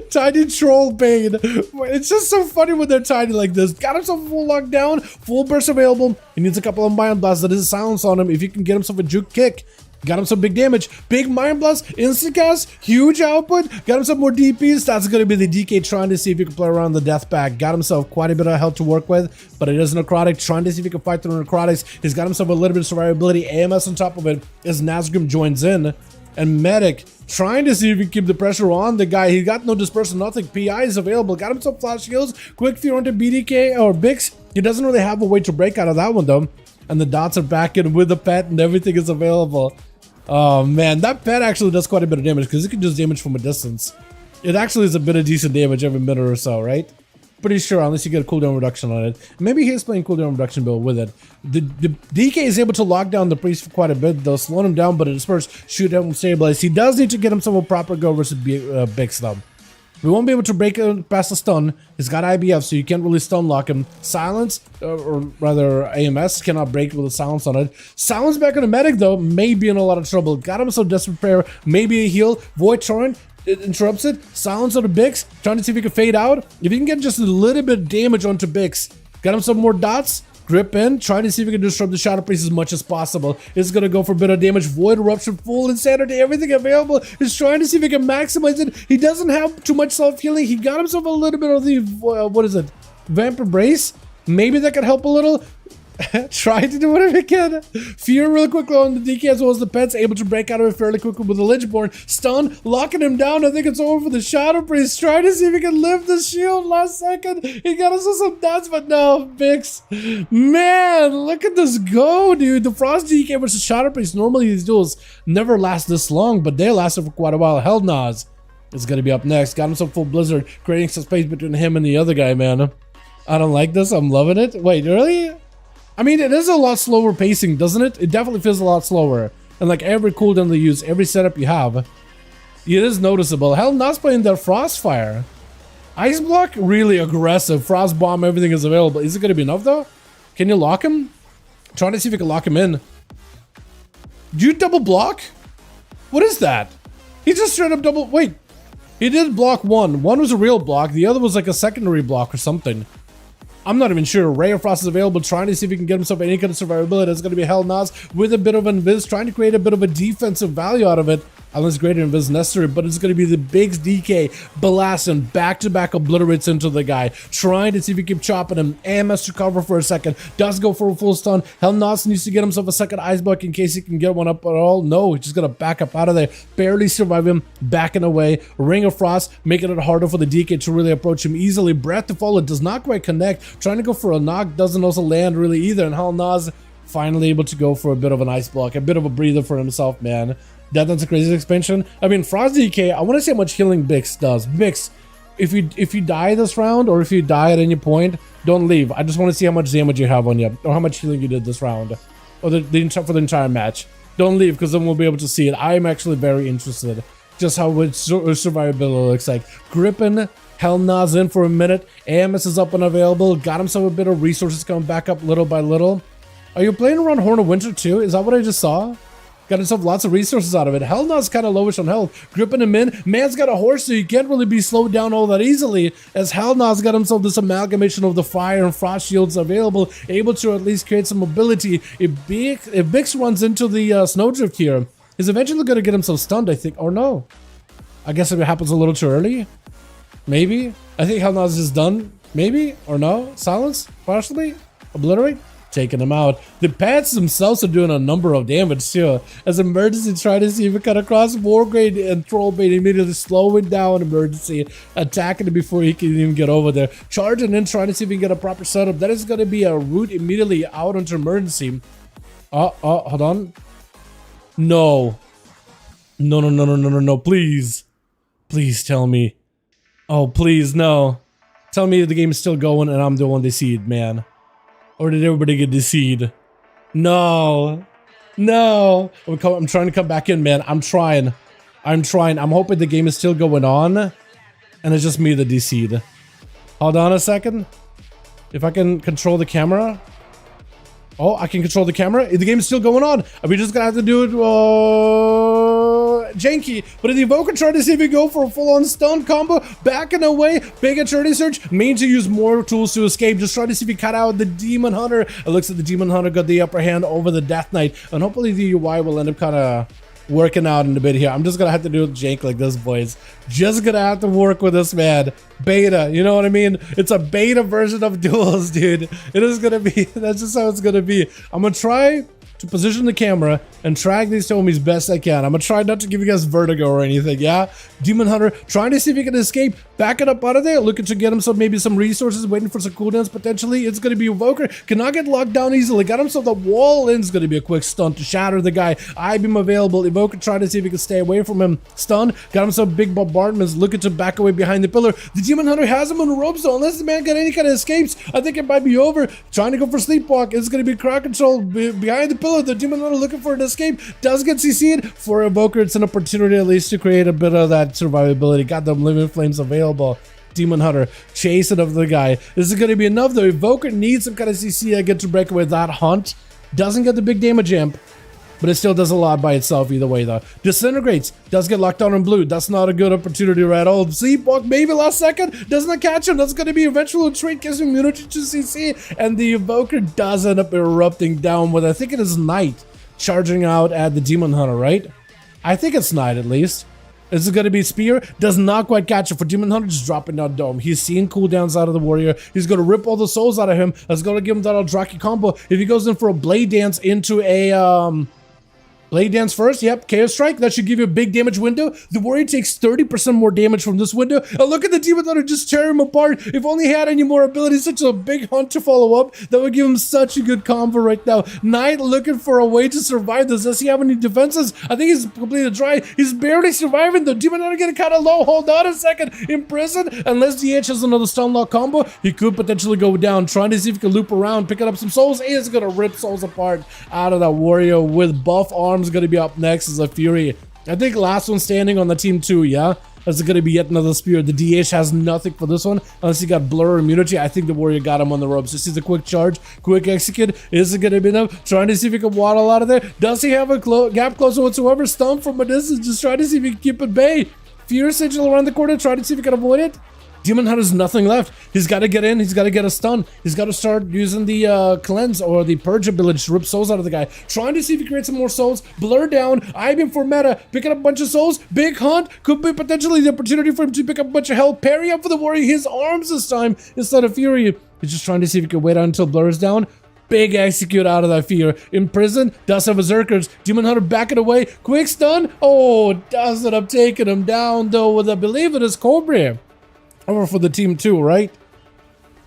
tiny troll bane. It's just so funny when they're tiny like this. Got himself full lockdown, full burst available. He needs a couple of Mind Blasts. That is silence on him. If you can get himself a juke kick, got him some big damage. Big Mind Blast, instant cast, huge output. Got him some more DPs. That's going to be the DK trying to see if he can play around the death pack. Got himself quite a bit of health to work with, but it is necrotic. Trying to see if he can fight through necrotics. He's got himself a little bit of survivability. AMS on top of it as Nazgrim joins in. And Medic trying to see if he can keep the pressure on the guy. He got no dispersal, nothing. PI is available. Got him some flash heals. Quick fear onto BDK or Bix. He doesn't really have a way to break out of that one though. And the dots are back in with the pet and everything is available. Oh man, that pet actually does quite a bit of damage because it can just damage from a distance. It actually is a bit of decent damage every minute or so, right? Pretty sure, unless you get a cooldown reduction on it. Maybe he's playing cooldown reduction build with it. The DK is able to lock down the priest for quite a bit. They'll slow him down, but it disperse, shoot him, stabilize. He does need to get himself a proper go versus Bix though. We won't be able to break it past the stun. He's got IBF, so you can't really stun lock him. Silence, or rather AMS, cannot break with a silence on it. Silence back on the Medic though, may be in a lot of trouble. Got him some Desperate Prayer, maybe a heal. Void Torrent, it interrupts it. Silence on the Bix, trying to see if he can fade out. If you can get just a little bit of damage onto Bix, got him some more dots. Grip in, trying to see if we can disrupt the Shadow Priest as much as possible. It's gonna go for a bit of damage. Void Eruption, full Insanity, everything available. He's trying to see if he can maximize it. He doesn't have too much self-healing. He got himself a little bit of the, what is it? Vampire Brace? Maybe that could help a little. Try to do whatever he can. Fear real quickly on the DK as well as the pets. Able to break out of it fairly quickly with the Lichborn. Stun, locking him down. I think it's over for the Shadow Priest. Trying to see if he can lift the shield last second. He got us some dots, but no. Bix. Man, look at this go, dude. The Frost DK versus Shadow Priest. Normally these duels never last this long, but they lasted for quite a while. Hell Nas is going to be up next. Got him some full Blizzard, creating some space between him and the other guy, man. I don't like this. I'm loving it. Wait, really? I mean, it is a lot slower pacing, doesn't it? It definitely feels a lot slower. And like every cooldown they use, every setup you have, it is noticeable. Hell, Nas playing their Frostfire. Ice Block, really aggressive. Frost Bomb, everything is available. Is it going to be enough though? Can you lock him? Trying to see if you can lock him in. Do you double block? What is that? He just straight up double... Wait. He did block one. One was a real block. The other was like a secondary block or something. I'm not even sure. Ray of Frost is available, trying to see if he can get himself any kind of survivability. It's going to be Hell Nas with a bit of invis, trying to create a bit of a defensive value out of it. unless greater invis necessary, but it's going to be the big DK blasting back-to-back obliterates into the guy, trying to see if he can keep chopping him. AMS to cover for a second, does go for a full stun. Hellnos needs to get himself a second ice block in case he can get one up at all. No, he's just going to back up out of there, barely survive him, backing away. Ring of Frost, making it harder for the DK to really approach him easily. Breath to Follow does not quite connect, trying to go for a knock, doesn't also land really either, and Hellnos finally able to go for a bit of an ice block, a bit of a breather for himself, man. That's a crazy expansion. I mean, Frost DK, I want to see how much healing Bix does. Bix, if you die this round, or if you die at any point, don't leave. I just want to see how much damage you have on you, or how much healing you did this round, or for the entire match. Don't leave, because then we'll be able to see it. I'm actually very interested just how survivability looks like. Gripping Hellnos in for a minute. AMS is up and available. Got himself a bit of resources coming back up little by little. Are you playing around Horn of Winter too? Is that what I just saw? Got himself lots of resources out of it. Hellnos kind of lowish on health. Gripping him in. Man's got a horse, so he can't really be slowed down all that easily, as Hellnos got himself this amalgamation of the fire and frost shields available, able to at least create some mobility. If Bix runs into the snowdrift here, he's eventually going to get himself stunned, I think. Or no. I guess if it happens a little too early. Maybe. I think Hellnos is done. Maybe. Or no. Silence. Partially. Obliterate. Taking him out. The pets themselves are doing a number of damage too, as Emergency trying to see if it cut across Wargrade and Trollbait, immediately slowing down Emergency, attacking him before he can even get over there, charging in, trying to see if he can get a proper setup. That is going to be a route immediately out onto Emergency. Hold on. No, please tell me. Oh, please, no. Tell me the game is still going and I'm the one they seed, man. Or did everybody get deceived? No. I'm trying to come back in, man. I'm trying. I'm hoping the game is still going on, and it's just me that deceived. Hold on a second. If I can control the camera. Oh, I can control the camera. The game is still going on. Are we just gonna have to do it janky? But if the Evoker tried to see if he go for a full-on stun combo, backing away, big attorney search, mean to use more tools to escape, just try to see if he cut out the Demon Hunter. It looks like the Demon Hunter got the upper hand over the Death Knight, and hopefully the UI will end up kind of working out in a bit here. I'm just gonna have to do a jank like this, boys. Just gonna have to work with this, man. Beta, you know what I mean? It's a beta version of Duels, dude. It is gonna be, that's just how it's gonna be. I'm gonna try to position the camera and track these homies best I can. I'm gonna try not to give you guys vertigo or anything, yeah? Demon Hunter trying to see if he can escape, backing up out of there, looking to get himself maybe some resources, waiting for some cooldowns potentially. It's gonna be Evoker, cannot get locked down easily, got himself the wall in. It's gonna be a quick stun to shatter the guy. I-beam available, Evoker trying to see if he can stay away from him. Stun, got himself big bombardments, looking to back away behind the pillar. The Demon Hunter has him on the rope, so unless the man got any kind of escapes, I think it might be over. Trying to go for sleepwalk, it's gonna be crowd control behind the pillar. The Demon Hunter looking for an escape, does get CC'd. For Evoker, it's an opportunity at least to create a bit of that survivability. Got them living flames available. Demon Hunter chasing of the guy. This is going to be enough though. Evoker needs some kind of CC again to break away that hunt. Doesn't get the big damage amp, but it still does a lot by itself either way though. Disintegrates, does get locked down in blue. That's not a good opportunity right at all. Sleepwalk maybe last second, doesn't catch him. That's going to be eventual trait, gives immunity to CC, and the Evoker does end up erupting down with, I think it is Knight, charging out at the Demon Hunter, right? I think it's Knight at least. This is going to be Spear, does not quite catch it for Demon Hunter, just dropping down Dome. He's seeing cooldowns out of the Warrior. He's going to rip all the souls out of him. That's going to give him that Eldraki combo. If he goes in for a Blade Dance into a Blade Dance first, yep, Chaos Strike, that should give you a big damage window. The Warrior takes 30% more damage from this window. And look at the Demon Hunter just tear him apart. If only he had any more abilities, such a big hunt to follow up, that would give him such a good combo right now. Knight looking for a way to survive this. Does he have any defenses? I think he's completely dry. He's barely surviving. The Demon Hunter getting kind of low. Hold on a second. In prison, unless DH has another stun lock combo, he could potentially go down. Trying to see if he can loop around, picking up some souls. He is going to rip souls apart out of that Warrior with buff arms. Going to be up next is a Fury. I think last one standing on the team too, yeah? That's going to be yet another Spear. The DH has nothing for this one, unless he got Blur immunity. I think the Warrior got him on the ropes. This is a quick charge, quick execute. Is it going to be enough? Trying to see if he can waddle out of there. Does he have a gap closer whatsoever? Stomp from a distance, just trying to see if he can keep it bay. Fear Sigil around the corner, trying to see if he can avoid it. Demon Hunter's nothing left. He's got to get in. He's got to get a stun. He's got to start using the cleanse or the purge ability to rip souls out of the guy. Trying to see if he creates some more souls. Blur down. I-beam for meta. Picking up a bunch of souls. Big hunt. Could be potentially the opportunity for him to pick up a bunch of health. Parry up for the warrior. His arms this time instead of fury. He's just trying to see if he can wait out until Blur is down. Big execute out of that fear. In prison, does have berserkers. Demon Hunter backing away. Quick stun. Oh, does end up taking him down though with, I believe it is Cobra. Over for the team too, right?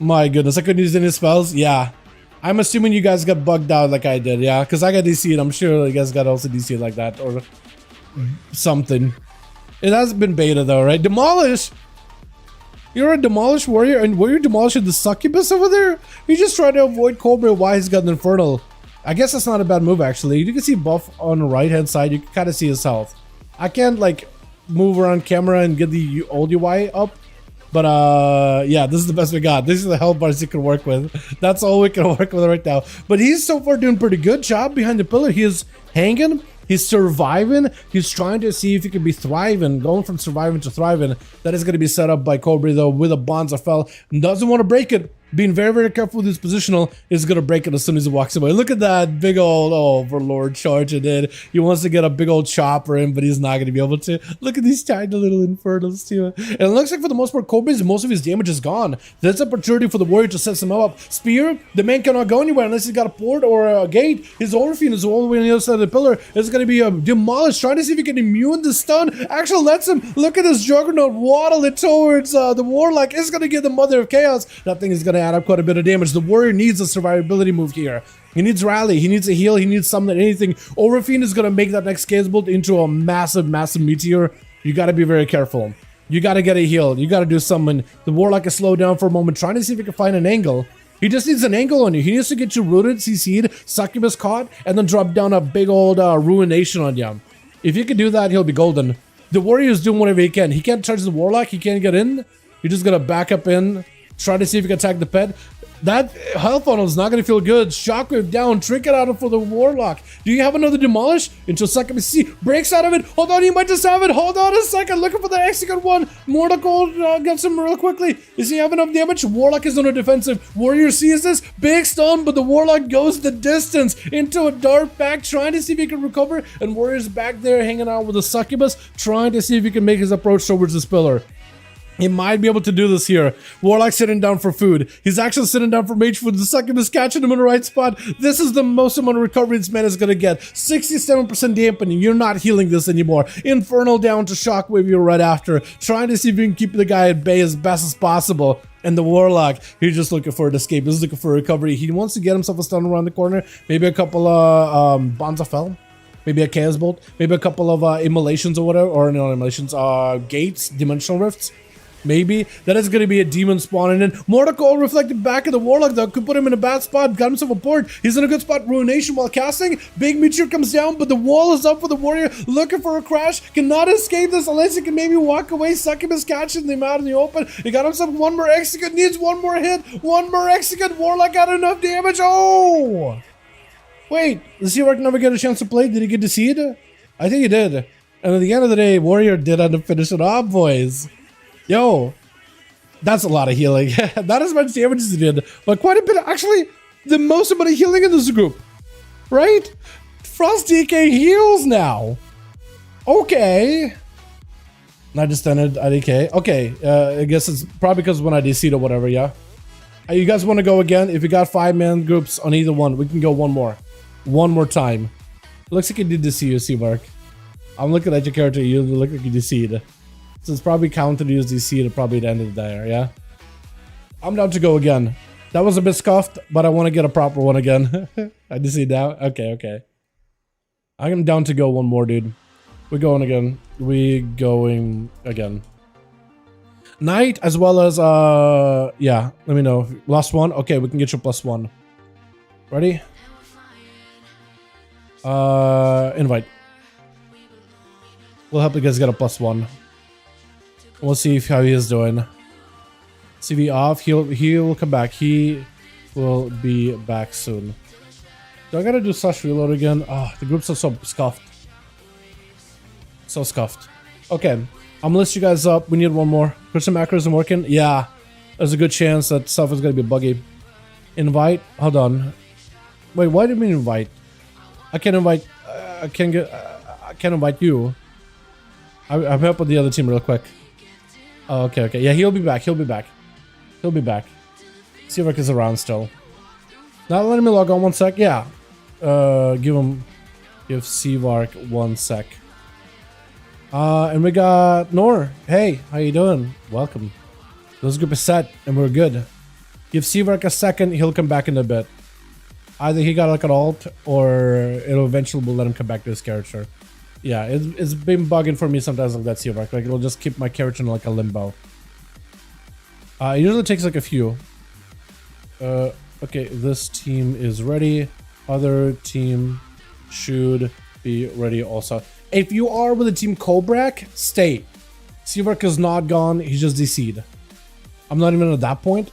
My goodness, I couldn't use any spells. Yeah. I'm assuming you guys got bugged out like I did, yeah? Because I got DC'd. I'm sure you guys got also DC'd like that or something. It hasn't been beta though, right? Demolish! You're a Demolish warrior, and were you demolishing the succubus over there? You just trying to avoid Cobra while he's got an Infernal. I guess that's not a bad move, actually. You can see buff on the right-hand side. You can kind of see his health. I can't, like, move around camera and get the old UI up. But, yeah, this is the best we got. These are the health bars you can work with. That's all we can work with right now. But he's so far doing pretty good job behind the pillar. He is hanging. He's surviving. He's trying to see if he can be thriving, going from surviving to thriving. That is going to be set up by Cobra, though, with a Bonza Fell. Doesn't want to break it. Being very, very careful with his positional is going to break it as soon as he walks away. Look at that big old, Overlord charge it in. He wants to get a big old chopper in, but he's not going to be able to. Look at these tiny little Infernals, too. And it looks like for the most part, Cobra's most of his damage is gone. There's an opportunity for the warrior to set him up. Spear, the man cannot go anywhere unless he's got a port or a gate. His Orpheum is all the way on the other side of the pillar. It's going to be demolished, trying to see if he can immune the stun. Actually lets him. Look at this Juggernaut waddle it towards the Warlock. It's going to get the Mother of Chaos. That thing is going to add up quite a bit of damage. The warrior needs a survivability move here. He needs rally. He needs a heal. He needs something, anything. Overfiend is going to make that next Chaos Bolt into a massive, massive meteor. You got to be very careful. You got to get a heal. You got to do something. The Warlock is slowed down for a moment, trying to see if he can find an angle. He just needs an angle on you. He needs to get you rooted, CC'd, Succubus caught, and then drop down a big old ruination on you. If you can do that, he'll be golden. The warrior is doing whatever he can. He can't charge the Warlock. He can't get in. You're just going to back up in. Try to see if you can attack the pet. That health funnel is not going to feel good. Shockwave down. Trinket out for the Warlock. Do you have another Demolish? Until Succubus C breaks out of it. Hold on, he might just have it. Hold on a second. Looking for the execute one. Mortal Gold gets him real quickly. Does he have enough damage? Warlock is on a defensive. Warrior sees this. Big stun, but the Warlock goes the distance into a dark back, trying to see if he can recover. And Warrior's back there hanging out with the Succubus, trying to see if he can make his approach towards this pillar. He might be able to do this here. Warlock sitting down for food. He's actually sitting down for mage food. The Succubus catching him in the right spot. This is the most amount of recovery this man is going to get. 67% dampening. You're not healing this anymore. Infernal down to Shockwave you right after. Trying to see if you can keep the guy at bay as best as possible. And the Warlock, he's just looking for an escape. He's looking for recovery. He wants to get himself a stun around the corner. Maybe a couple of Bonza Fell. Maybe a Chaos Bolt. Maybe a couple of immolations or whatever. Or not immolations. Gates. Dimensional Rifts. Maybe. That is going to be a demon spawning in. Mortal reflected back at the Warlock, though. Could put him in a bad spot. Got himself a port. He's in a good spot. Ruination while casting. Big meteor comes down, but the wall is up for the warrior. Looking for a crash. Cannot escape this unless he can maybe walk away. Succubus catching them out in the open. He got himself one more execute. Needs one more hit. One more execute. Warlock got enough damage. Oh! Wait. Does he never get a chance to play? Did he get to see it? I think he did. And at the end of the day, warrior did end up finishing off, boys. Yo, that's a lot of healing. Not as much damage as he did, but quite a bit. Actually, the most amount of healing in this group, right? Frost DK heals now. Okay. Not just ended IDK. Okay, I guess it's probably because when I DC'd or whatever, yeah. You guys want to go again? If you got 5-man groups on either one, we can go one more. One more time. Looks like you did DC you, C-Mark. I'm looking at your character. You look like you DC'd. So it's probably counted to use DC to probably end it there, yeah? I'm down to go again. That was a bit scuffed, but I want to get a proper one again. I DC now? Okay. I'm down to go one more, dude. We're going again. We going again. Knight as well as, yeah, let me know. Last one? Okay, we can get you +1. Ready? Invite. We'll help you guys get a +1. We'll see how he is doing. CV off. He will come back. He will be back soon. Do I gotta do / reload again? Oh, the groups are so scuffed. So scuffed. Okay. I'm gonna list you guys up. We need one more. Christian macro isn't working. Yeah, there's a good chance that stuff is gonna be buggy. Invite. Hold on. Wait, why do you mean invite? I can't invite. I can't invite you. I'm helping the other team real quick. Oh, okay, okay. Yeah, he'll be back. He'll be back. He'll be back. CVark is around still. Now let me log on 1 sec. Yeah. Give CVark 1 sec. And we got Nor. Hey, how you doing? Welcome. This group is set and we're good. Give CVark a second, he'll come back in a bit. Either he got like an alt or it'll eventually will let him come back to his character. Yeah, it's been bugging for me sometimes like that CVark. Like it'll just keep my character in like a limbo. It usually takes like a few. Okay, this team is ready. Other team should be ready also. If you are with the team Kobrak, stay. CVark is not gone, he's just DC'd. I'm not even at that point.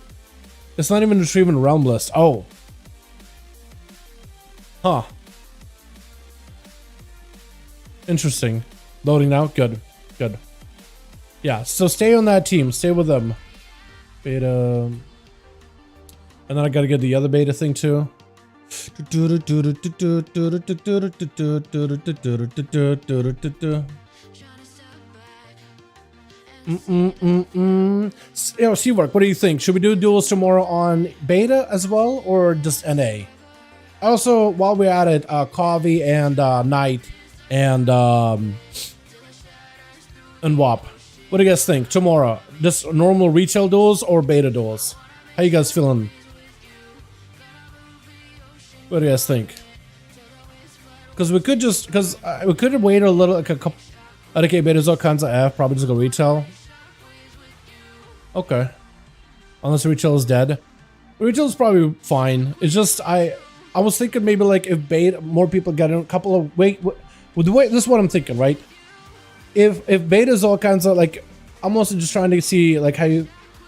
It's not even retrieving realm list. Oh. Huh. Interesting. Loading now. Good. Good. Yeah, so stay on that team. Stay with them. Beta. And then I gotta get the other beta thing too. Yo, CVark, what do you think? Should we do duels tomorrow on beta as well, or just NA? Also, while we're at it, Kavi and Knight and WAP. What do you guys think? Tomorrow, just normal retail duels or beta duels? How you guys feeling? What do you guys think? Because we could just, we could wait a little, like a couple. Okay, betas all kinds of F, probably just go retail. Okay. Unless retail is dead. Retail is probably fine. It's just, I was thinking maybe like if beta, more people get in a couple of, wait, this is what I'm thinking, right? If beta is all kinds of like, I'm also just trying to see like how you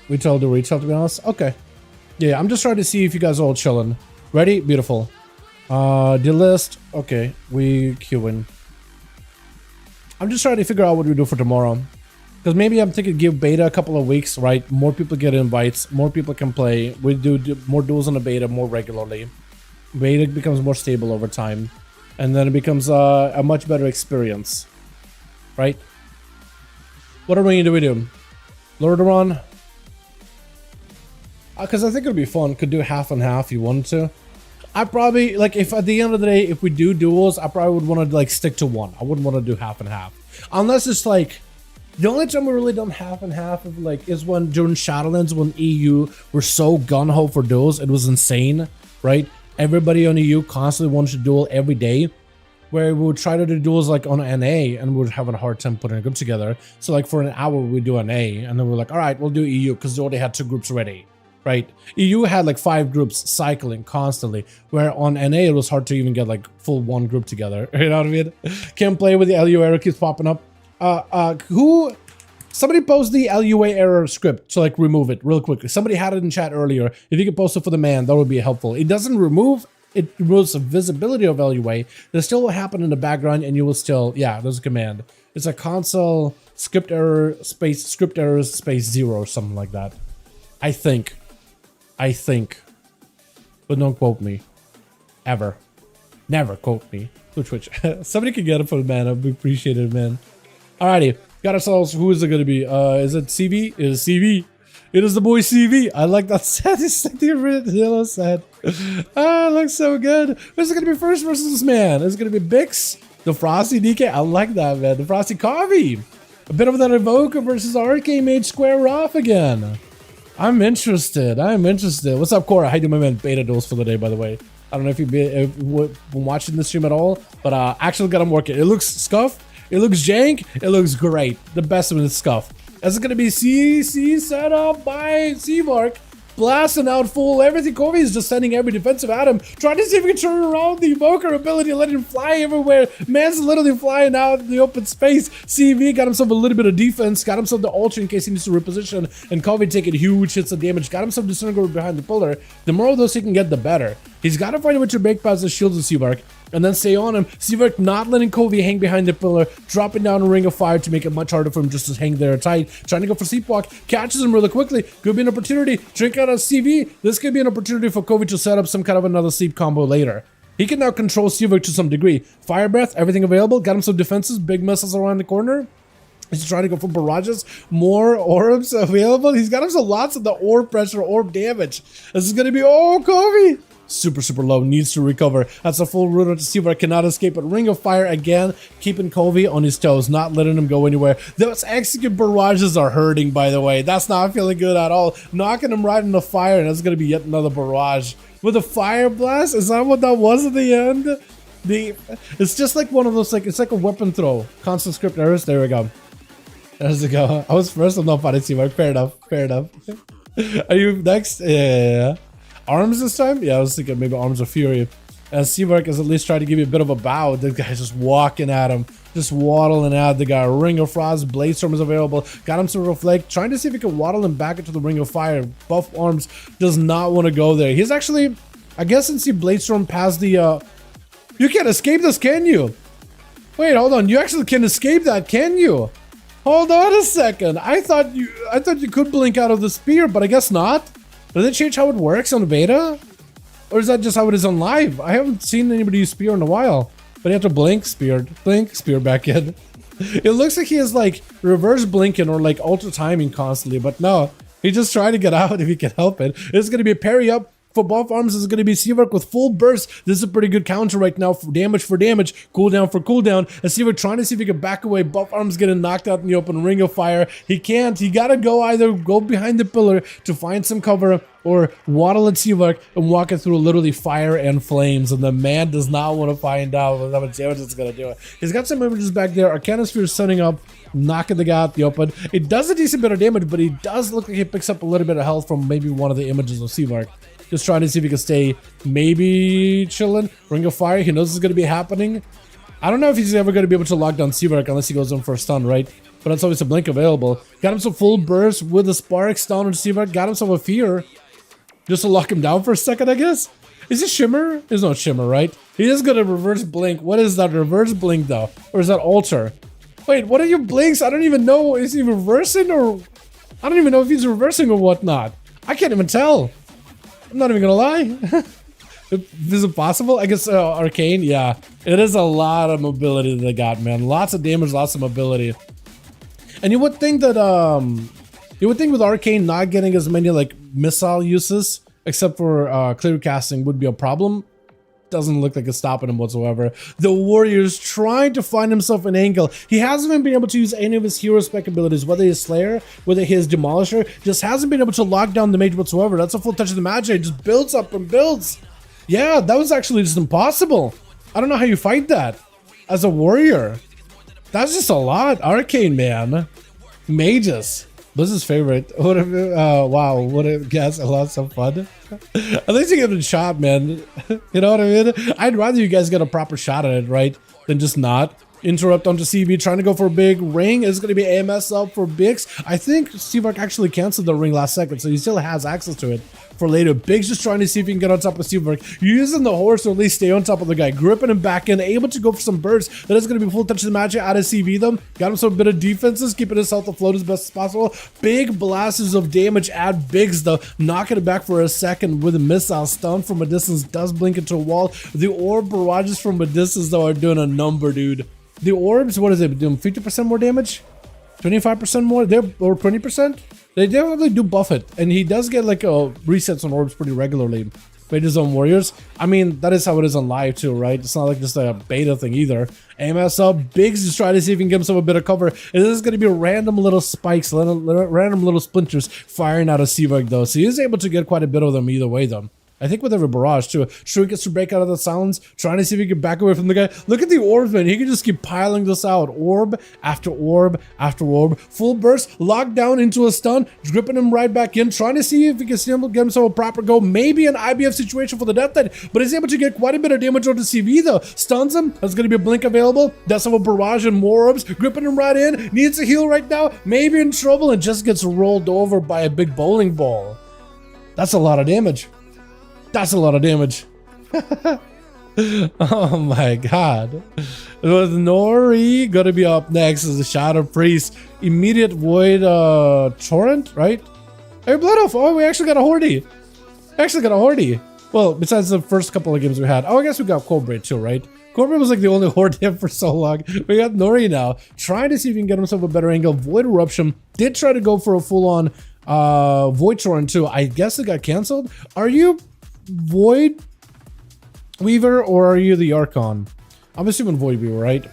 retail to retail, to be honest. Okay. Yeah, I'm just trying to see if you guys are all chilling. Ready? Beautiful. The list. Okay, we queuing. I'm just trying to figure out what we do for tomorrow. Because maybe I'm thinking give beta a couple of weeks, right? More people get invites, more people can play. We do more duels on the beta more regularly. Beta becomes more stable over time. And then it becomes a much better experience. Right? What are we going to do? Lordaeron? Because I think it'll be fun. Could do half and half if you wanted to. I probably, like, if at the end of the day, if we do duels, I probably would want to, like, stick to one. I wouldn't want to do half and half. Unless it's, like, the only time we really done half and half of, like, is when during Shadowlands, when EU were so gun-ho for duels. It was insane, right? Everybody on EU constantly wanted to duel every day. Where we would try to do duels, like, on NA, and we would have a hard time putting a group together. So, like, for an hour, we'd do NA, and then we're like, all right, we'll do EU, because they already had 2 groups ready. Right, EU had like 5 groups cycling constantly, where on NA it was hard to even get like full 1 group together. You know what I mean? Can't play with the LUA error keeps popping up. Somebody post the LUA error script to like remove it real quickly. Somebody had it in chat earlier. If you could post it for the man, that would be helpful. It doesn't remove. It removes the visibility of LUA. There's still will happen in the background, and you will still, yeah, there's a command. It's a console script error space script errors space 0 or something like that. I think, but don't quote me, ever, never quote me. Twitch. Somebody could get it for the man. I'd appreciate it, man. Alrighty, got ourselves. Who is it gonna be? Is it CV? It is CV. It is the boy CV. I like that set. It's like the original set. Ah, it looks so good. Who's it gonna be first versus this man? Is it gonna be Bix, the Frosty DK? I like that, man. The Frosty Coffee. A bit of that Evoker versus Arcane Mage square off again. I'm interested. What's up, Cora? How you doing, my man? Beta duels for the day, by the way. I don't know if you've been watching the stream at all, but actually got them working. It looks scuffed. It looks jank. It looks great. The best of it is scuffed. Is it going to be CC set up by CVark? Blasting out full everything. Kobe is just sending every defensive at him, trying to see if he can turn around the evoker ability and let him fly everywhere. Man's literally flying out in the open space. CV got himself a little bit of defense, got himself the ultra in case he needs to reposition, and Kobe taking huge hits of damage, got himself disintegrated behind the pillar. The more of those he can get, the better. He's got to find a way to break past the shields of CVark. and then stay on him. CyberPowerPC not letting Covey hang behind the pillar, dropping down a ring of fire to make it much harder for him just to hang there tight. Trying to go for sleepwalk, catches him really quickly. Could be an opportunity. Drink out of CV. This could be an opportunity for Covey to set up some kind of another sleep combo later. He can now control CyberPowerPC to some degree. Fire breath, everything available. Got him some defenses, big missiles around the corner. He's trying to go for barrages, more orbs available. He's got him some lots of the orb pressure, orb damage. This is going to be, oh, Covey. Super, super low, needs to recover. That's a full route to CyberPowerPC, cannot escape, but Ring of Fire again, keeping Covey on his toes, not letting him go anywhere. Those execute barrages are hurting, by the way. That's not feeling good at all. Knocking him right in the fire, and that's going to be yet another barrage. With a fire blast? Is that what that was at the end? It's just like one of those, like, it's like a weapon throw. Constant script errors, there we go. There's the go. I was first, I'm not fighting CyberPowerPC, fair enough, fair enough. Are you next? Yeah. Arms this time? Yeah, I was thinking maybe Arms of Fury. And CyberPowerPC is at least trying to give you a bit of a bow. The guy's just walking at him, just waddling at the guy. Ring of Frost, Bladestorm is available. Got him some Reflect, trying to see if he can waddle him back into the Ring of Fire. Buff Arms does not want to go there. He's actually, I guess since he Bladestorm past the, you can't escape this, can you? Wait, hold on. You actually can escape that, can you? Hold on a second. I thought you could blink out of the spear, but I guess not. Does it change how it works on beta? Or is that just how it is on live? I haven't seen anybody use spear in a while. But you have to blink, spear back in. It looks like he is like reverse blinking or like ultra timing constantly, but no. He just trying to get out if he can help it. It's going to be a parry up. For buff arms is going to be CyberPowerPC with full burst. This is a pretty good counter right now for damage, cooldown for cooldown. And CyberPowerPC trying to see if he can back away. Buff arms getting knocked out in the open, Ring of Fire. He can't. He got to go either go behind the pillar to find some cover or waddle at CyberPowerPC and walk it through literally fire and flames. And the man does not want to find out how much damage it's going to do. He's got some images back there. Arcanosphere is setting up, knocking the guy out the open. It does a decent bit of damage, but he does look like he picks up a little bit of health from maybe one of the images of CyberPowerPC. Just trying to see if he can stay maybe chilling. Ring of Fire, he knows this is going to be happening. I don't know if he's ever going to be able to lock down CyberPowerPC unless he goes in for a stun, right? But that's always a blink available. Got him some full burst with a spark, stun on CyberPowerPC. Got himself a fear. Just to lock him down for a second, I guess. Is it Shimmer? There's no Shimmer, right? He is going to reverse blink. What is that reverse blink, though? Or is that alter? Wait, what are your blinks? I don't even know. Is he reversing or... I don't even know if he's reversing or whatnot. I can't even tell. I'm not even gonna lie. Is it possible? I guess Arcane, yeah. It is a lot of mobility that they got, man. Lots of damage, lots of mobility. And you would think that with Arcane not getting as many like missile uses, except for clear casting, would be a problem. Doesn't look like it's stopping him whatsoever. The Warrior's trying to find himself an angle. He hasn't even been able to use any of his hero spec abilities, whether his Slayer, whether his Demolisher, just hasn't been able to lock down the mage whatsoever. That's a full touch of the magic. It just builds up and builds. Yeah, that was actually just impossible. I don't know how you fight that as a Warrior. That's just a lot. Arcane, man. Mages. Blizz's favorite. Wow, what a guess. I lost some fun. At least you get a shot, man. You know what I mean? I'd rather you guys get a proper shot at it, right? Than just not. Interrupt onto CB, trying to go for a big ring. Is going to be AMS up for Biggs. I think CyberPowerPC actually canceled the ring last second, so he still has access to it for later. Biggs just trying to see if he can get on top of CyberPowerPC. Using the horse to at least stay on top of the guy. Gripping him back in, able to go for some bursts. That is going to be full touch of the magic out of CV them. Got him some bit of defenses, keeping his health afloat as best as possible. Big blasts of damage at Biggs though. Knocking it back for a second with a missile stun from a distance. Does blink into a wall. The orb barrages from a distance though are doing a number, dude. The orbs, what is it, doing 50% more damage? 25% more? Or 20%? They definitely do buff it. And he does get like resets on orbs pretty regularly. Made his own Warriors. I mean, that is how it is on live too, right? It's not like just a beta thing either. AMS up, Biggs just trying to see if he can give himself a bit of cover. And this is going to be random little spikes, random little splinters firing out of CyberPowerPC though. So he is able to get quite a bit of them either way though. I think with every barrage too. Sure gets to break out of the silence, trying to see if he can back away from the guy. Look at the orbs, man. He can just keep piling this out. Orb after orb after orb. Full burst, locked down into a stun, gripping him right back in, trying to see if he can get himself a proper go. Maybe an IBF situation for the death knight, but he's able to get quite a bit of damage onto CV though. Stuns him. There's going to be a blink available. Does have a barrage and more orbs, gripping him right in. Needs a heal right now. Maybe in trouble and just gets rolled over by a big bowling ball. That's a lot of damage. That's a lot of damage. Oh my god. With Nori gonna be up next as the Shadow Priest. Immediate Void Torrent, right? Hey, Blood Elf. Oh, we actually got a Hordy. Well, besides the first couple of games we had. Oh, I guess we got Cobra too, right? Cobra was like the only Horde him for so long. We got Nori now. Trying to see if he can get himself a better angle. Void Eruption. Did try to go for a full-on Void Torrent too. I guess it got canceled. Are you Void Weaver or are you the Archon? I'm assuming Void Weaver, right?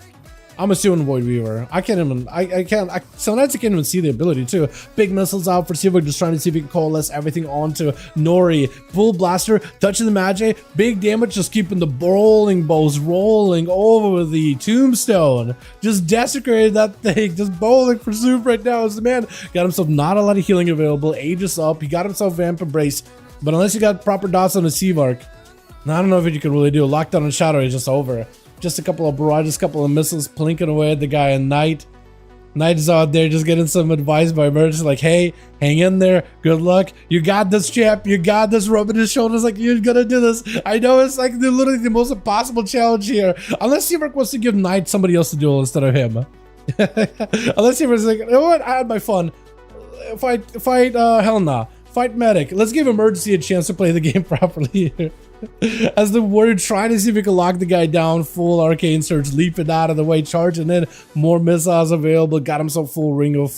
I'm assuming Void Weaver. I can't even, sometimes I can't even see the ability too. Big missiles out for Silver, just trying to see if we can coalesce everything onto Nori. Bull Blaster, touching the Magi, big damage, just keeping the rolling bows rolling over the tombstone. Just desecrated that thing, just bowling for soup right now as the man got himself not a lot of healing available, Aegis up, he got himself Vamp Embrace, but unless you got proper dots on the Seavark, I don't know if you can really do. Lockdown and Shadow is just over. Just a couple of barrages, couple of missiles plinking away at the guy, and Knight is out there just getting some advice by Emergency, like, hey, hang in there, good luck, you got this, champ, you got this, rubbing his shoulders like, you're gonna do this. I know it's like literally the most impossible challenge here, unless Seavark wants to give Knight somebody else to duel instead of him. Unless Seavark's like, you know what, I had my fun, fight hell nah, fight Medic, let's give Emergency a chance to play the game properly here. As the warrior trying to see if we can lock the guy down, full arcane surge, leaping out of the way, charging in, more missiles available, got himself full ring of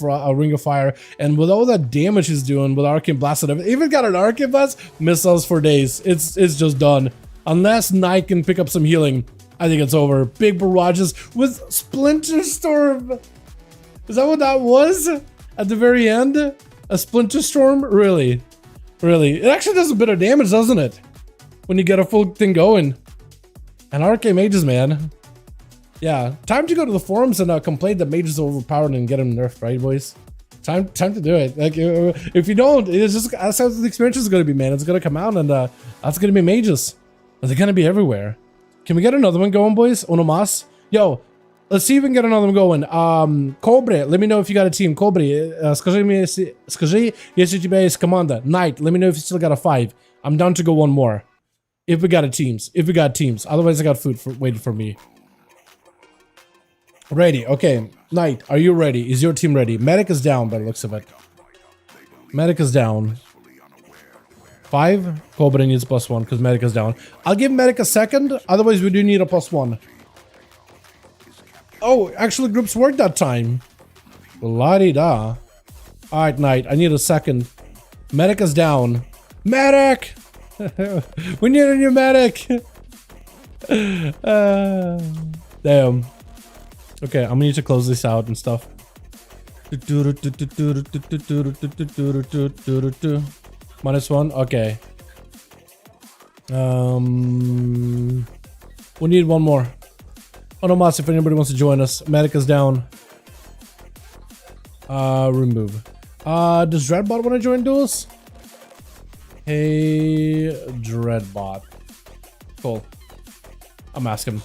fire, and with all that damage he's doing with arcane blast and everything, even got an arcane blast, missiles for days. It's just done. Unless Knight can pick up some healing, I think it's over. Big barrages with Splinter Storm. Is that what that was at the very end? A Splinter Storm? Really? It actually does a bit of damage, doesn't it? When you get a full thing going. And arcane mages, man. Yeah, time to go to the forums and complain that mages are overpowered and get them nerfed, right, boys? Time to do it. Like, if you don't, it's just, that's how the expansion is going to be, man. It's going to come out and that's going to be mages. And they're going to be everywhere. Can we get another one going, boys? Uno mas? Yo, let's see if we can get another one going. Cobre, let me know if you got a team. Cobre, скажи, если у тебя есть команда. Knight, let me know if you still got a 5. I'm down to go one more. If we got teams. Otherwise I got food waiting for me. Ready. Okay. Knight, are you ready? Is your team ready? Medic is down by the looks of it. Medic is down. 5? Cobra needs +1 because Medic is down. I'll give Medic a second. Otherwise we do need a +1. Oh, actually groups worked that time. La-di-da. Alright, Knight. I need a second. Medic is down. Medic! We need a new medic. Damn. Okay, I'm gonna need to close this out and stuff. -1. Okay. We need one more. Oh no, Mas, if anybody wants to join us. Medic is down. Remove. Does Dreadbot want to join duels? Hey, Dreadbot. Cool. I'm asking.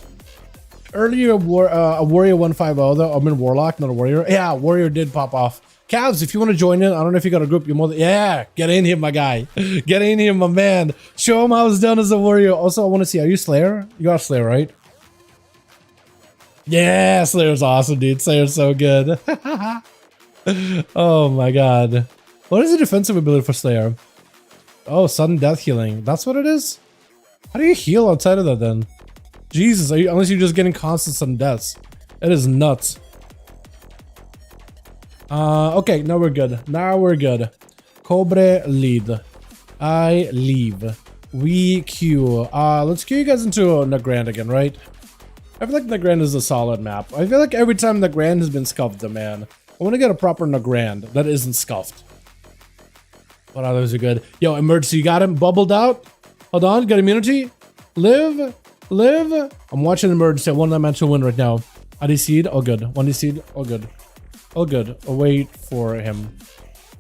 Earlier, a Warrior 150, though. I mean, Warlock, not a Warrior. Yeah, Warrior did pop off. Cavs, if you want to join in, I don't know if you got a group. You're more than, yeah, get in here, my guy. Get in here, my man. Show him how it's done as a Warrior. Also, I want to see, are you Slayer? You got Slayer, right? Yeah, Slayer's awesome, dude. Slayer's so good. Oh my god. What is the defensive ability for Slayer? Oh, sudden death healing. That's what it is? How do you heal outside of that then? Jesus, unless you're just getting constant sudden deaths. It is nuts. Okay, now we're good. Cobre lead. I leave. We queue. Let's queue you guys into Nagrand again, right? I feel like Nagrand is a solid map. I feel like every time Nagrand has been scuffed, man. I want to get a proper Nagrand that isn't scuffed. What others are good? Yo, Emergency, you got him bubbled out? Hold on, got immunity? Live? I'm watching Emergency. I want that man to win right now. ID seed, all good. 1D seed, all good. All good. I'll wait for him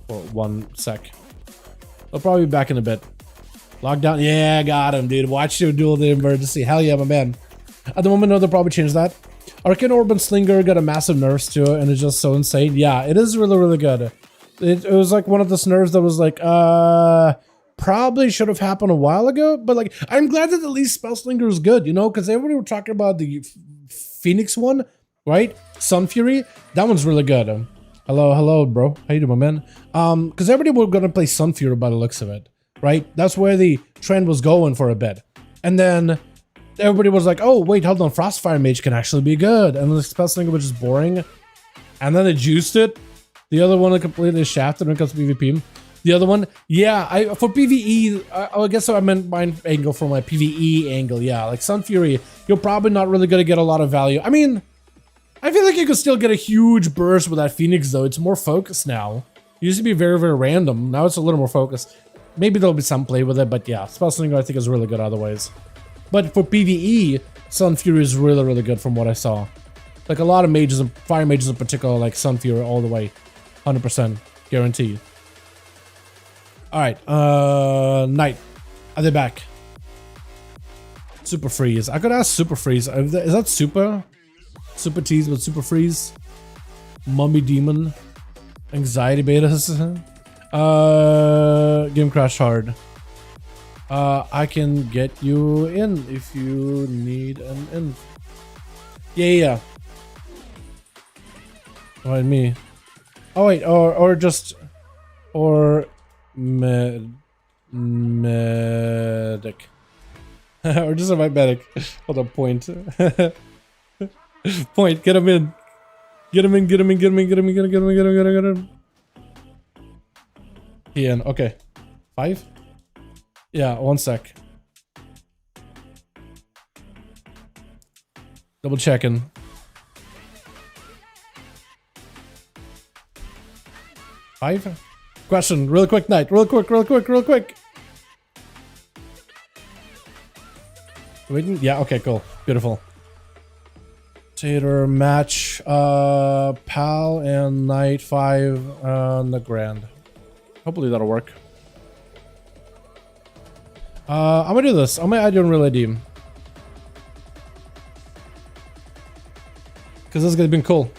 for 1 sec. I'll probably be back in a bit. Lockdown, yeah, got him, dude. Watch you duel the Emergency. Hell yeah, my man. At the moment, no, they'll probably change that. Arcane Orb and Slinger got a massive nerfs to it, and it's just so insane. Yeah, it is really, really good. It was like one of those nerfs that was like, probably should have happened a while ago, but like, I'm glad that at least Spellslinger is good, you know, because everybody were talking about the Phoenix one, right? Sun Fury, that one's really good. Hello, bro. How you doing, my man? Because everybody were gonna play Sun Fury by the looks of it, right? That's where the trend was going for a bit. And then everybody was like, oh, wait, hold on, Frostfire Mage can actually be good. And the Spellslinger was just boring. And then they juiced it. The other one completely shafted when it comes to PvP. The other one, yeah, for PvE, I guess I meant my angle from my PvE angle, yeah. Like Sun Fury, you're probably not really gonna get a lot of value. I mean, I feel like you could still get a huge burst with that Phoenix, though. It's more focused now. It used to be very, very random. Now it's a little more focused. Maybe there'll be some play with it, but yeah, Spellslinger I think is really good otherwise. But for PvE, Sun Fury is really, really good from what I saw. Like a lot of mages, and fire mages in particular, like Sun Fury all the way. 100% guaranteed. Alright, Knight. Are they back? Super Freeze. I could ask Super Freeze. Is that Super? Super Tease with Super Freeze? Mummy Demon? Anxiety Betas? Game Crash Hard. I can get you in if you need an in. Yeah. Oh, and me. Oh wait, or just, or medic, or just a medic. Hold on, point. Point. Get him in. Get him in. Get him in. Get him in. Get him in. Get him in. Get him in. Get him in. Get him in. He in. Okay. 5. Yeah. 1 sec. Double checking. Five? Question, real quick, Knight. Real quick. Waiting? Yeah, okay, cool. Beautiful. Tater match, Pal and Knight 5 on the Grand. Hopefully that'll work. I'm gonna do this. I'm gonna add you in Real ID. Because this guy's been cool.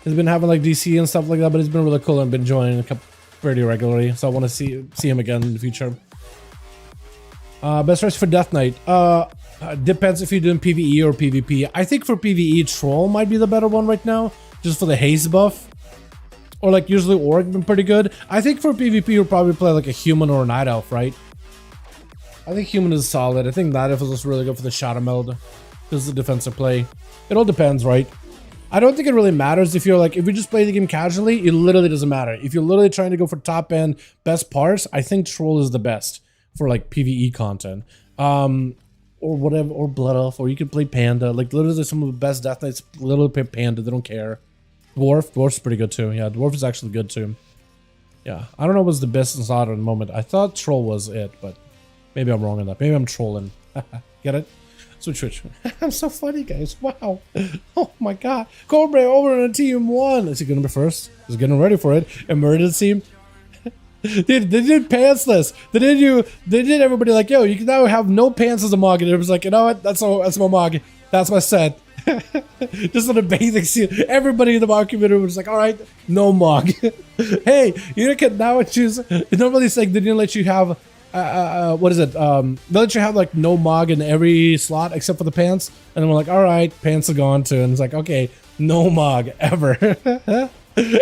He's been having like DC and stuff like that, but he's been really cool and been joining a couple pretty regularly. So I want to see him again in the future. Best race for Death Knight. Depends if you're doing PvE or PvP. I think for PvE, Troll might be the better one right now, just for the haze buff. Or like usually Orc been pretty good. I think for PvP you'll probably play like a Human or a Night Elf, right? I think Human is solid. I think Night Elf is just really good for the Shadow meld. This is the defensive play. It all depends, right? I don't think it really matters if you're like, if you just play the game casually, it literally doesn't matter. If you're literally trying to go for top end best parts, I think Troll is the best for like PvE content. Or whatever, or Blood Elf, or you can play Panda. Like literally some of the best Death Knights literally play Panda, they don't care. Dwarf's pretty good too. Yeah, Dwarf is actually good too. Yeah, I don't know what's the best in SATA at the moment. I thought Troll was it, but maybe I'm wrong on that. Maybe I'm trolling. Get it? Switch. I'm so funny, guys. Wow. Oh my god. Cobra over on team 1. Is he gonna be first? He's getting ready for it. Emergency. They did pantsless. They did everybody like, yo, you can now have no pants as a mog. And it was like, you know what? That's my mog. That's my set. Just on a basic scene. Everybody in the mog community was like, all right, no mog. Hey, you can now choose. Normally it's like they didn't let you have what is it? They let you have like no mog in every slot except for the pants, and then we're like, all right, pants are gone too, and it's like, okay, no mog ever.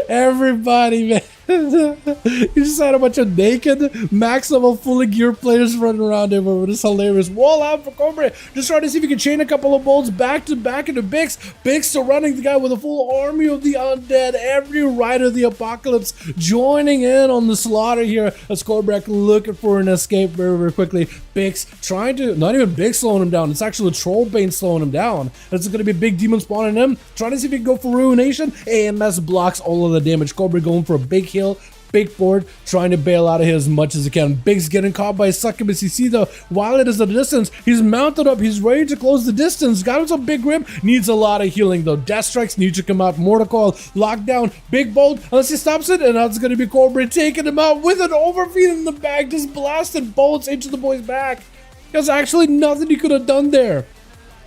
Everybody, man. You just had a bunch of naked, max level, fully geared players running around everywhere. It's hilarious. Wall out for Cobra. Just trying to see if you can chain a couple of bolts back to back into Bix. Bix surrounding the guy with a full army of the undead. Every rider of the apocalypse joining in on the slaughter here. As Cobra looking for an escape very, very quickly. Bix trying to, not even Bix slowing him down. It's actually Trollbane slowing him down. It's going to be a big demon spawning him. Trying to see if he can go for Ruination. AMS blocks all of the damage. Cobra going for a big heal. Big board, trying to bail out of here as much as he can. Big's getting caught by a succubus. You see though, while it is at a distance, he's mounted up, he's ready to close the distance. Got him some big grip, needs a lot of healing though. Death strikes need to come out. Mortal coil, lockdown, big bolt, unless he stops it, and that's gonna be Cobra taking him out with an overfeed in the back, just blasted bolts into the boy's back. There's actually nothing he could have done there.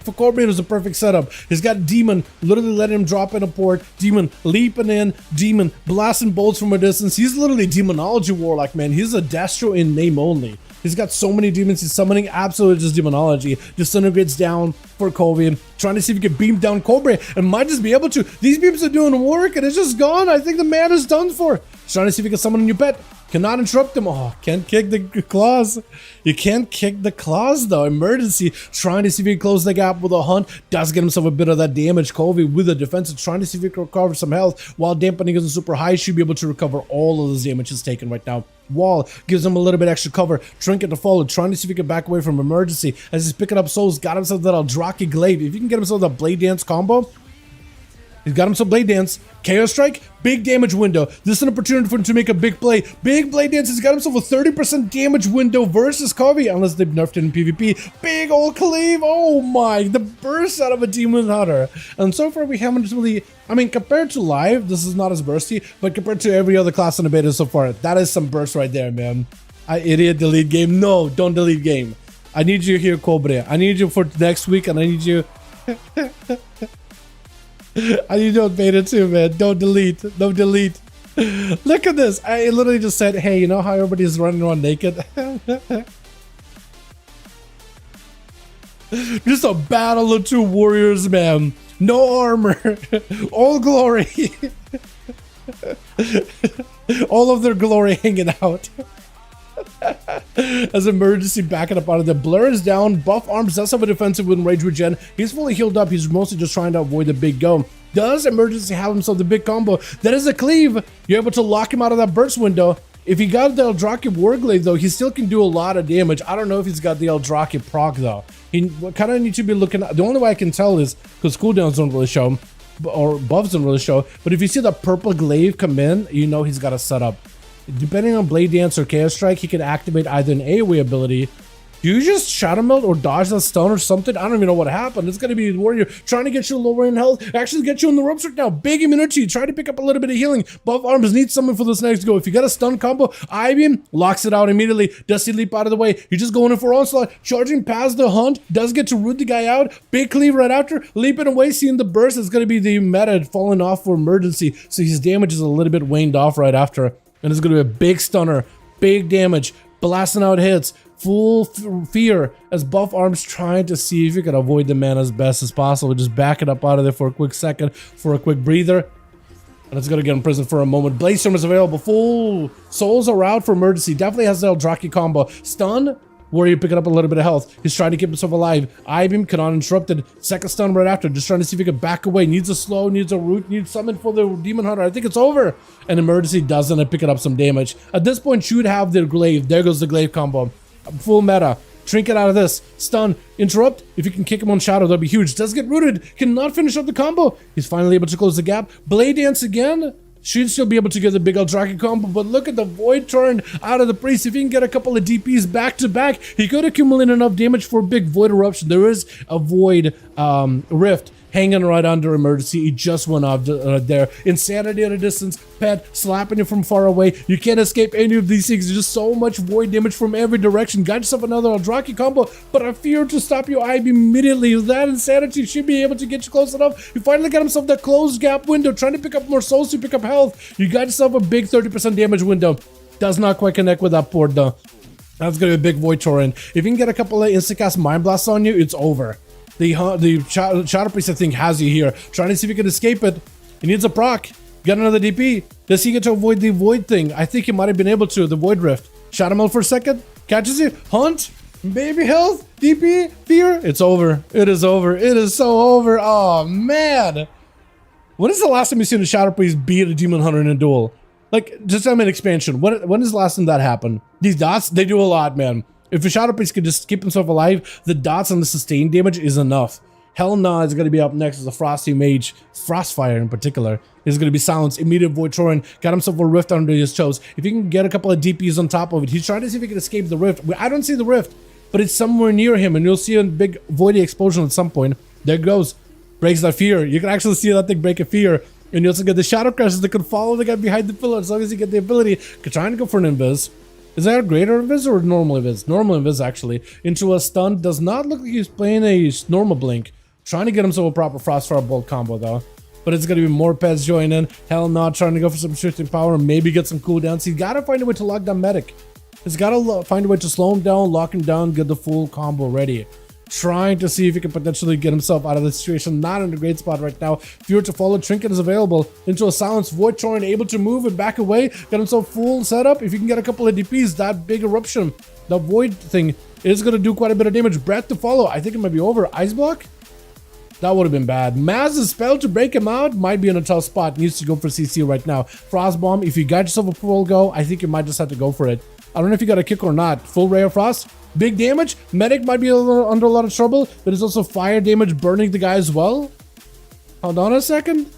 For Corbin, it was a perfect setup. He's got Demon literally letting him drop in a port, Demon leaping in, Demon blasting bolts from a distance. He's literally Demonology Warlock, man. He's a Destro in name only. He's got so many demons he's summoning, absolutely just Demonology. Disintegrates down for Kovian, trying to see if he can beam down Cobra, and might just be able to. These beams are doing work, and it's just gone. I think the man is done for. He's trying to see if he can summon a new pet. Cannot interrupt him. Oh, can't kick the claws. You can't kick the claws, though. Emergency, trying to see if he can close the gap with a hunt. Does get himself a bit of that damage. Kovi with a defensive, trying to see if he can recover some health. While dampening isn't super high, should be able to recover all of the damage he's taken right now. Wall gives him a little bit extra cover. Trinket to follow, trying to see if he can back away from Emergency. As he's picking up souls, got himself that Eldraki Glaive. If he can get himself that Blade Dance combo, he's got himself Blade Dance. Chaos Strike, big damage window. This is an opportunity for him to make a big play. Big Blade Dance, he's got himself a 30% damage window versus Kovi, unless they've nerfed it in PvP. Big old cleave, oh my, the burst out of a Demon Hunter. And so far we haven't really, I mean, compared to live, this is not as bursty, but compared to every other class in the beta so far, that is some burst right there, man. Idiot, delete game. No, don't delete game. I need you here, Cobra. I need you for next week, and I need you... I need you on beta too, man. Don't delete. Don't delete. Look at this. I literally just said, hey, you know how everybody's running around naked? Just a battle of two warriors, man. No armor. All glory. All of their glory hanging out. As Emergency backing up out of the blur is down. Buff arms does have a defensive with rage regen. He's fully healed up. He's mostly just trying to avoid the big go. Does Emergency have himself the big combo? That is a cleave. You're able to lock him out of that burst window. If he got the Eldraki Warglaive though, he still can do a lot of damage. I don't know if he's got the Eldraki proc though. He kind of need to be looking at, the only way I can tell is because cooldowns don't really show, or buffs don't really show. But if you see the purple glaive come in, you know he's got a setup. Depending on Blade Dance or Chaos Strike, he can activate either an AoE ability. Do you just Shadow Melt or dodge that stun or something? I don't even know what happened. It's going to be the Warrior trying to get you lower in health. Actually get you in the ropes right now. Big immunity. Try to pick up a little bit of healing. Buff arms needs someone for this next go. If you got a stun combo, I-Beam locks it out immediately. Does he leap out of the way? You're just going in for onslaught. Charging past the hunt. Does get to root the guy out. Big cleave right after. Leaping away, seeing the burst. It's going to be the meta falling off for Emergency. So his damage is a little bit waned off right after. And it's going to be a big stunner. Big damage. Blasting out hits. Full fear as Buff Arms trying to see if you can avoid the man as best as possible. Just back it up out of there for a quick second, for a quick breather. And it's going to get in prison for a moment. Bladestorm is available. Full souls are out for Emergency. Definitely has the Eldraki combo. Stun, Warrior picking up a little bit of health. He's trying to keep himself alive. I-Beam, cannot interrupted. Second stun right after. Just trying to see if he can back away. Needs a slow, needs a root, needs summon for the Demon Hunter. I think it's over. And Emergency doesn't and picking up some damage. At this point, should have their glaive. There goes the glaive combo. Full meta. Trinket out of this. Stun. Interrupt. If you can kick him on Shadow, that'd be huge. Does get rooted. Cannot finish up the combo. He's finally able to close the gap. Blade Dance again. Should still be able to get the big Eldraki combo, but look at the Void turn out of the Priest. If he can get a couple of DPs back to back, he could accumulate enough damage for a big Void Eruption. There is a Void Rift hanging right under Emergency. He just went off there. Insanity at a distance. Pet slapping you from far away. You can't escape any of these things. There's just so much Void damage from every direction. Got yourself another Eldraki combo, but I fear to stop you IB immediately. That Insanity should be able to get you close enough. You finally got himself that closed gap window, trying to pick up more souls to pick up health. You got yourself a big 30% damage window. Does not quite connect with that port though. That's gonna be a big Void Torrent. If you can get a couple of Instacast Mind Blasts on you, it's over. The Shadow Priest, I think, has you here. Trying to see if he can escape it. He needs a proc. Get another DP. Does he get to avoid the Void thing? I think he might have been able to. The Void Rift. Shadow Melt for a second. Catches you. Hunt. Baby health. DP. Fear. It's over. It is over. It is so over. Oh, man. When is the last time you've seen a Shadow Priest beat a Demon Hunter in a duel? Like, just an expansion. When is the last time that happened? These dots, they do a lot, man. If a Shadow Priest could just keep himself alive, the dots and the sustained damage is enough. Hell no is going to be up next as a Frosty Mage. Frostfire in particular is going to be silenced. Immediate Void Torrent. Got himself a Rift under his toes. If he can get a couple of DPs on top of it, he's trying to see if he can escape the Rift. I don't see the Rift, but it's somewhere near him, and you'll see a big voidy explosion at some point. There it goes. Breaks that fear. You can actually see that thing break a fear. And you also get the Shadow Crashes that can follow the guy behind the pillar as long as you get the ability. Trying to go for an invis. Is that a greater invis or normal invis? Normal invis, actually. Into a stun. Does not look like he's playing a normal blink. Trying to get himself a proper Frostfire Bolt combo, though. But it's going to be more pets join in. Hell not. Trying to go for some shifting power and maybe get some cooldowns. He's got to find a way to lock down Medic. He's got to find a way to slow him down, lock him down, get the full combo ready. Trying to see if he can potentially get himself out of the situation. Not in a great spot right now. Fear to follow. Trinket is available. Into a silence. Void Torrent able to move and back away. Get himself full setup. If you can get a couple of DPs, that big eruption, the Void thing is going to do quite a bit of damage. Breath to follow. I think it might be over. Ice Block? That would have been bad. Maz's spell to break him out might be in a tough spot. Needs to go for CC right now. Frost Bomb. If you got yourself a full go, I think you might just have to go for it. I don't know if you got a kick or not. Full Ray of Frost. Big damage. Medic might be under a lot of trouble. But it's also fire damage burning the guy as well. Hold on a second.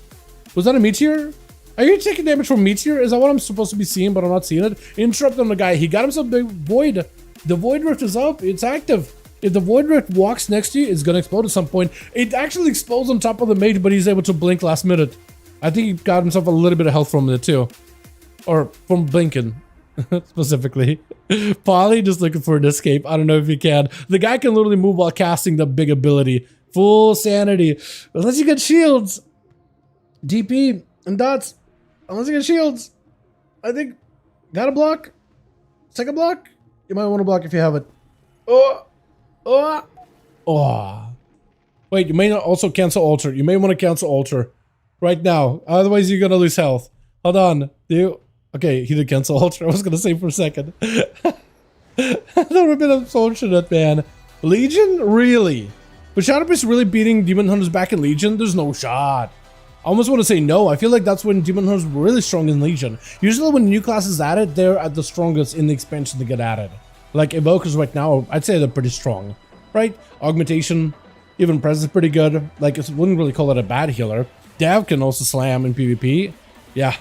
Was that a meteor? Are you taking damage from meteor? Is that what I'm supposed to be seeing, but I'm not seeing it? Interrupt on the guy. He got himself big void. The Void Rift is up. It's active. If the Void Rift walks next to you, it's going to explode at some point. It actually explodes on top of the mage, but he's able to blink last minute. I think he got himself a little bit of health from it too. Or from blinking. Specifically. Polly just looking for an escape. I don't know if he can. The guy can literally move while casting the big ability. Full sanity. Unless you get shields. DP and dots. Unless you get shields. I think. Got a block? Second block? You might want to block if you have it. Oh. Oh. Oh. Wait, you may not also cancel altar. You may want to cancel altar. Right now. Otherwise you're going to lose health. Hold on. Okay, he did cancel altar. I was gonna say for a second. That would have been unfortunate, man. Legion? Really? But Shadowpriest really beating Demon Hunters back in Legion? There's no shot. I almost want to say no. I feel like that's when Demon Hunters were really strong in Legion. Usually when new classes added, they're at the strongest in the expansion to get added. Like Evokers right now, I'd say they're pretty strong. Right? Augmentation, even Presence is pretty good. Like, I wouldn't really call it a bad healer. Dav can also slam in PvP. Yeah.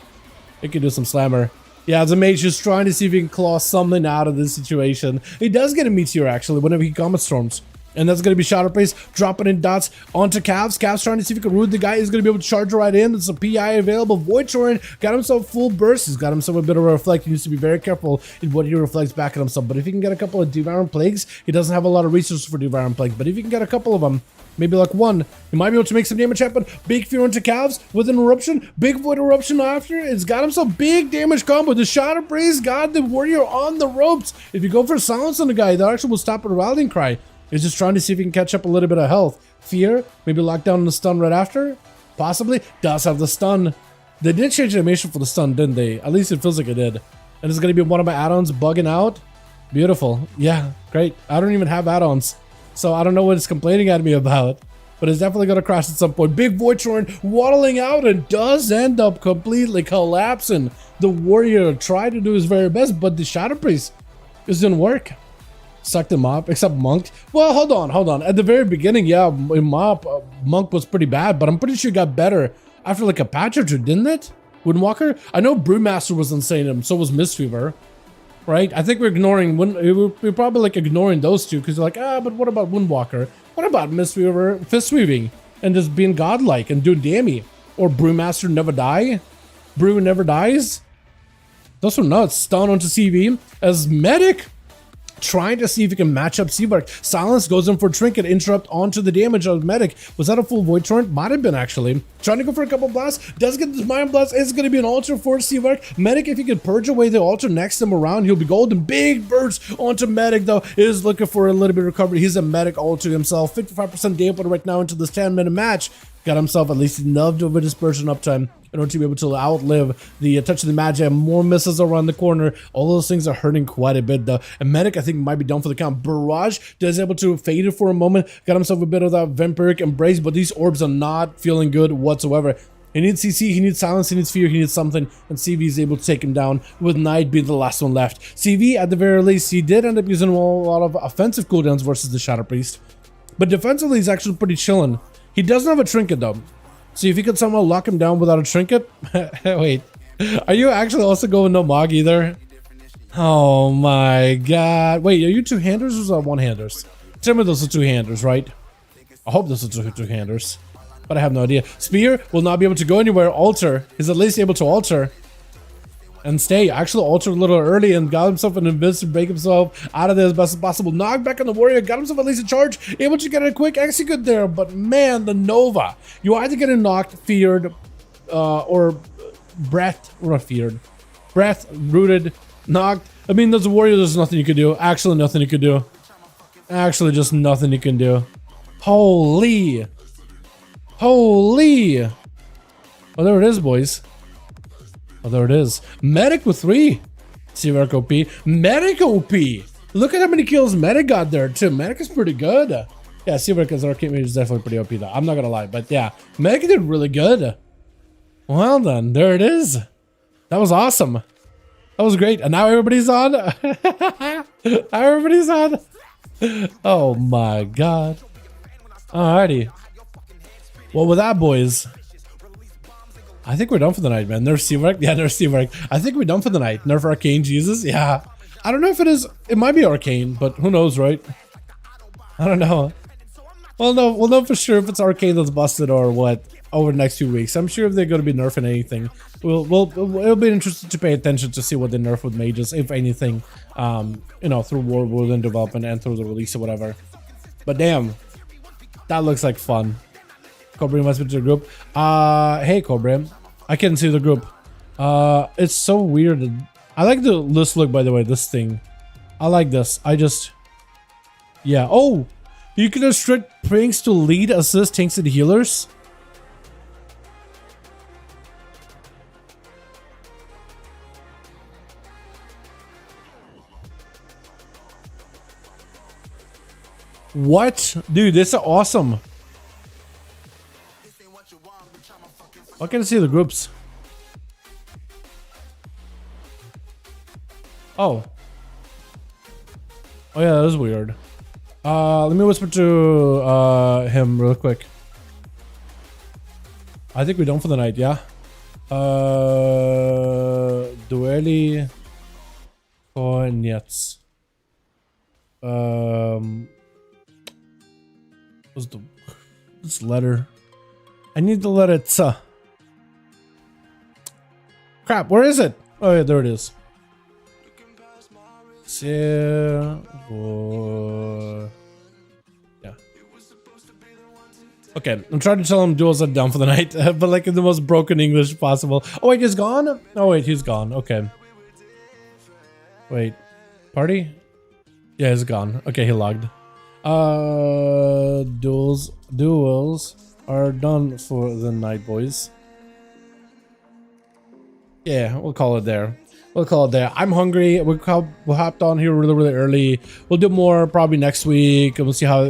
It could do some slammer. Yeah, the mage just trying to see if he can claw something out of this situation. He does get a meteor actually whenever he Comet Storms. And that's going to be Shadowpriest dropping in dots onto Cavs. Cavs trying to see if he can root the guy. He's going to be able to charge right in. There's a PI available. Void Torrent got himself full burst. He's got himself a bit of a reflect. He needs to be very careful in what he reflects back at himself. But if he can get a couple of Devouring Plagues, he doesn't have a lot of resources for Devouring Plague. But if he can get a couple of them, maybe like one, he might be able to make some damage happen. Big Fear into Cavs with an eruption. Big Void eruption after. It's got himself big damage combo. The Shadowpriest got the warrior on the ropes. If you go for silence on the guy, that actually will stop a rallying cry. He's just trying to see if he can catch up a little bit of health. Fear, maybe lock down the stun right after. Possibly. Does have the stun. They did change animation for the stun, didn't they? At least it feels like it did. And it's going to be one of my add-ons bugging out. Beautiful. Yeah, great. I don't even have add-ons. So I don't know what it's complaining at me about. But it's definitely going to crash at some point. Big Void Torrent waddling out and does end up completely collapsing. The warrior tried to do his very best, but the Shadowpriest didn't work. Sucked him up, except Monk. Well, hold on. At the very beginning, yeah, Monk was pretty bad, but I'm pretty sure it got better after like a patch or two, didn't it? Windwalker? I know Brewmaster was insane, and so was Mistweaver. Right? I think we're ignoring, we're probably like ignoring those two, because they're like, but what about Windwalker? What about Mistweaver fist weaving and just being godlike and doing damage? Or Brewmaster never die? Brew never dies? Those were nuts. Stun onto CV as Medic. Trying to see if he can match up Seabark. Silence goes in for Trinket. Interrupt onto the damage of Medic. Was that a full Void Torrent? Might have been actually. Trying to go for a couple blasts. Does get this Mind Blast. It's going to be an altar for Seabark. Medic, if he can purge away the altar next time around, he'll be golden. Big burst onto Medic though. Is looking for a little bit of recovery. He's a Medic all to himself. 55% damage right now into this 10-minute match. Got himself at least enough of a dispersion uptime in order to be able to outlive the touch of the magic. More missiles around the corner. All those things are hurting quite a bit though. And Medic, I think, might be done for the count. Barrage is able to fade it for a moment. Got himself a bit of that vampiric embrace, but these orbs are not feeling good whatsoever. He needs CC, he needs silence, he needs fear, he needs something, and CV is able to take him down, with Knight being the last one left. CV, at the very least, he did end up using a lot of offensive cooldowns versus the Shadowpriest, but defensively he's actually pretty chilling. He doesn't have a trinket though. So if you could somehow lock him down without a trinket... Wait, are you actually also going no Mog either? Oh my god. Wait, are you two-handers or is that one-handers? Tell me those are two-handers, right? I hope those are two-handers. But I have no idea. Spear will not be able to go anywhere. Alter is at least able to alter. and stay. Actually altered a little early and got himself an invis to break himself out of there as best as possible. Knocked back on the warrior, got himself at least a charge, able to get a quick execute there. But man, the Nova, you either get knocked, feared, or breath, or not feared, breath, rooted, knocked. I mean, there's a warrior, there's nothing you can do. Actually, nothing you can do. Actually, just nothing you can do. Holy. Holy. Oh, there it is, boys. Oh, there it is. Medic with 3. Seawork OP. Medic OP. Look at how many kills Medic got there, too. Medic is pretty good. Yeah, Seawork as arcade mage is definitely pretty OP, though. I'm not gonna lie, but yeah. Medic did really good. Well then, there it is. That was awesome. That was great. And now everybody's on. Everybody's on. Oh my god. Alrighty. Well, with that, boys, I think we're done for the night, man. Nerf Seawork? Yeah, Nerf Seawork. I think we're done for the night. Nerf Arcane, Jesus? Yeah. I don't know if it is. It might be Arcane, but who knows, right? I don't know. We'll know for sure if it's Arcane that's busted or what over the next 2 weeks. I'm sure if they're going to be nerfing anything, it'll be interesting to pay attention to see what they nerf with mages, if anything, you know, through Warlord and development and through the release or whatever. But damn, that looks like fun. Cobra must be to the group. Hey Cobra, I can't see the group. It's so weird. I like this look, by the way. This thing, I like this. Yeah. Oh, you can restrict pranks to lead, assist, tanks, and healers. What? Dude, this is awesome. I can see the groups. Oh. Oh yeah, that is weird. Let me whisper to him real quick. I think we're done for the night, yeah? Duels ONYXIA. What's this letter? I need the letter T. Crap, where is it? Oh yeah, there it is. Yeah. Okay, I'm trying to tell him duels are done for the night, but like in the most broken English possible. Oh wait, he's gone? Oh wait, he's gone. Okay. Wait. Party? Yeah, he's gone. Okay, he logged. Duels are done for the night, boys. Yeah, we'll call it there. We'll call it there. I'm hungry. We hopped on here really early. We'll do more probably next week, and we'll see how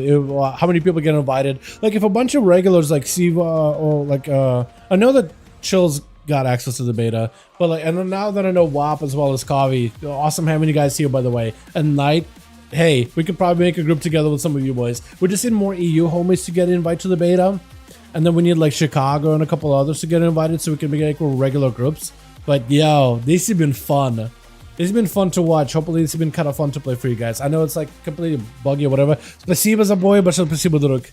many people get invited. Like if a bunch of regulars like Siva or like I know that Chill's got access to the beta, but like, and now that I know WAP as well as Kavi, awesome having you guys here, by the way. And Night, hey, we could probably make a group together with some of you boys. We just need more EU homies to get invited to the beta, and then we need like Chicago and a couple others to get invited so we can make like regular groups. But yo, this has been fun. This has been fun to watch. Hopefully this has been kind of fun to play for you guys. I know it's like completely buggy or whatever. Спасибо за бой, большое спасибо, друг.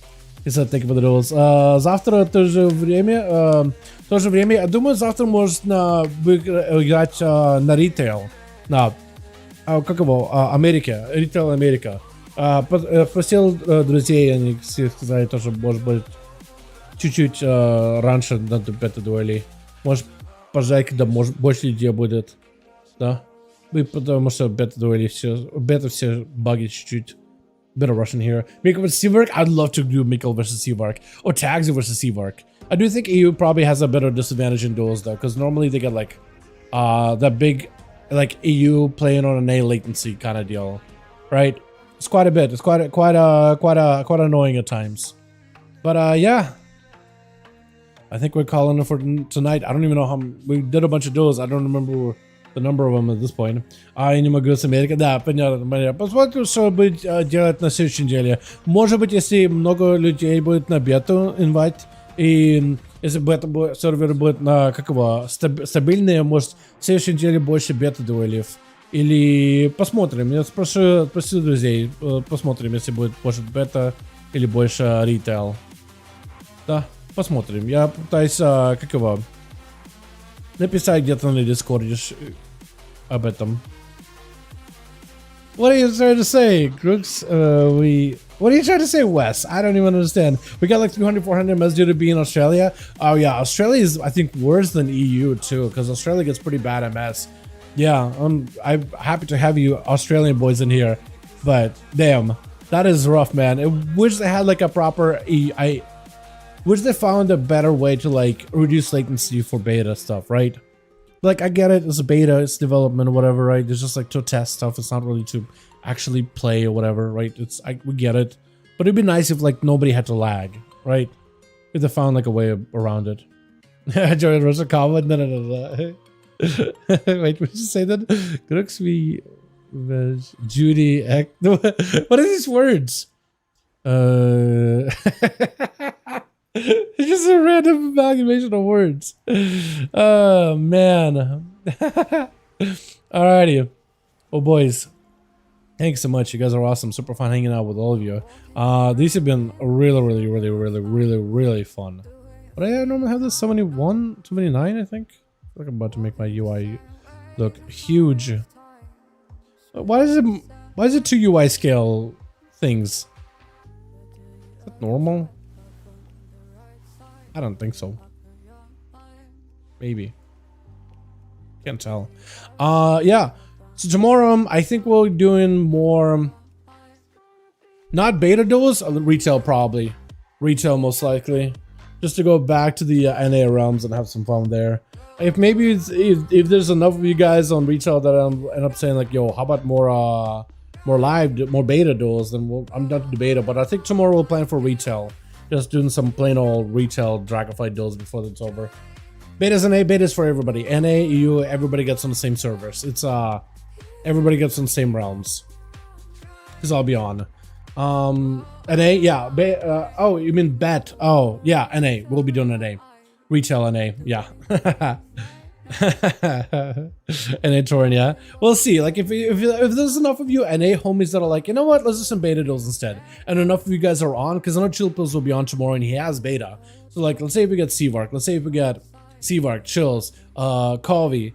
И за thank you for the rules. Завтра тоже время, я думаю, завтра можно играть на ритейл. На, как его, Америка, ритейл Америка. Просил друзей, они сказали тоже, может быть, чуть-чуть раньше на бета-дуэли. Может, пожалуй, когда больше людей будет, да? И потому что бета-дуэли все баги чуть-чуть. Bit of Russian here. Mikkel vs. Seavark? I'd love to do Mikkel vs. Seavark. Or Tagsy vs. Seavark. I do think EU probably has a better disadvantage in duels though, because normally they get like that big like EU playing on an A latency kind of deal, right? It's quite a bit. It's quite annoying at times. But yeah, I think we're calling it for tonight. I don't even know how we did a bunch of duels. I don't remember the number of them at this point. Я не могу с Америкой. Да, понятно. Посмотрим, что будет делать на следующей неделе. Может быть, если много людей будет на бету инвайт, и если сервер будет на стабильные, может, в следующей неделе больше бета-дуэлев. Или посмотрим. Я спрошу друзей. Посмотрим, если будет больше бета или больше ритейл. Да, посмотрим. Я пытаюсь, написать где-то на Дискорде, I bet them. What are you trying to say, Crooks? What are you trying to say, Wes? I don't even understand. We got like 300, 400 mess due to be in Australia. Oh yeah, Australia is, I think, worse than EU too, because Australia gets pretty bad at mess. Yeah, I'm happy to have you Australian boys in here, but damn, that is rough, man. I wish they had like a proper I wish they found a better way to like reduce latency for beta stuff, right? Like, I get it, it's a beta, it's development or whatever, right? It's just like to test stuff, it's not really to actually play or whatever, right? We get it. But it'd be nice if like nobody had to lag, right? If they found like a way around it. Join Russia comment, no. Wait, would you say that? Crooks v Judy what are these words? It's just a random amalgamation of words. Oh man. Alrighty. Well, boys, thanks so much. You guys are awesome. Super fun hanging out with all of you. These have been really fun. But I normally have this 71, 79, I think. I feel like I'm about to make my UI look huge. Why is it 2 UI scale things? Is that normal? I don't think so. Maybe. Can't tell. Yeah. So tomorrow, I think we're doing more, not beta duels, retail probably. Retail most likely. Just to go back to the NA realms and have some fun there. If maybe if there's enough of you guys on retail that I end up saying like, yo, how about more beta duels, then I'm done to the beta. But I think tomorrow we'll plan for retail. Just doing some plain old retail Dragonflight duels before it's over. Betas NA, betas for everybody. NA, EU, everybody gets on the same servers. It's everybody gets on the same realms. Because I'll be on. NA, yeah. Oh, you mean bet? Oh, yeah, NA. We'll be doing NA. Retail NA, yeah. NA Torin, yeah. We'll see. Like if there's enough of you NA homies that are like, you know what, let's do some beta duels instead. And enough of you guys are on, because I know Chill Pills will be on tomorrow and he has beta. So like, let's say if we get Seavark, let's say if we get Seavark, Chills, Kovi,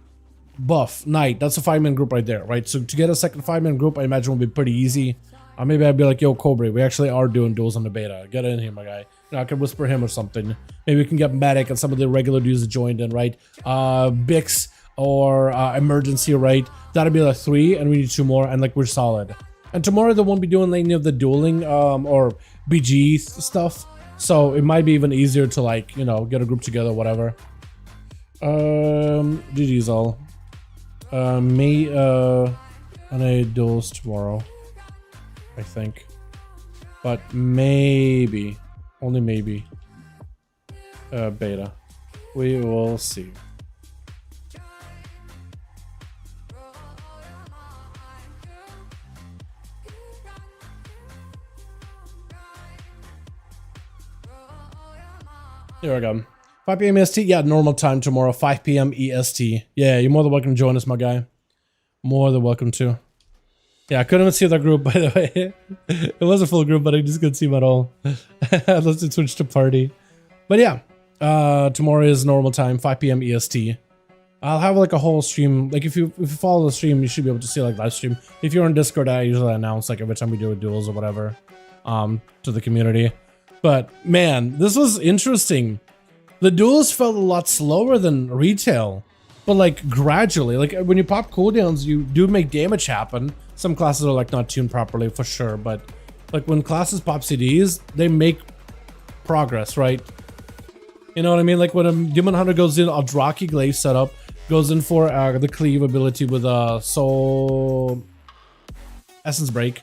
Buff, Knight, that's a 5-man group right there, right? So to get a second 5-man group, I imagine will be pretty easy. Maybe I'd be like, yo, Cobra, we actually are doing duels on the beta. Get in here, my guy. You know, I can whisper him or something. Maybe we can get Medic and some of the regular dudes that joined in, right? Bix or Emergency, right? That'd be like 3, and we need 2 more, and like we're solid. And tomorrow they won't be doing like any of the dueling or BG stuff, so it might be even easier to like, you know, get a group together, whatever. GG's all. NA duels tomorrow, I think, but maybe, only maybe, beta. We will see. There we go. 5 PM EST, yeah, normal time tomorrow, 5 PM EST. Yeah, you're more than welcome to join us, my guy. More than welcome to. Yeah, I couldn't even see that group, by the way. It was a full group, but I just couldn't see them at all. Unless it switched to party. But yeah, tomorrow is normal time, 5 PM EST. I'll have like a whole stream. Like if you follow the stream, you should be able to see like live stream. If you're on Discord, I usually announce like every time we do a duels or whatever to the community. But man, this was interesting. The duels felt a lot slower than retail, but like gradually, like when you pop cooldowns, you do make damage happen. Some classes are like not tuned properly for sure, but like when classes pop CDs, they make progress, right? You know what I mean? Like when a Demon Hunter goes in, a Draki Glaive setup, goes in for the cleave ability with Soul Essence Break.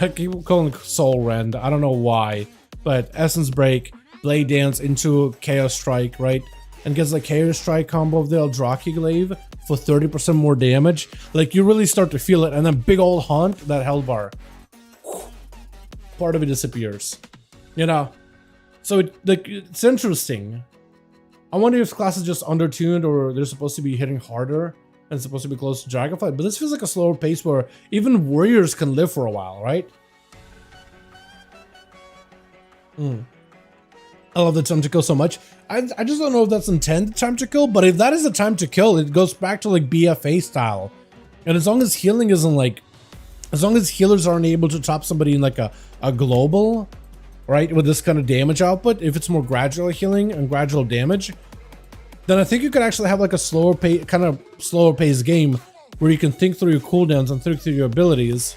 I keep calling it Soul Rend. I don't know why, but Essence Break, Blade Dance into Chaos Strike, right? And gets like Chaos Strike combo of the Eldraki Glaive for 30% more damage. Like you really start to feel it, and then big old hunt, that held bar. Part of it disappears. You know? So it's interesting. I wonder if class is just undertuned or they're supposed to be hitting harder and supposed to be close to Dragonflight, but this feels like a slower pace where even warriors can live for a while, right? I love the time to kill so much. I just don't know if that's intended time to kill, but if that is the time to kill, it goes back to like BFA style. And as long as healing isn't like, as long as healers aren't able to top somebody in like a global, right, with this kind of damage output, if it's more gradual healing and gradual damage, then I think you could actually have like a slower paced game where you can think through your cooldowns and think through your abilities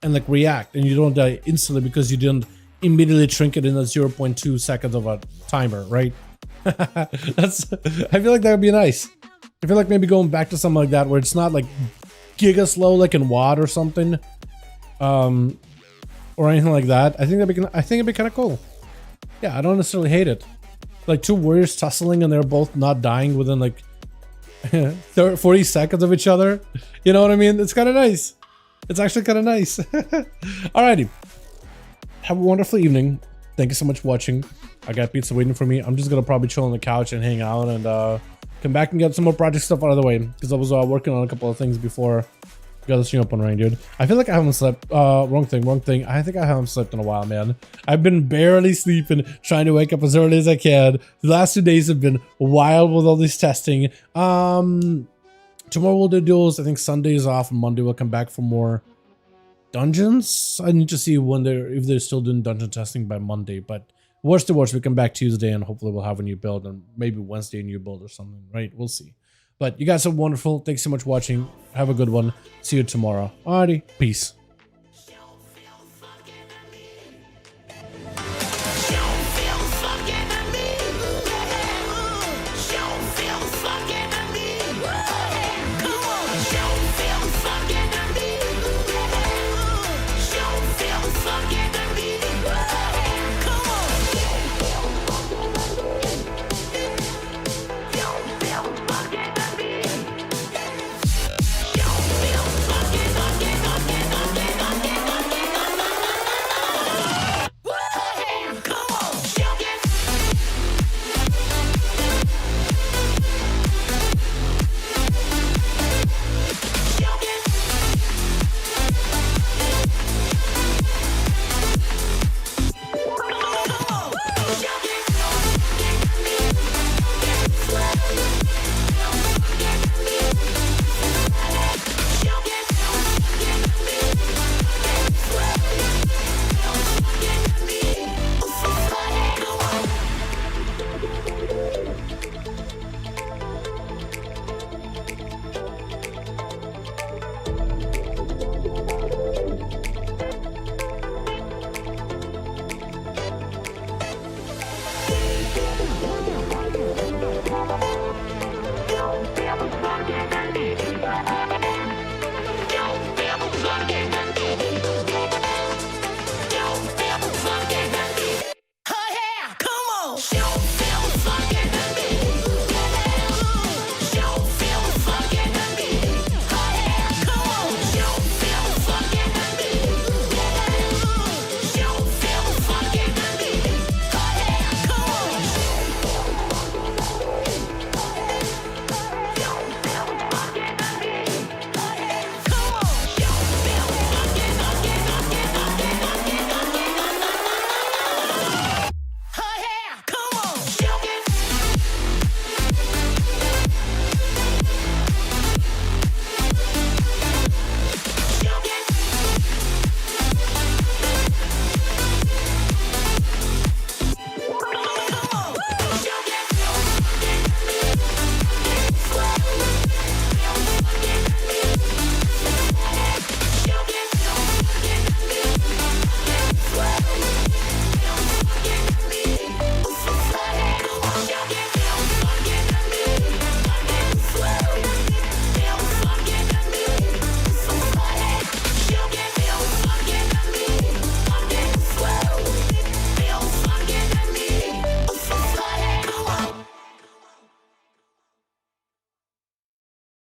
and like react, and you don't die instantly because you didn't immediately trinket in a 0.2 seconds of a timer, right? I feel like that would be nice. I feel like maybe going back to something like that where it's not like giga slow like in WoD or something, or anything like that. I think it'd be kind of cool. Yeah, I don't necessarily hate it. Like two warriors tussling and they're both not dying within like 40 seconds of each other. You know what I mean? It's kind of nice. It's actually kind of nice. Alrighty. Have a wonderful evening. Thank you so much for watching. I got pizza waiting for me. I'm just gonna probably chill on the couch and hang out and come back and get some more project stuff out of the way, because I was working on a couple of things before I got the stream up and running, dude. I feel like I haven't slept. Wrong thing. I think I haven't slept in a while, man. I've been barely sleeping, trying to wake up as early as I can. The last 2 days have been wild with all this testing. Tomorrow we'll do duels. I think Sunday is off, and Monday we'll come back for more dungeons. I need to see when if they're still doing dungeon testing by Monday, but worst to worst, we come back Tuesday and hopefully we'll have a new build, and maybe Wednesday a new build or something, right? We'll see. But you guys are wonderful. Thanks so much for watching. Have a good one. See you tomorrow. Alrighty. Peace.